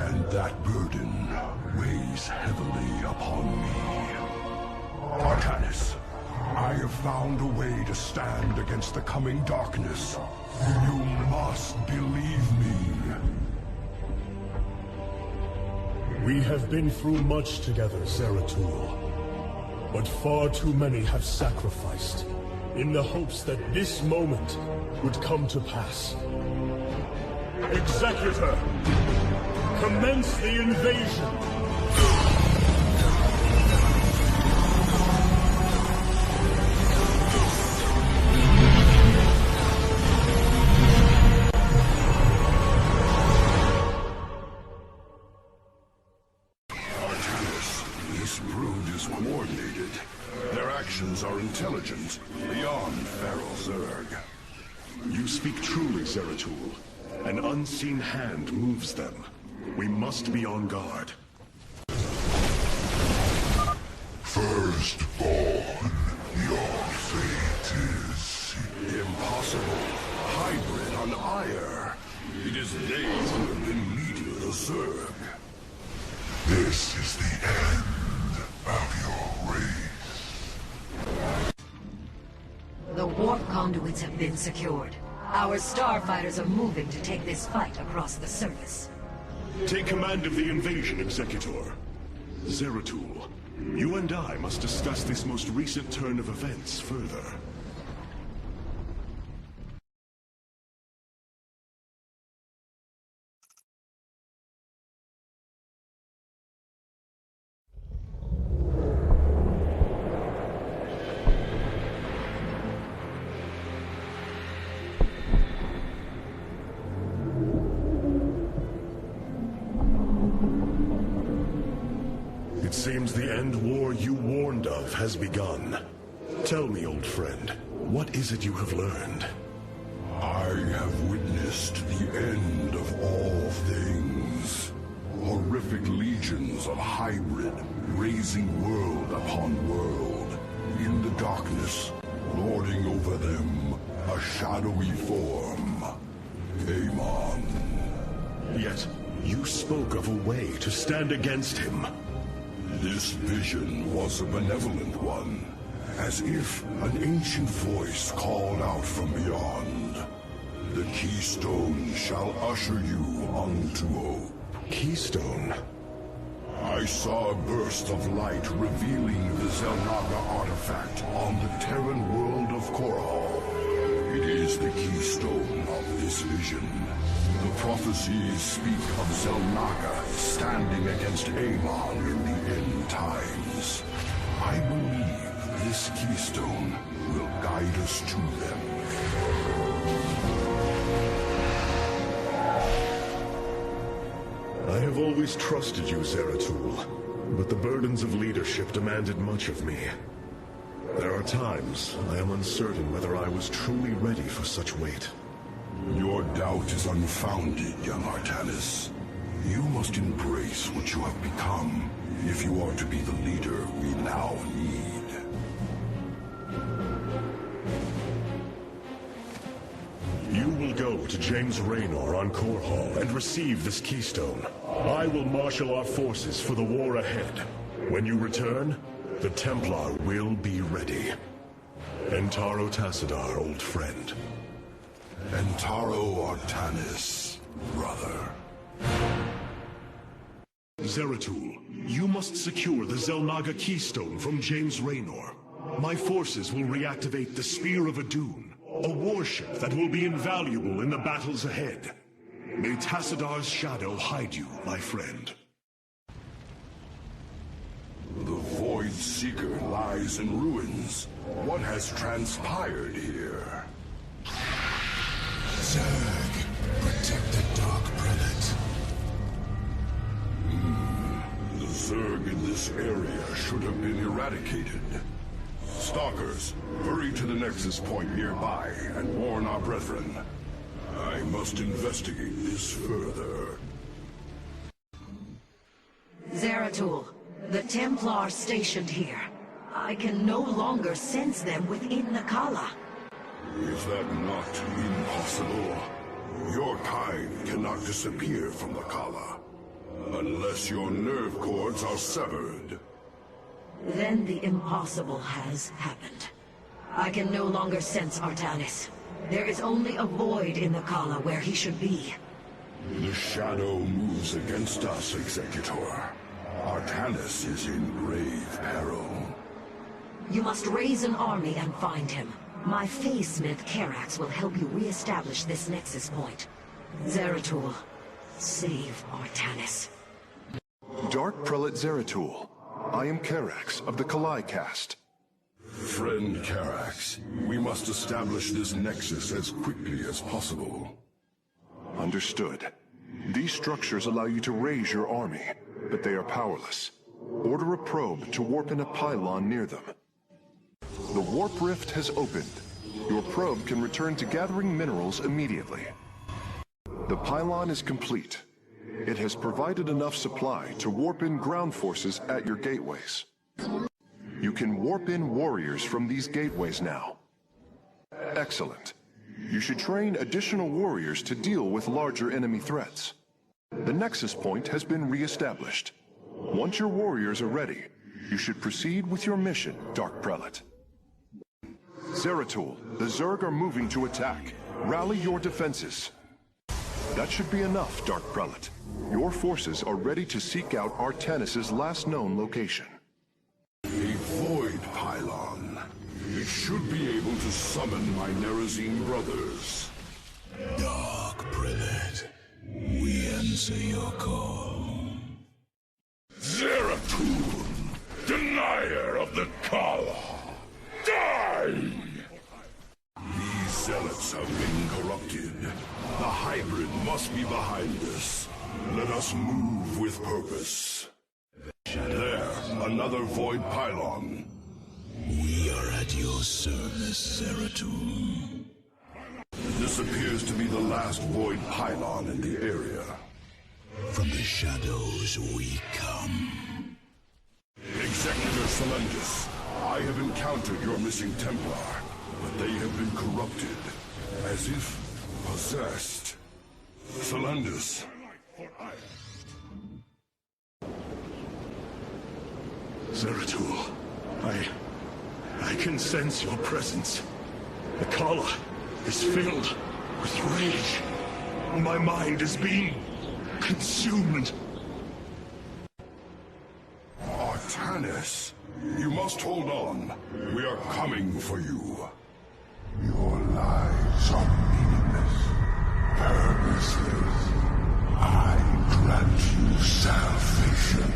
And that burden weighs heavily upon me. Artanis, I have found a way to stand against the coming darkness. You must believe me. We have been through much together, Zeratul. But far too many have sacrificed, in the hopes that this moment would come to pass. Executor! Commence the invasion! Coordinated. Their actions are intelligent, beyond feral Zerg. You speak truly, Zeratul. An unseen hand moves them. We must be on guard. Firstborn, your fate is... impossible. Hybrid on Ire. It is they who have been leading the Zerg. This is the end of your race. The warp conduits have been secured. Our starfighters are moving to take this fight across the surface. Take command of the invasion, Executor. Zeratul, you and I must discuss this most recent turn of events further. It seems the end war you warned of has begun. Tell me, old friend, what is it you have learned? I have witnessed the end of all things. Horrific legions of hybrid, raising world upon world. In the darkness, lording over them, a shadowy form. Amon. Yet, you spoke of a way to stand against him. This vision was a benevolent one, as if an ancient voice called out from beyond. The keystone shall usher you unto hope. Keystone? I saw a burst of light revealing the Zelnaga artifact on the Terran world of Korhal. It is the keystone of this vision. The prophecies speak of Zelnaga standing against Amon in the end times. I believe this keystone will guide us to them. I have always trusted you, Zeratul, but the burdens of leadership demanded much of me. There are times I am uncertain whether I was truly ready for such weight. Your doubt is unfounded, young Artanis. You must embrace what you have become, if you are to be the leader we now need. You will go to James Raynor on Korhal and receive this keystone. I will marshal our forces for the war ahead. When you return, the Templar will be ready. Entaro Tassadar, old friend. Entaro Artanis, brother. Zeratul, you must secure the Zelnaga keystone from James Raynor. My forces will reactivate the Spear of Adun, a warship that will be invaluable in the battles ahead. May Tassadar's shadow hide you, my friend. The Void Seeker lies in ruins. What has transpired here? Zerg, protect the Dark Prelate. The Zerg in this area should have been eradicated. Stalkers, hurry to the Nexus point nearby and warn our brethren. I must investigate this further. Zeratul, the Templar stationed here. I can no longer sense them within the Kala. Is that not impossible? Your kind cannot disappear from the Kala, unless your nerve cords are severed. Then the impossible has happened. I can no longer sense Artanis. There is only a void in the Kala where he should be. The shadow moves against us, Executor. Artanis is in grave peril. You must raise an army and find him. My Phase-Smith Karax will help you re-establish this nexus point. Zeratul, save Artanis. Dark Prelate Zeratul. I am Karax of the Kalai caste. Friend Karax, we must establish this nexus as quickly as possible. Understood. These structures allow you to raise your army, but they are powerless. Order a probe to warp in a pylon near them. The warp rift has opened. Your probe can return to gathering minerals immediately. The pylon is complete. It has provided enough supply to warp in ground forces at your gateways. You can warp in warriors from these gateways now. Excellent. You should train additional warriors to deal with larger enemy threats. The nexus point has been re-established. Once your warriors are ready, you should proceed with your mission, Dark Prelate. Zeratul, the Zerg are moving to attack. Rally your defenses. That should be enough, Dark Prelate. Your forces are ready to seek out Artanis' last known location. A void pylon. It should be able to summon my Nerazine brothers. Dark Prelate, we answer your call. Zeratul, denier of the Kala, die! These zealots have been corrupted. The hybrid must be behind us. Let us move with purpose. There, another void pylon. We are at your service, Zeratul. This appears to be the last void pylon in the area. From the shadows we come. Executor Selendis, I have encountered your missing Templar, but they have been corrupted, as if possessed. Selendis. Zeratul, I can sense your presence. The Kala is filled with rage. My mind is being consumed. Artanis, you must hold on. We are coming for you. Your lives are meaningless, purposeless. I grant you salvation.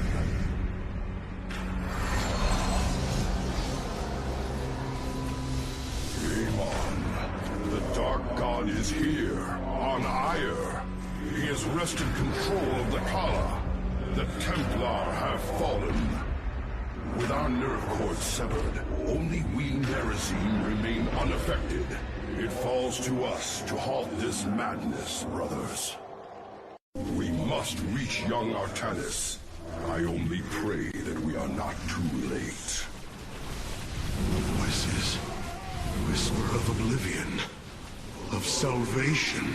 Amon, the Dark God is here, on Ire. He has wrested control of the Kala. The Templar have fallen. With our nerve cords severed, only we Nerazine remain unaffected. It falls to us to halt this madness, brothers. We must reach young Artanis. I only pray that we are not too late. Voices. Whisper of oblivion. Of salvation.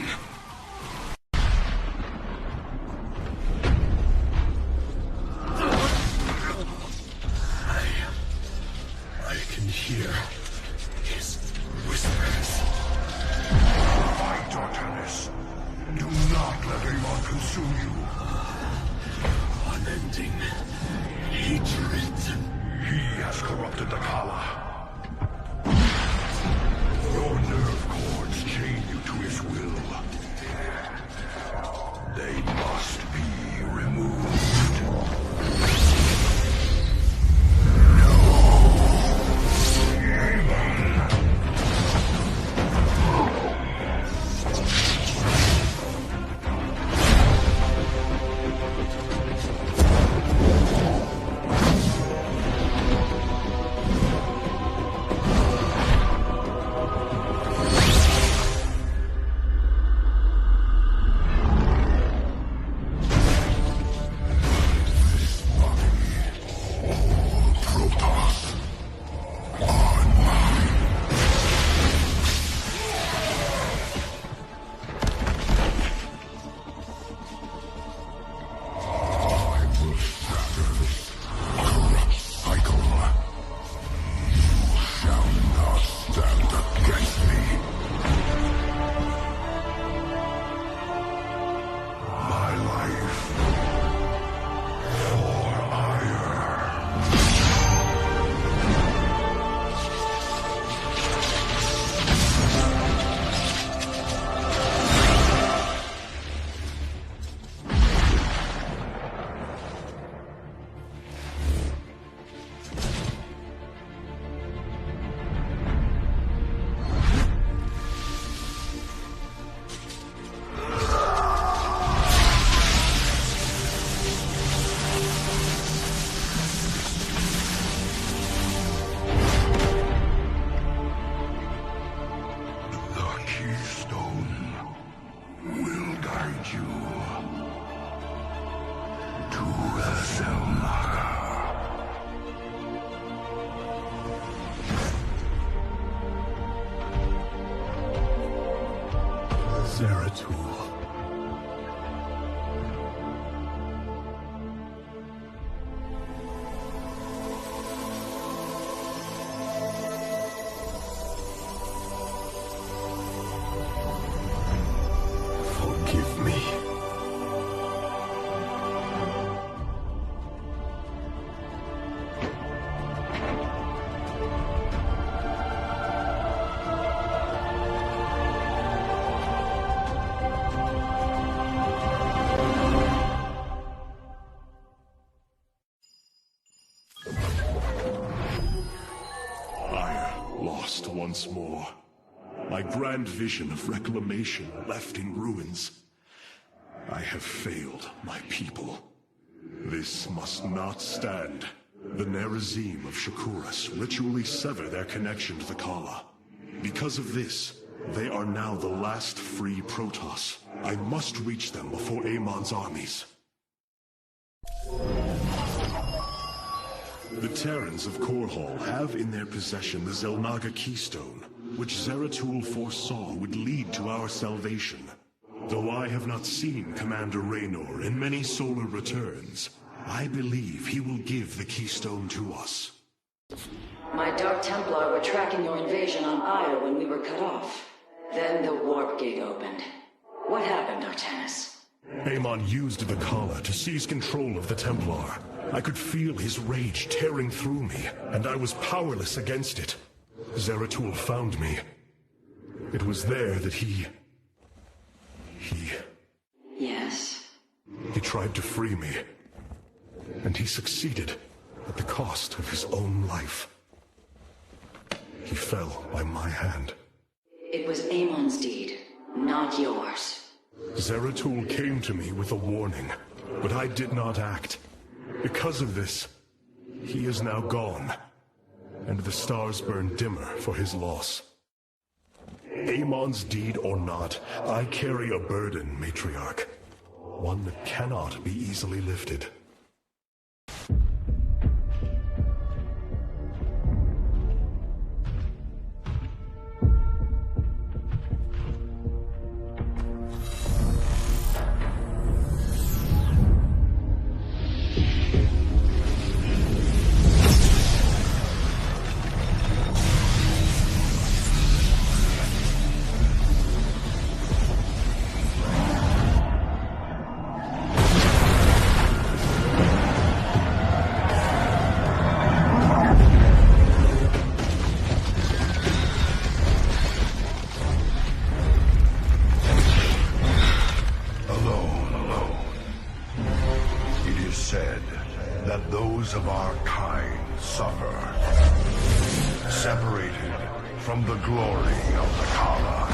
I can hear his whispers. Fight, Artanis. Do not let Amon consume you. Unending hatred. He has corrupted the Kala. Your nerve cords chain you to his will. They must be removed. to the Selmaga. Zeratul. Forgive me. Lost once more. My grand vision of reclamation left in ruins. I have failed my people. This must not stand. The Nerazim of Shakuras ritually sever their connection to the Kala. Because of this, they are now the last free Protoss. I must reach them before Amon's armies. The Terrans of Korhal have in their possession the Zelnaga Keystone, which Zeratul foresaw would lead to our salvation. Though I have not seen Commander Raynor in many solar returns, I believe he will give the Keystone to us. My Dark Templar were tracking your invasion on Io when we were cut off. Then the warp gate opened. What happened, Artanis? Amon used the Kala to seize control of the Templar. I could feel his rage tearing through me, and I was powerless against it. Zeratul found me. It was there that he... Yes? He tried to free me. And he succeeded at the cost of his own life. He fell by my hand. It was Amon's deed, not yours. Zeratul came to me with a warning, but I did not act. Because of this, he is now gone, and the stars burn dimmer for his loss. Amon's deed or not, I carry a burden, Matriarch. One that cannot be easily lifted. Of our kind suffer, separated from the glory of the Kala.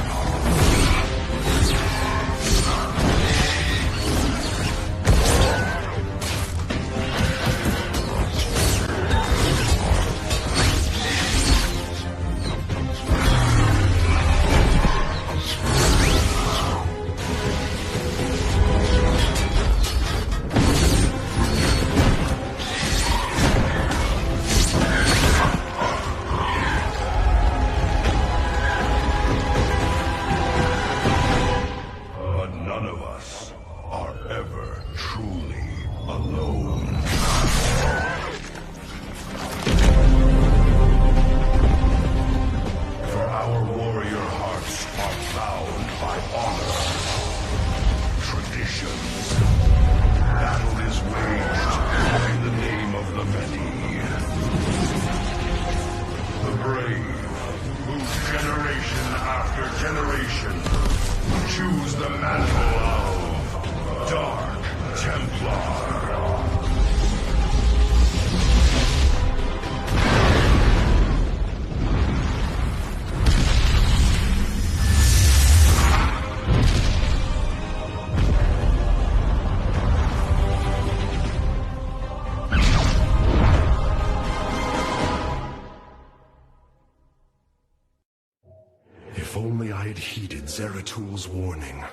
If only I had heeded Zeratul's warning.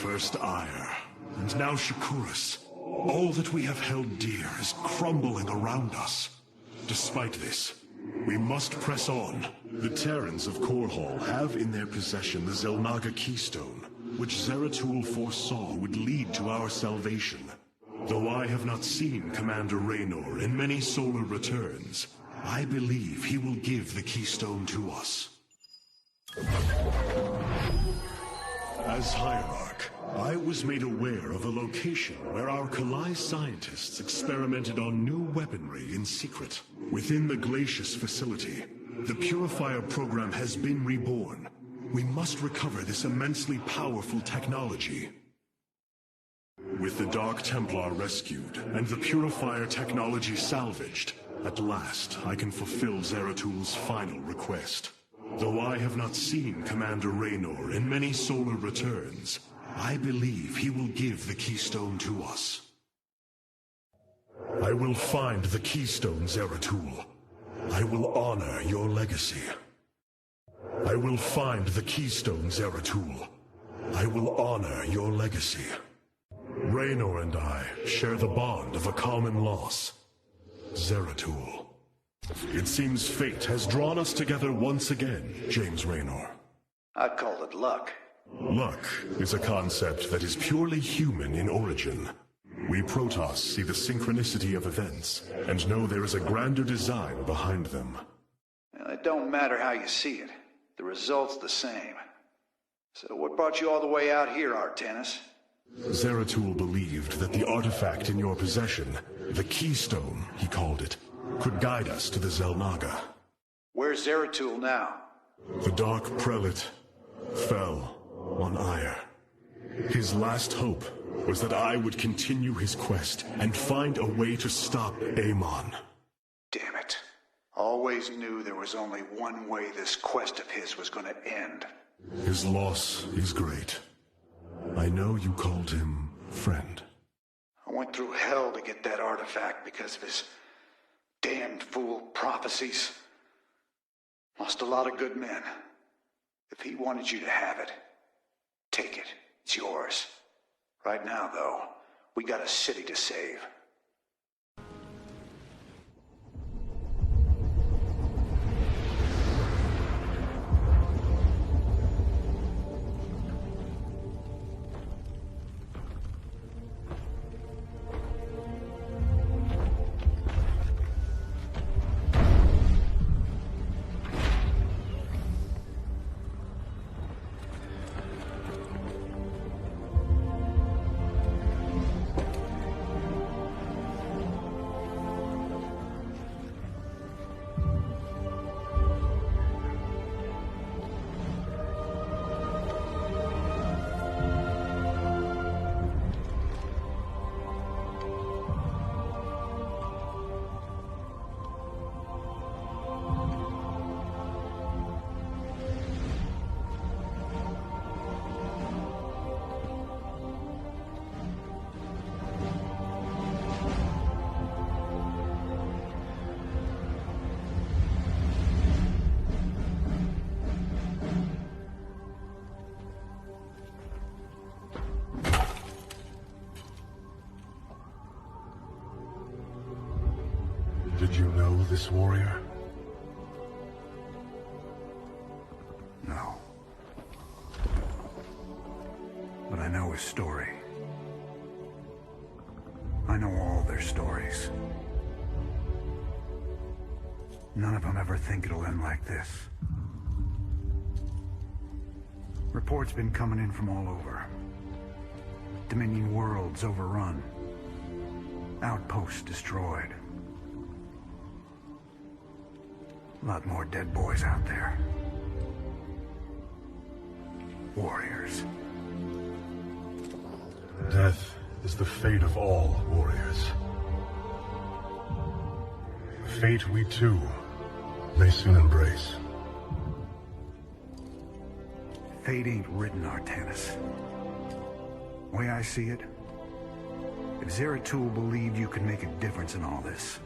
First ire, and now Shakuras. All that we have held dear is crumbling around us. Despite this, we must press on. The Terrans of Korhal have in their possession the Xel'Naga Keystone, which Zeratul foresaw would lead to our salvation. Though I have not seen Commander Raynor in many solar returns, I believe he will give the Keystone to us. As Hierarch, I was made aware of a location where our Kalai scientists experimented on new weaponry in secret. Within the Glacius facility, the Purifier program has been reborn. We must recover this immensely powerful technology. With the Dark Templar rescued, and the Purifier technology salvaged, at last I can fulfill Zeratul's final request. Though I have not seen Commander Raynor in many solar returns, I believe he will give the Keystone to us. I will find the Keystone, Zeratul. I will honor your legacy. I will find the Keystone, Zeratul. I will honor your legacy. Raynor and I share the bond of a common loss. Zeratul. It seems fate has drawn us together once again, James Raynor. I'd call it luck. Luck is a concept that is purely human in origin. We Protoss see the synchronicity of events, and know there is a grander design behind them. Well, it don't matter how you see it. The result's the same. So what brought you all the way out here, Artanis? Zeratul believed that the artifact in your possession, the Keystone, he called it, could guide us to the Xel'Naga. Where's Zeratul now? The Dark Prelate fell on Ire. His last hope was that I would continue his quest and find a way to stop Amon. Damn it. Always knew there was only one way this quest of his was gonna end. His loss is great. I know you called him friend. I went through hell to get that artifact because of his damned fool prophecies. Lost a lot of good men. If he wanted you to have it, take it. It's yours. Right now, though, we got a city to save. Did you know this warrior? No. But I know his story. I know all their stories. None of them ever think it'll end like this. Reports been coming in from all over. Dominion worlds overrun. Outposts destroyed. A lot more dead boys out there. Warriors. Death is the fate of all warriors. A fate we too may soon embrace. Fate ain't written, Artanis. Way I see it, if Zeratul believed you could make a difference in all this,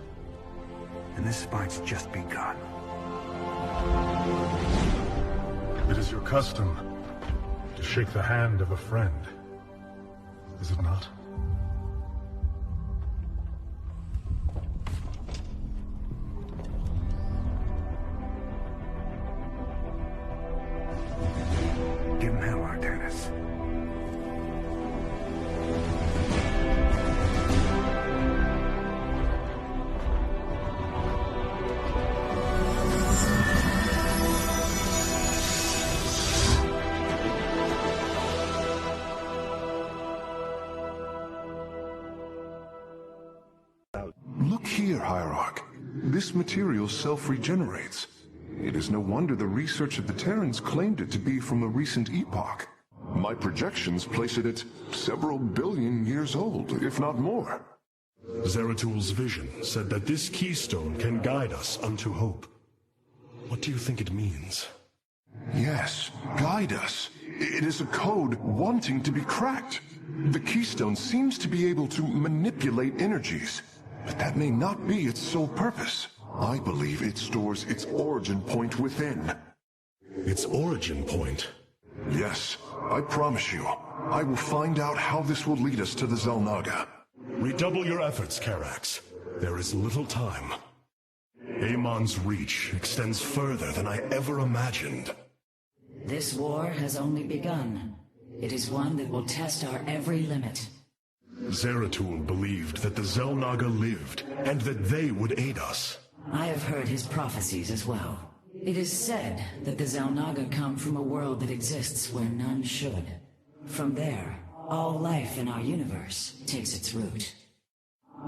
then this fight's just begun. It is your custom to shake the hand of a friend. is it not? Give him hell, Artanis. Look here, Hierarch. This material self-regenerates. It is no wonder the research of the Terrans claimed it to be from a recent epoch. My projections place it at several billion years old, if not more. Zeratul's vision said that this keystone can guide us unto hope. What do you think it means? Yes, guide us. It is a code wanting to be cracked. The keystone seems to be able to manipulate energies, but that may not be its sole purpose. I believe it stores its origin point within. Its origin point? Yes, I promise you. I will find out how this will lead us to the Xel'Naga. Redouble your efforts, Karax. There is little time. Amon's reach extends further than I ever imagined. This war has only begun. It is one that will test our every limit. Zeratul believed that the Xel'Naga lived, and that they would aid us. I have heard his prophecies as well. It is said that the Xel'Naga come from a world that exists where none should. From there, all life in our universe takes its root.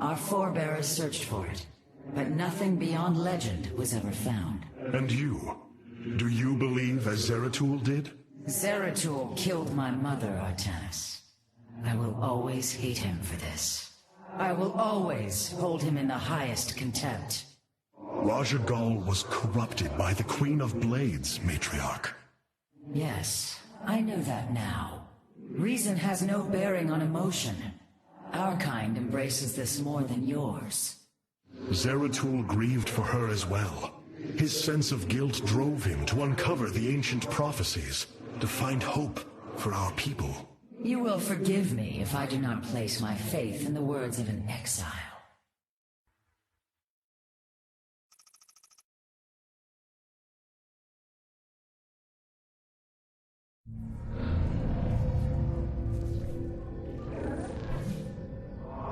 Our forebears searched for it, but nothing beyond legend was ever found. And you? Do you believe as Zeratul did? Zeratul killed my mother, Artanis. I will always hate him for this. I will always hold him in the highest contempt. Raja Gal was corrupted by the Queen of Blades, Matriarch. Yes, I know that now. Reason has no bearing on emotion. Our kind embraces this more than yours. Zeratul grieved for her as well. His sense of guilt drove him to uncover the ancient prophecies, to find hope for our people. You will forgive me if I do not place my faith in the words of an exile.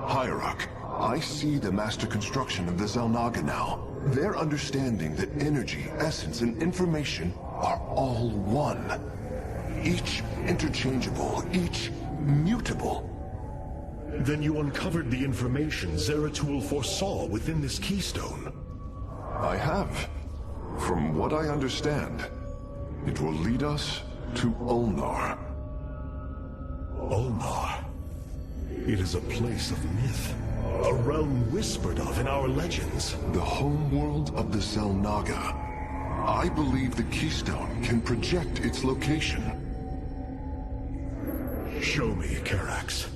Hierarch, I see the master construction of the Xel'Naga now. Their understanding that energy, essence, and information are all one. Each interchangeable, each mutable. Then you uncovered the information Zeratul foresaw within this keystone. I have. From what I understand, it will lead us to Ulnar. Ulnar? It is a place of myth. A realm whispered of in our legends. The homeworld of the Xel'Naga. I believe the keystone can project its location. Show me, Karax.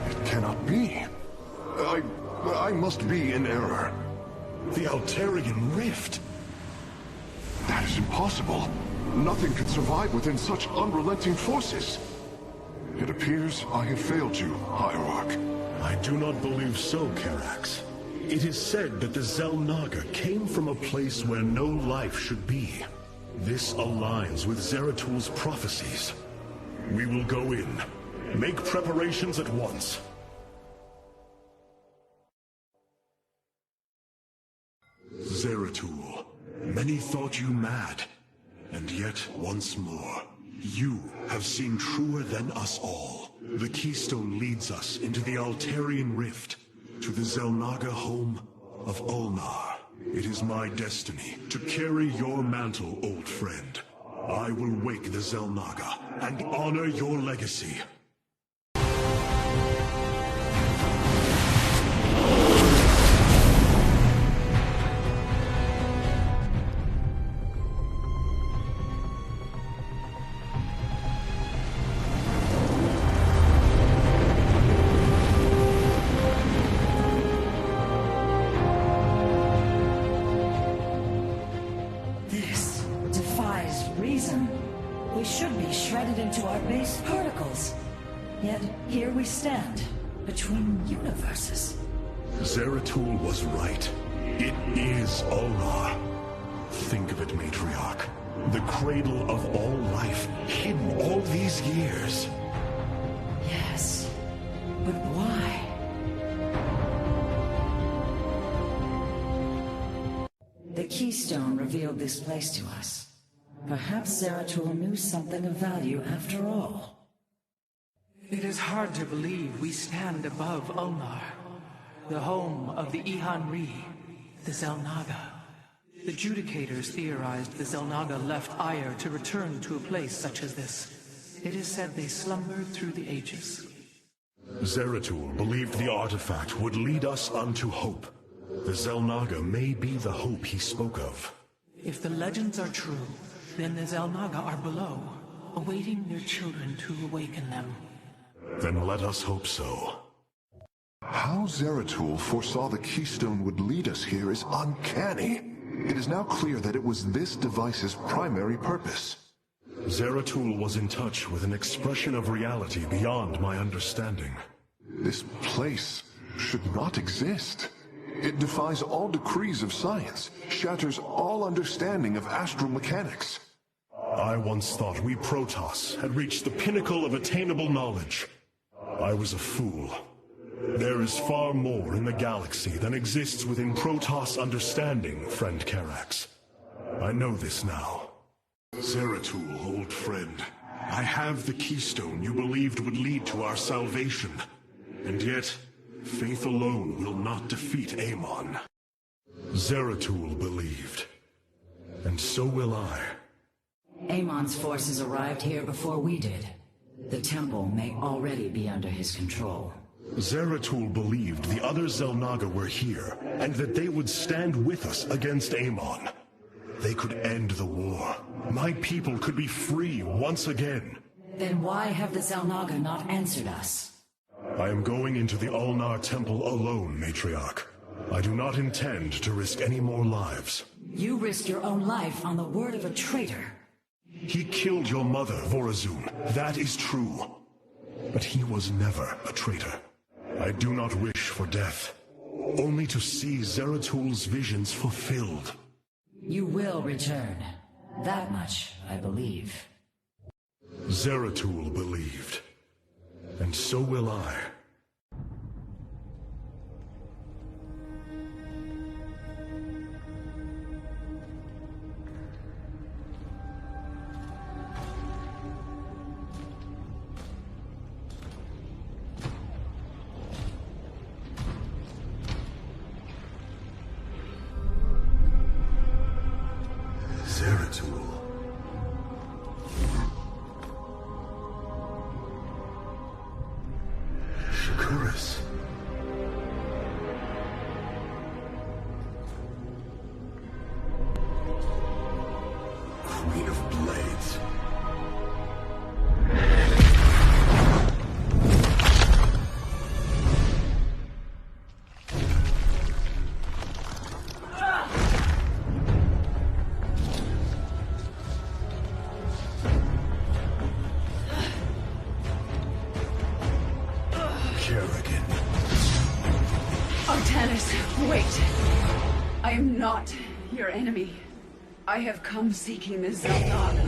It cannot be. I must be in error. The Altarian Rift. That is impossible. Nothing could survive within such unrelenting forces. It appears I have failed you, Hierarch. I do not believe so, Karax. It is said that the Xel'Naga came from a place where no life should be. This aligns with Zeratul's prophecies. We will go in. Make preparations at once. Zeratul, many thought you mad. And yet, once more, you have seen truer than us all. The keystone leads us into the Altarian Rift, to the Xel'Naga home of Ulnar. It is my destiny to carry your mantle, old friend. I will wake the Xel'Naga and honor your legacy. particles. Yet here we stand, between universes. Zeratul was right. It is Ulnar. Think of it, Matriarch. The cradle of all life, hidden all these years. Yes, but why? The keystone revealed this place to us. Perhaps Zeratul knew something of value after all. It is hard to believe we stand above Ulnar, the home of the Ihan-Ri, the Xel'Naga. The Judicators theorized the Xel'Naga left Aiur to return to a place such as this. It is said they slumbered through the ages. Zeratul believed the artifact would lead us unto hope. The Xel'Naga may be the hope he spoke of. If the legends are true, then the Xel'Naga are below, awaiting their children to awaken them. Then let us hope so. How Zeratul foresaw the keystone would lead us here is uncanny. It is now clear that it was this device's primary purpose. Zeratul was in touch with an expression of reality beyond my understanding. This place should not exist. It defies all decrees of science, shatters all understanding of astral mechanics. I once thought we Protoss had reached the pinnacle of attainable knowledge. I was a fool. There is far more in the galaxy than exists within Protoss understanding, friend Karax. I know this now. Zeratul, old friend. I have the keystone you believed would lead to our salvation. And yet, faith alone will not defeat Amon. Zeratul believed. And so will I. Amon's forces arrived here before we did. The temple may already be under his control. Zeratul believed the other Xel'Naga were here, and that they would stand with us against Amon. They could end the war. My people could be free once again. Then why have the Xel'Naga not answered us? I am going into the Ulnar Temple alone, Matriarch. I do not intend to risk any more lives. You risk your own life on the word of a traitor. He killed your mother, Vorazun. That is true. But he was never a traitor. I do not wish for death, only to see Zeratul's visions fulfilled. You will return. That much, I believe. Zeratul believed. And so will I. Zeratul. Shakuras. Queen of Blades. Wait! I am not your enemy. I have come seeking the Xel'Naga.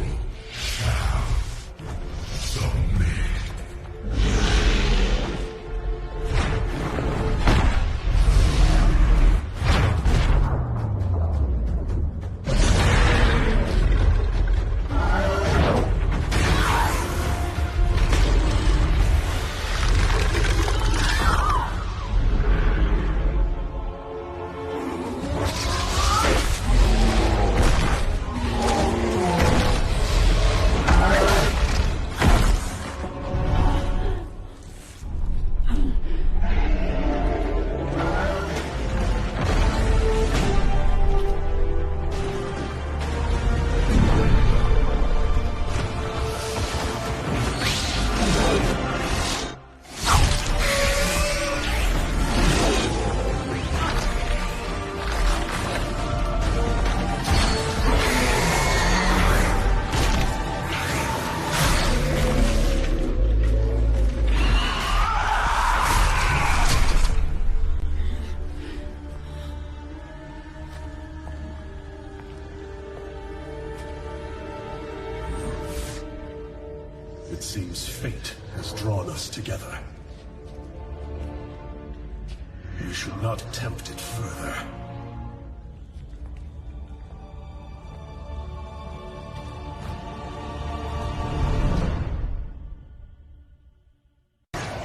has drawn us together. We should not attempt it further.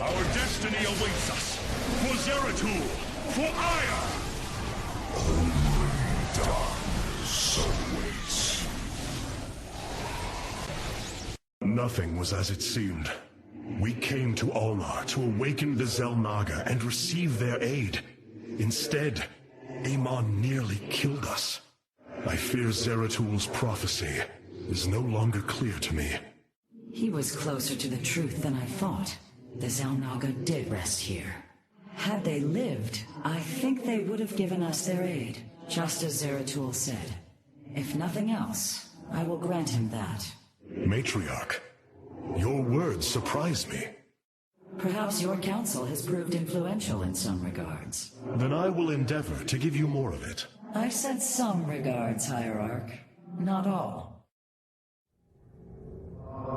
Our destiny awaits us. For Zeratul, for Aya! Only darkness awaits. Nothing was as it seemed. We came to Ulnar to awaken the Xel'Naga and receive their aid. Instead, Amon nearly killed us. I fear Zeratul's prophecy is no longer clear to me. He was closer to the truth than I thought. The Xel'Naga did rest here. Had they lived, I think they would have given us their aid, just as Zeratul said. If nothing else, I will grant him that. Matriarch, your words surprise me. Perhaps your counsel has proved influential in some regards. Then I will endeavor to give you more of it. I said some regards, Hierarch. Not all.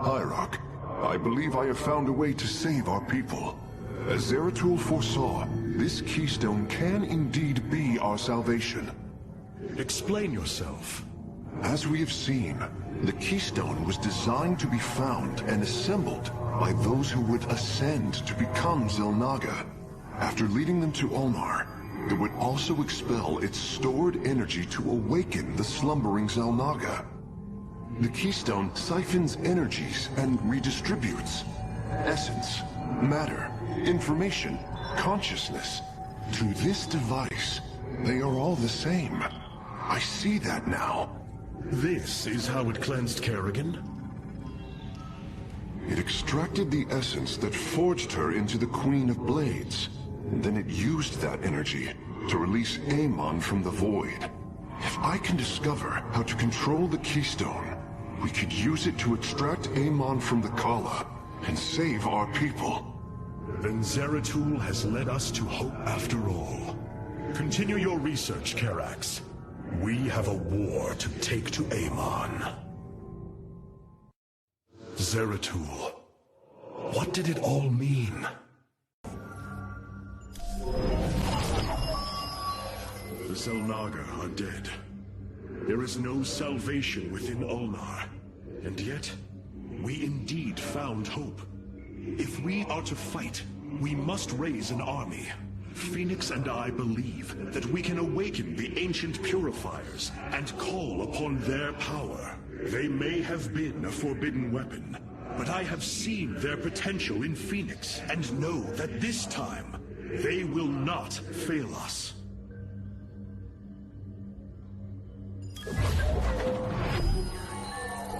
Hierarch, I believe I have found a way to save our people. As Zeratul foresaw, this keystone can indeed be our salvation. Explain yourself. As we have seen, the keystone was designed to be found and assembled by those who would ascend to become Xel'Naga. After leading them to Ulnar, it would also expel its stored energy to awaken the slumbering Xel'Naga. The keystone siphons energies and redistributes essence, matter, information, consciousness. To this device, they are all the same. I see that now. This is how it cleansed Kerrigan? It extracted the essence that forged her into the Queen of Blades. And then it used that energy to release Amon from the void. If I can discover how to control the keystone, we could use it to extract Amon from the Kala and save our people. Then Zeratul has led us to hope after all. Continue your research, Karax. We have a war to take to Amon. Zeratul, what did it all mean? The Xel'Naga are dead. There is no salvation within Ulnar. And yet, we indeed found hope. If we are to fight, we must raise an army. Phoenix and I believe that we can awaken the ancient purifiers and call upon their power. They may have been a forbidden weapon, but I have seen their potential in Phoenix and know that this time, they will not fail us.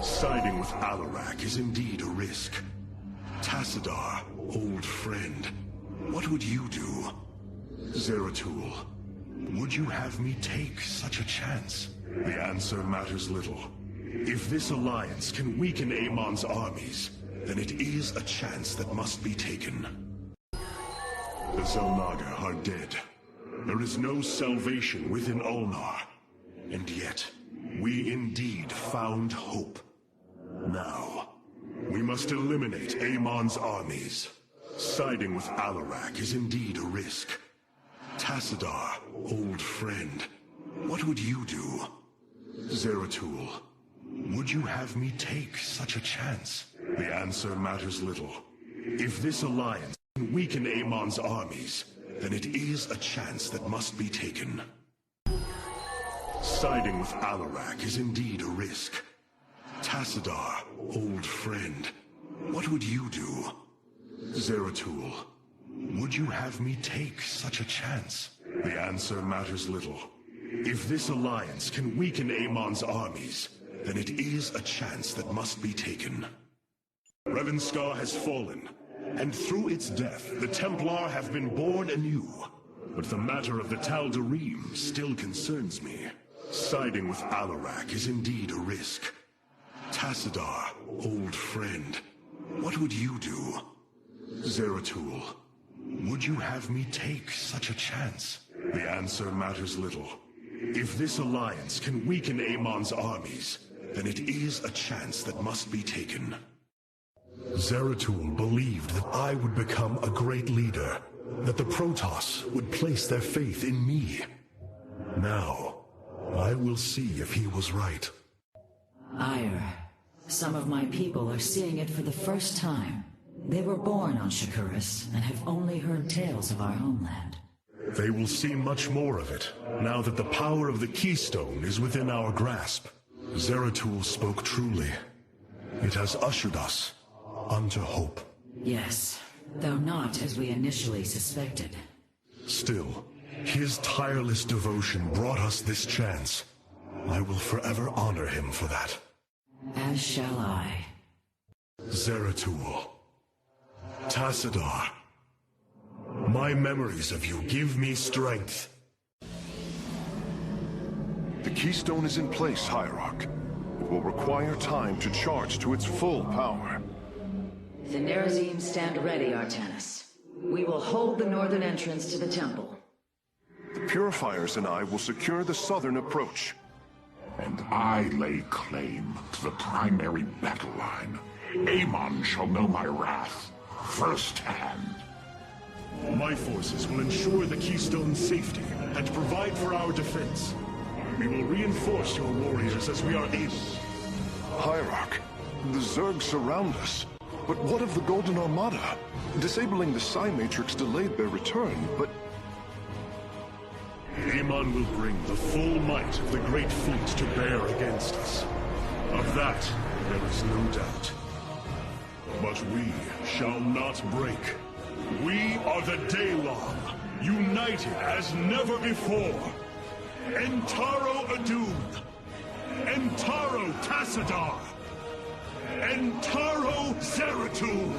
Siding with Alarak is indeed a risk. Tassadar, old friend, what would you do? Zeratul, would you have me take such a chance? The answer matters little. If this alliance can weaken Amon's armies, then it is a chance that must be taken. The Xel'Naga are dead. There is no salvation within Ulnar. And yet, we indeed found hope. Now, we must eliminate Amon's armies. Siding with Alarak is indeed a risk. Tassadar, old friend, what would you do? Zeratul, would you have me take such a chance? The answer matters little. If this alliance can weaken Amon's armies, then it is a chance that must be taken. Siding with Alarak is indeed a risk. Tassadar, old friend, what would you do? Zeratul, would you have me take such a chance? The answer matters little. If this alliance can weaken Amon's armies, then it is a chance that must be taken. Revanskar has fallen, and through its death, the Templar have been born anew. But the matter of the Tal'Darim still concerns me. Siding with Alarak is indeed a risk. Tassadar, old friend, what would you do? Zeratul, would you have me take such a chance? The answer matters little. If this alliance can weaken Amon's armies, then it is a chance that must be taken. Zeratul believed that I would become a great leader, that the Protoss would place their faith in me. Now, I will see if he was right. Ire, some of my people are seeing it for the first time. They were born on Shakuras and have only heard tales of our homeland. They will see much more of it, now that the power of the Keystone is within our grasp. Zeratul spoke truly. It has ushered us unto hope. Yes, though not as we initially suspected. Still, his tireless devotion brought us this chance. I will forever honor him for that. As shall I. Zeratul. Tassadar. My memories of you give me strength. The Keystone is in place, Hierarch. It will require time to charge to its full power. The Nerazim stand ready, Artanis. We will hold the northern entrance to the temple. The Purifiers and I will secure the southern approach. And I lay claim to the primary battle line. Amon shall know my wrath firsthand. My forces will ensure the Keystone's safety and provide for our defense. We will reinforce your warriors as we are able. Hierarch, the Zerg surround us. But what of the Golden Armada? Disabling the Psi Matrix delayed their return, but... Amon will bring the full might of the Great Fleet to bear against us. Of that, there is no doubt. But we shall not break. We are the Daylong, united as never before. Entaro Adun! Entaro Tassadar! Entaro Zeratul!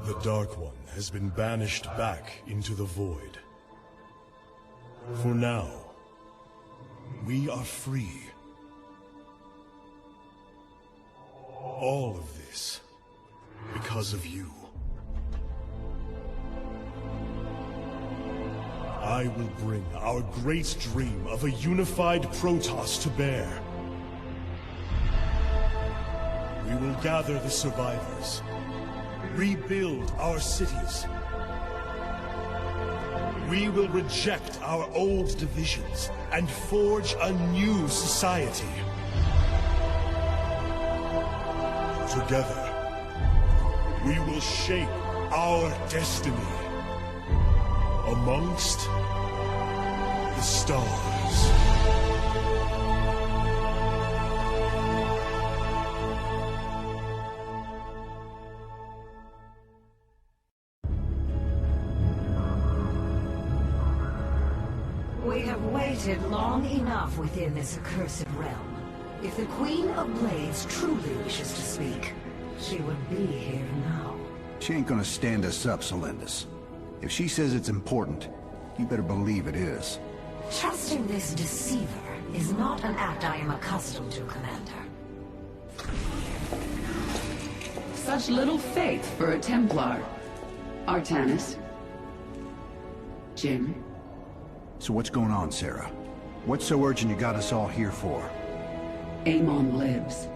The Dark One has been banished back into the Void. For now, we are free. All of this, because of you. I will bring our great dream of a unified Protoss to bear. We will gather the survivors, rebuild our cities. We will reject our old divisions and forge a new society. Together, we will shape our destiny amongst the stars. We have waited long enough within this accursed realm. If the Queen of Blades truly wishes to speak, she would be here now. She ain't gonna stand us up, Solendis. If she says it's important, you better believe it is. Trusting this deceiver is not an act I am accustomed to, Commander. Such little faith for a Templar. Artanis. Jim. So what's going on, Sarah? What's so urgent you got us all here for? Amon lives.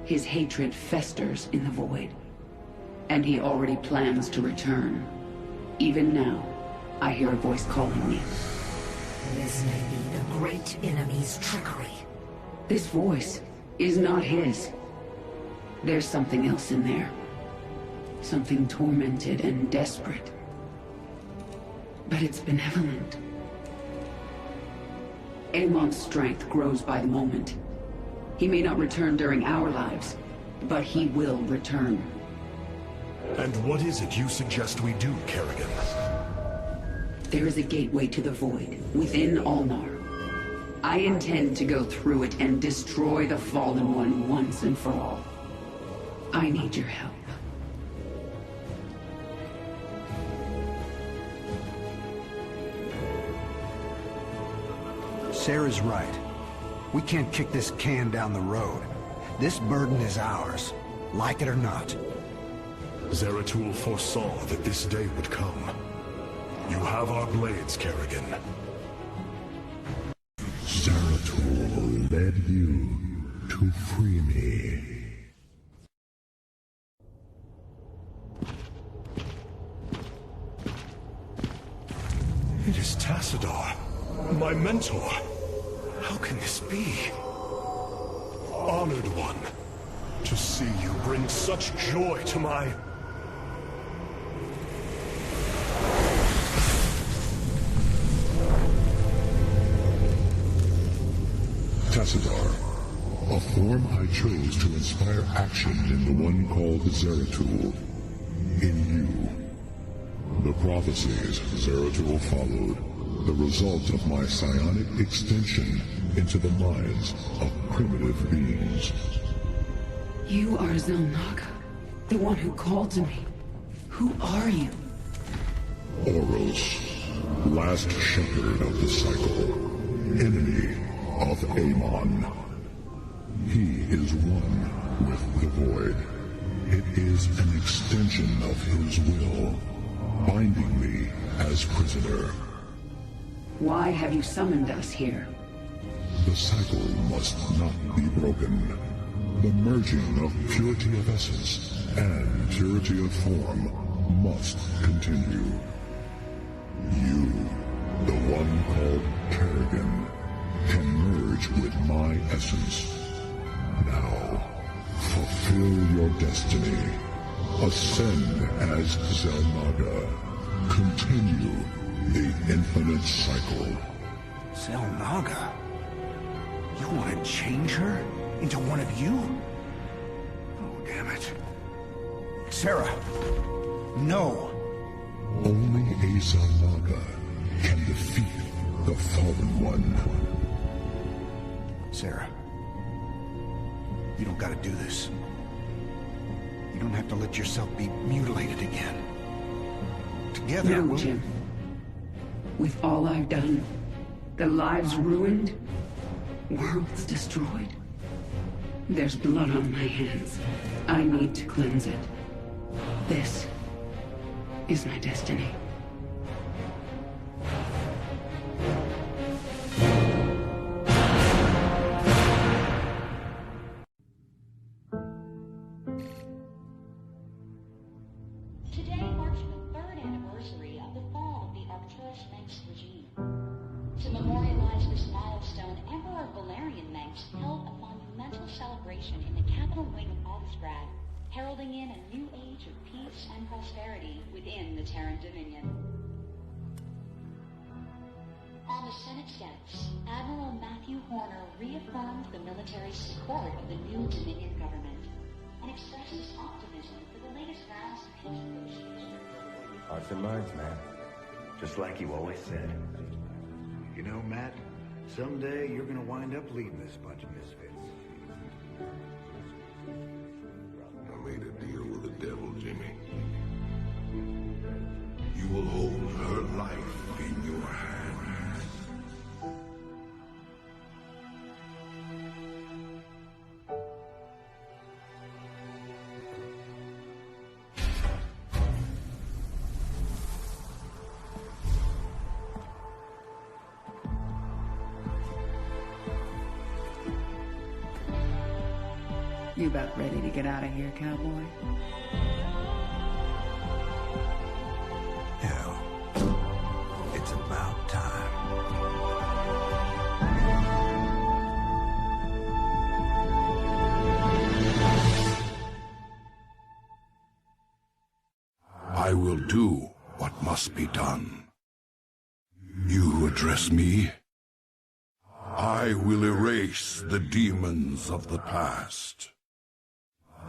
His hatred festers in the void. And he already plans to return. Even now, I hear a voice calling me. This may be the great enemy's trickery. This voice is not his. There's something else in there. Something tormented and desperate. But it's benevolent. Amon's strength grows by the moment. He may not return during our lives, but he will return. And what is it you suggest we do, Kerrigan? There is a gateway to the Void, within Ulnar. I intend to go through it and destroy the Fallen One once and for all. I need your help. Sarah's right. We can't kick this can down the road. This burden is ours, like it or not. Zeratul foresaw that this day would come. You have our blades, Kerrigan. Zeratul led you to free me. It is Tassadar, my mentor. How can this be? Honored one, to see you bring such joy to my... Tassadar, a form I chose to inspire action in the one called Zeratul. In you. The prophecies Zeratul followed, the result of my psionic extension into the minds of primitive beings. You are Xel'Naga, the one who called to me. Who are you? Oros, last shepherd of the cycle, enemy of Amon. He is one with the Void. It is an extension of his will, binding me as prisoner. Why have you summoned us here? The cycle must not be broken. The merging of purity of essence and purity of form must continue. You, the one called Kerrigan, can merge with my essence. Now, fulfill your destiny. Ascend as Xel'Naga. Continue the infinite cycle. Xel'Naga? You want to change her into one of you? Oh, damn it. Sarah, no. Only a Xel'Naga can defeat the Fallen One. Sarah, you don't gotta do this. You don't have to let yourself be mutilated again. Together, No, Jim. With all I've done, the lives ruined, worlds destroyed, there's blood on my hands. I need to cleanse it. This is my destiny. Today marks the third anniversary of the fall of the Arcturus Mengsk regime. To memorialize this milestone, Emperor Valerian Mengsk held a monumental celebration in the capital wing of Alpsgrad, heralding in a new age of peace and prosperity within the Terran Dominion. On the Senate steps, Admiral Matthew Horner reaffirmed the military support of the new Dominion government and expressed his optimism for the latest rounds of peace negotiations. Hearts and minds, man. Just like you always said. You know, Matt, someday you're gonna wind up leading this bunch of misfits. I made a deal with the devil, Jimmy. You will hold her life in your hands. You about ready to get out of here, cowboy? Hell, it's about time. I will do what must be done. You address me. I will erase the demons of the past.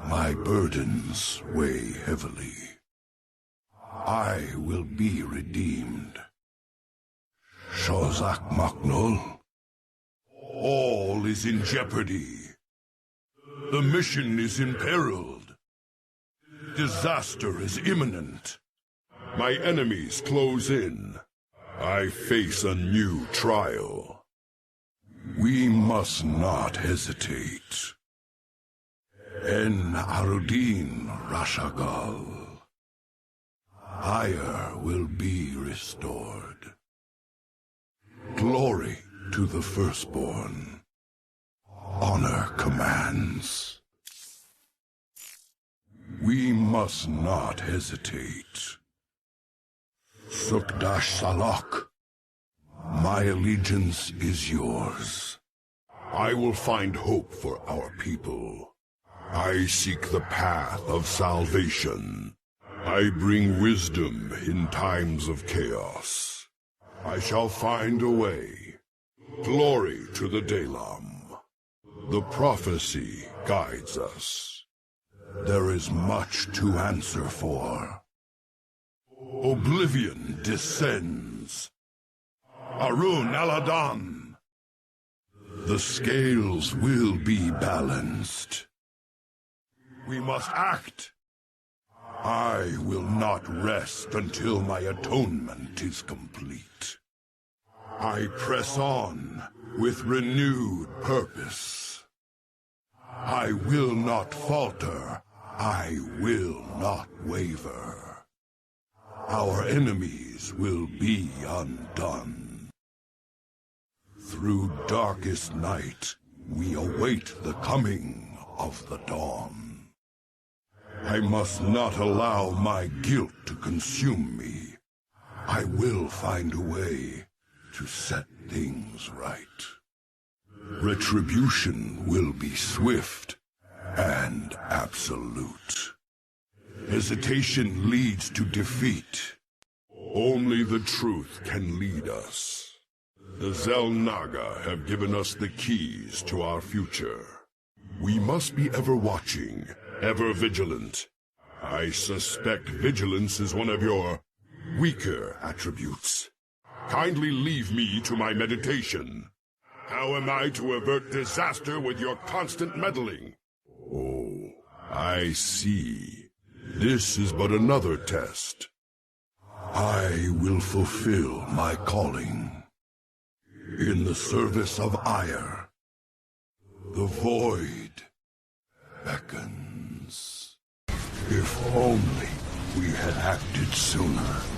My burdens weigh heavily. I will be redeemed. Shozak Maknul, all is in jeopardy. The mission is imperiled. Disaster is imminent. My enemies close in. I face a new trial. We must not hesitate. En Arudin Rashagal. Ire will be restored. Glory to the Firstborn. Honor commands. We must not hesitate. Sukdash Salak, my allegiance is yours. I will find hope for our people. I seek the path of salvation. I bring wisdom in times of chaos. I shall find a way. Glory to the Dalam. The prophecy guides us. There is much to answer for. Oblivion descends. Arun Aladan. The scales will be balanced. We must act. I will not rest until my atonement is complete. I press on with renewed purpose. I will not falter. I will not waver. Our enemies will be undone. Through darkest night, we await the coming of the dawn. I must not allow my guilt to consume me. I will find a way to set things right. Retribution will be swift and absolute. Hesitation leads to defeat. Only the truth can lead us. The Xel'Naga have given us the keys to our future. We must be ever watching, ever vigilant. I suspect vigilance is one of your weaker attributes. Kindly leave me to my meditation. How am I to avert disaster with your constant meddling? Oh, I see. This is but another test. I will fulfill my calling. In the service of Ire, the Void beckons. If only we had acted sooner.